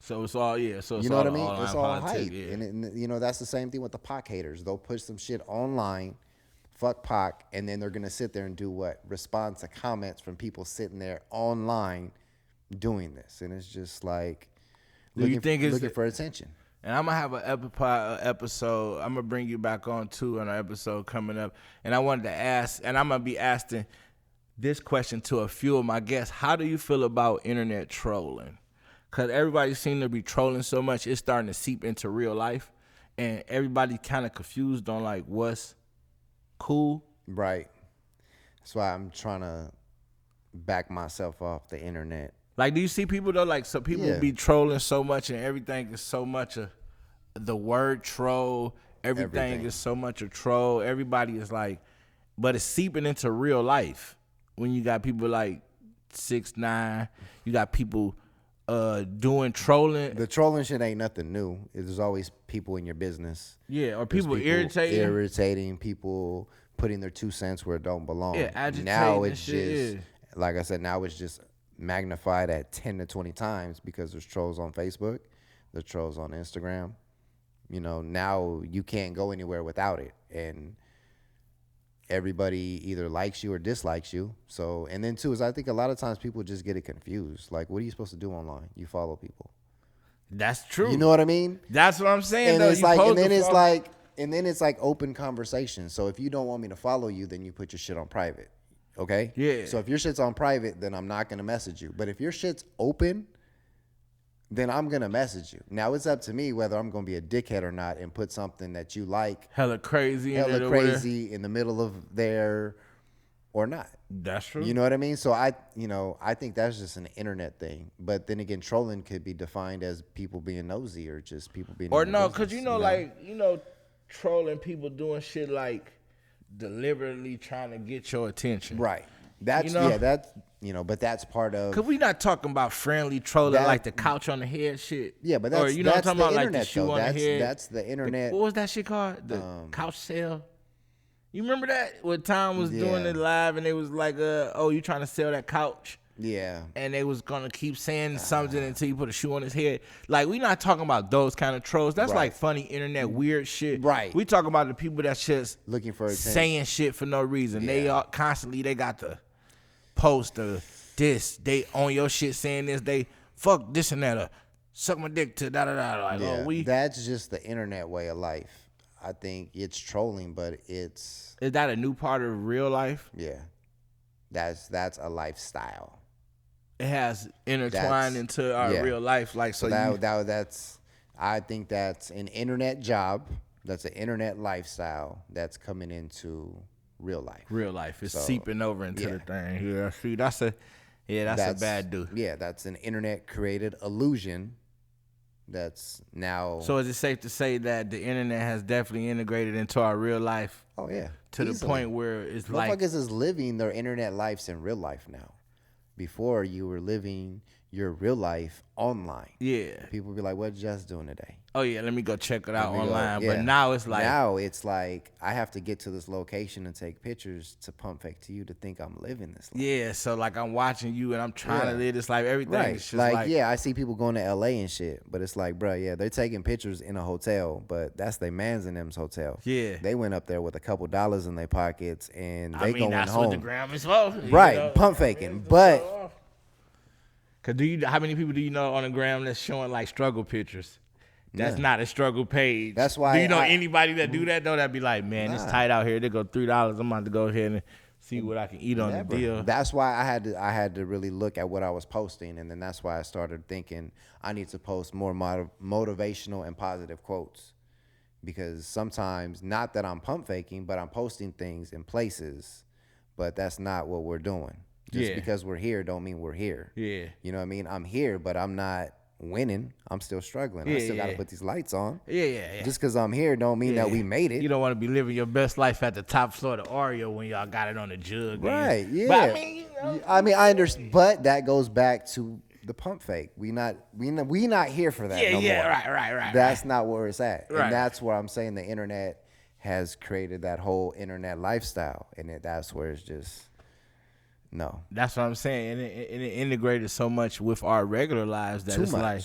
So it's all So it's you know all what I mean? It's all politics, hype, and that's the same thing with the Pac haters. They'll push some shit online, fuck Pac, and then they're gonna sit there and do what? Respond to comments from people sitting there online doing this, and it's just like looking for attention. And I'm gonna have an episode. I'm gonna bring you back on too on an episode coming up. And I wanted to ask, and I'm gonna be asking this question to a few of my guests: how do you feel about internet trolling? Because everybody seems to be trolling so much, it's starting to seep into real life. And everybody kind of confused on, like, what's cool. Right. That's why I'm trying to back myself off the internet. Like, do you see people, though? Like, so people be trolling so much and everything is so much the word troll. Everything is so much a troll. Everybody is like, but it's seeping into real life. When you got people like 6ix9ine, you got people doing trolling. The trolling shit ain't nothing new. There's always people in your business. Yeah, or people irritating people, putting their 2 cents where it don't belong. Yeah, agitating. Now it's just, like I said, now it's just magnified at 10 to 20 times because there's trolls on Facebook, there's trolls on Instagram. You know, now you can't go anywhere without it, and everybody either likes you or dislikes you. So, and then too is I think a lot of times people just get it confused. Like, what are you supposed to do online? You follow people. That's true. You know what I mean? That's what I'm saying. And though. it's like, and then it's like open conversation. So if you don't want me to follow you, then you put your shit on private. Okay? Yeah. So if your shit's on private, then I'm not gonna message you. But if your shit's open, then I'm gonna message you. Now it's up to me whether I'm gonna be a dickhead or not and put something that you like hella crazy in the middle of there or not. That's true. You know what I mean? So I think that's just an internet thing. But then again, trolling could be defined as people being nosy or just people being or no, because trolling people doing shit like deliberately trying to get your attention. Right. That's but that's part of. Cause we not talking about friendly trolling like the couch on the head shit. Yeah, but that's what I'm talking about, internet, like the shoe on the head. That's the internet. What was that shit called? The couch sale. You remember that? When Tom was doing it live and it was like, you trying to sell that couch? Yeah. And they was gonna keep saying something until you put a shoe on his head. Like, we not talking about those kind of trolls. That's like funny internet weird shit. Right. We talking about the people that's just looking for attention, saying shit for no reason. They are constantly, they got the poster, they on your shit saying this, they fuck this and that, suck my dick to da da da. Like, that's just the internet way of life. I think it's trolling, but is that a new part of real life? Yeah. That's a lifestyle. It has intertwined into our real life. Like so, that's I think that's an internet job. That's an internet lifestyle that's coming into real life. Real life is seeping over into the thing. Yeah, see, that's a bad do. Yeah, that's an internet created illusion. That's now. So is it safe to say that the internet has definitely integrated into our real life? Oh yeah, to the point where it's like motherfuckers is living their internet lives in real life now. Before you were living your real life online. Yeah. People be like, "What Just doing today?" Oh yeah, let me go check it out online. But now it's like I have to get to this location and take pictures to pump fake to you to think I'm living this life. Yeah, so like I'm watching you and I'm trying to live this life. Everything right. is just like I see people going to LA and shit, but it's like, bro, they're taking pictures in a hotel, but that's their man's in them's hotel. Yeah. They went up there with a couple dollars in their pockets and they going that's home. What the gram is for. Right, pump faking. But cause how many people do you know on the gram that's showing like struggle pictures? That's not a struggle page. That's why. Do you know anybody that do that though? That'd be like, man, it's tight out here. They go $3. I'm about to go ahead and see what I can eat on the deal. That's why I had to really look at what I was posting, and then that's why I started thinking I need to post more motivational and positive quotes, because sometimes, not that I'm pump faking, but I'm posting things in places, but that's not what we're doing. Just because we're here don't mean we're here. Yeah. You know what I mean? I'm here, but I'm not winning. I'm still struggling. I still got to put these lights on. Yeah. Just because I'm here don't mean that we made it. You don't want to be living your best life at the top floor of the Oreo when y'all got it on the jug. Right, yeah. But I understand, but that goes back to the pump fake. We not here for that no more. Right. That's not where it's at. Right. And that's where I'm saying the internet has created that whole internet lifestyle, and that's where it's just no. That's what I'm saying. And it integrated so much with our regular lives that it's like,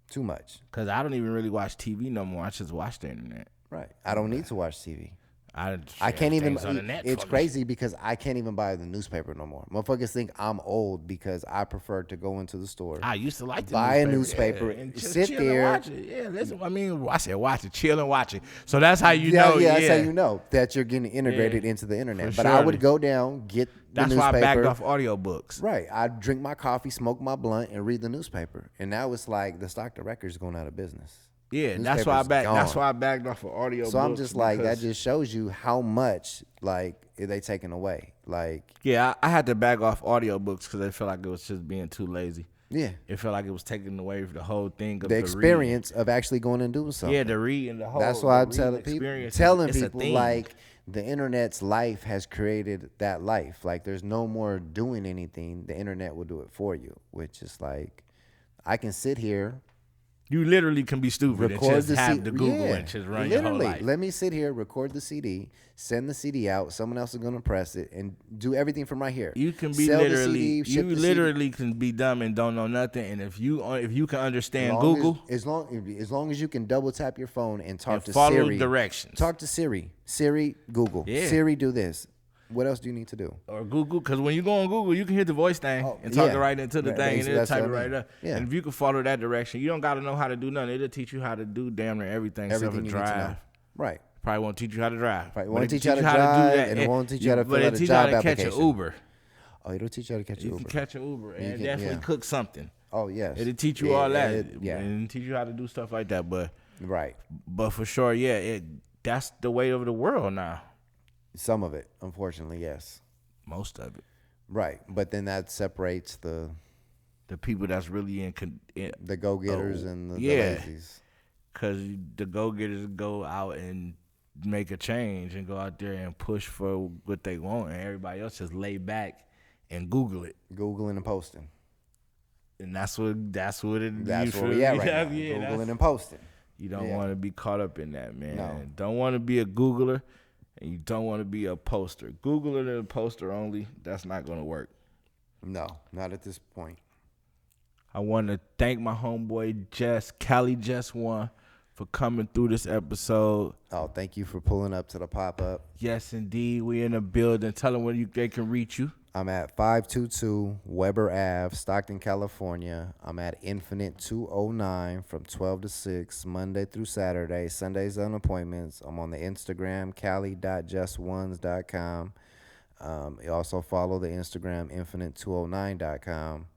too much. Because I don't even really watch TV no more. I just watch the internet. Right. I don't need to watch TV. I can't even. It's crazy because I can't even buy the newspaper no more. Motherfuckers think I'm old because I prefer to go into the store. I used to like to buy a newspaper and sit there. And watch it. Yeah, listen. I mean, I said watch it, chill and watch it. So that's how you know. Yeah, that's how you know that you're getting integrated into the internet. But I would go down, get the newspaper. That's why I backed off audiobooks. Right. I'd drink my coffee, smoke my blunt, and read the newspaper. And now it's like the stock director's going out of business. Yeah, that's why I backed off of audio. So I'm just like, that just shows you how much like they taking away. Like, yeah, I had to back off audiobooks because I felt like it was just being too lazy. Yeah, it felt like it was taking away the whole thing of the experience of actually going and doing something. Yeah, the reading the whole. That's why I'm telling people like the internet's life has created that life. Like, there's no more doing anything. The internet will do it for you, which is like, I can sit here. You literally can be stupid and just have the Google and just run your whole life. Let me sit here, record the CD, send the CD out. Someone else is going to press it and do everything from right here. You can be literally can be dumb and don't know nothing. And if you can understand Google, as long as you can double tap your phone and talk to follow Siri, directions. Talk to Siri. Siri, Google. Yeah. Siri, do this. What else do you need to do? Or Google, because when you go on Google, you can hit the voice thing and talk it right into the thing, and it'll type it right up. Yeah. And if you can follow that direction, you don't got to know how to do nothing. It'll teach you how to do damn near everything except for drive. Right. Probably won't teach you how to drive. Right. It won't teach you how to drive, and it won't teach you how to fill out a job application. But it'll teach you how to catch an Uber. Oh, it'll teach you how to catch an Uber. You can catch an Uber and definitely cook something. Oh, yes. It'll teach you all that. And teach you how to do stuff like that. But for sure, that's the way of the world now. Some of it, unfortunately, yes. Most of it. Right. But then that separates the people that's really in the go-getters and the lazies. Because the go-getters go out and make a change and go out there and push for what they want, and everybody else just lay back and Google it. Googling and posting. And that's where we at right now. Googling and posting. You don't want to be caught up in that, man. No. Don't want to be a Googler. And you don't want to be a poster. Googler and a poster only, that's not going to work. No, not at this point. I want to thank my homeboy CaliJust1 for coming through this episode. Oh, thank you for pulling up to the pop-up. Yes, indeed. We in the building. Tell them where they can reach you. I'm at 522 Weber Ave, Stockton, California. I'm at Infinite 209 from 12 to 6, Monday through Saturday. Sundays on appointments. I'm on the Instagram, cali.just1s.com. You also follow the Instagram infinite209.com.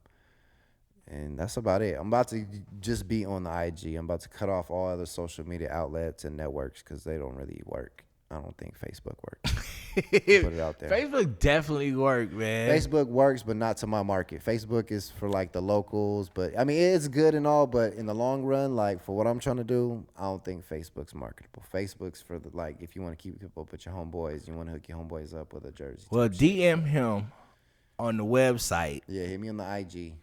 And that's about it. I'm about to just be on the IG. I'm about to cut off all other social media outlets and networks because they don't really work. I don't think Facebook works. Put it out there. Facebook definitely works, man. Facebook works, but not to my market. Facebook is for like the locals, but I mean it's good and all, but in the long run, like for what I'm trying to do, I don't think Facebook's marketable. Facebook's for the like if you want to keep people up with your homeboys, you want to hook your homeboys up with a jersey. Well, DM him on the website. Yeah, hit me on the IG.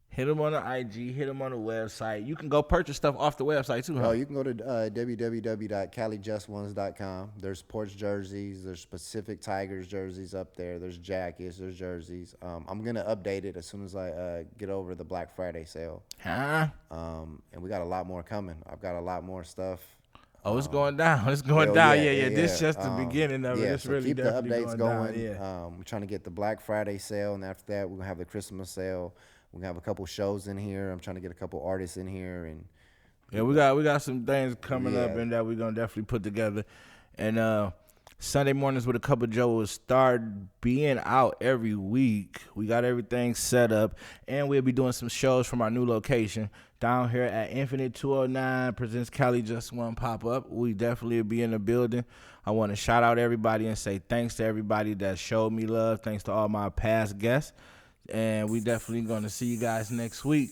Hit him on the IG, hit him on the website. You can go purchase stuff off the website too, huh? Oh, you can go to www.CaliJust1 There's Porch jerseys. There's specific Tigers jerseys up there. There's jackets. There's jerseys. I'm going to update it as soon as I get over the Black Friday sale. Huh? And we got a lot more coming. I've got a lot more stuff. Oh, it's going down. It's going down. Yeah. This is just the Um, beginning of it. Yeah, It's so really keep the definitely updates going going. down. We're trying to get the Black Friday sale, and after that, we're going to have the Christmas sale. We're going to have a couple shows in here. I'm trying to get a couple artists in here. And Yeah, we got some things coming up Yeah. and that we're gonna definitely put together. And Sunday mornings with a cup of Joe will start being out every week. We got everything set up, and we'll be doing some shows from our new location down here at Infinite 209 presents CaliJust1 pop-up. We definitely will be in the building. I want to shout out everybody and say thanks to everybody that showed me love. Thanks to all my past guests. And we definitely going to see you guys next week.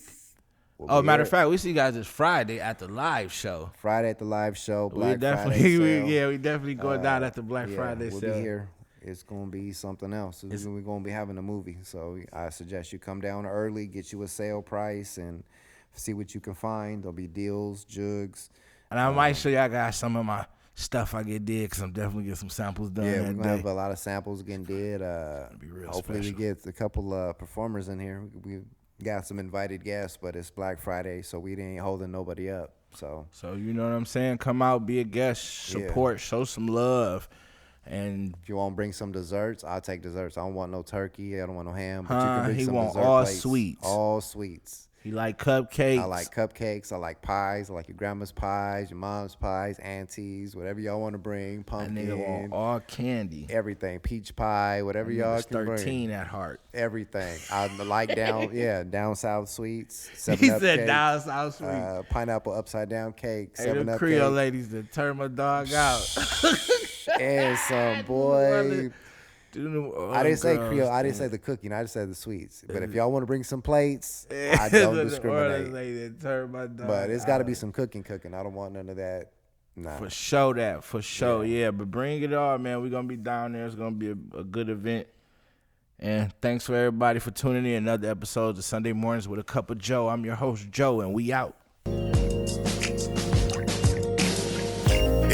Matter of fact, we see you guys this Friday at the live show. Friday at the live show, Black We definitely going down at the Black Friday we'll sale. be here. It's going to be something else. We're going to be having a movie. So I suggest you come down early, get you a sale price, and see what you can find. There'll be deals, jugs. And I might show y'all guys some of my stuff I get did because I'm definitely get some samples done. Yeah, that we're going to day. have a lot of samples getting did. be real Hopefully special. we get a couple performers in here. We got some invited guests, but it's Black Friday, so we ain't holding nobody up. So You know what I'm saying? Come out, be a guest, support, show some love. And if you want to bring some desserts, I'll take desserts. I don't want no turkey. I don't want no ham. But you can bring he some want dessert all plates. sweets. All sweets. he like cupcakes. I like cupcakes. I like pies. I like your grandma's pies, your mom's pies, aunties, whatever y'all want to bring. That Pumpkin, nigga want all candy. everything. Peach pie, whatever y'all He's can 13 bring. at heart. Everything. I like down south sweets. He 7-Up said cake, down south sweet. pineapple upside down cake. Hey, them 7-Up Creole cake, ladies that turn my dog out. and some boy. I didn't say Creole. I didn't say the cooking. I just said the sweets. But if y'all want to bring some plates, I don't discriminate. But it's got to be some cooking. I don't want none of that. Nah. For sure. Yeah, but bring it all, man. We're going to be down there. It's going to be a good event. And thanks for everybody for tuning in. Another episode of Sunday Mornings with a Cup of Joe. I'm your host, Joe, and we out.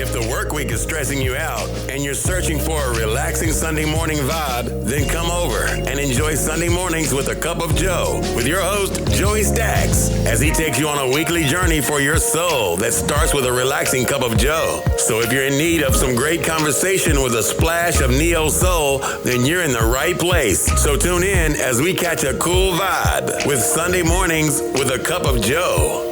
If the work week is stressing you out and you're searching for a relaxing Sunday morning vibe, then come over and enjoy Sunday mornings with a cup of Joe with your host, Joey Stacks, as he takes you on a weekly journey for your soul that starts with a relaxing cup of Joe. So if you're in need of some great conversation with a splash of neo soul, then you're in the right place. So tune in as we catch a cool vibe with Sunday mornings with a cup of Joe.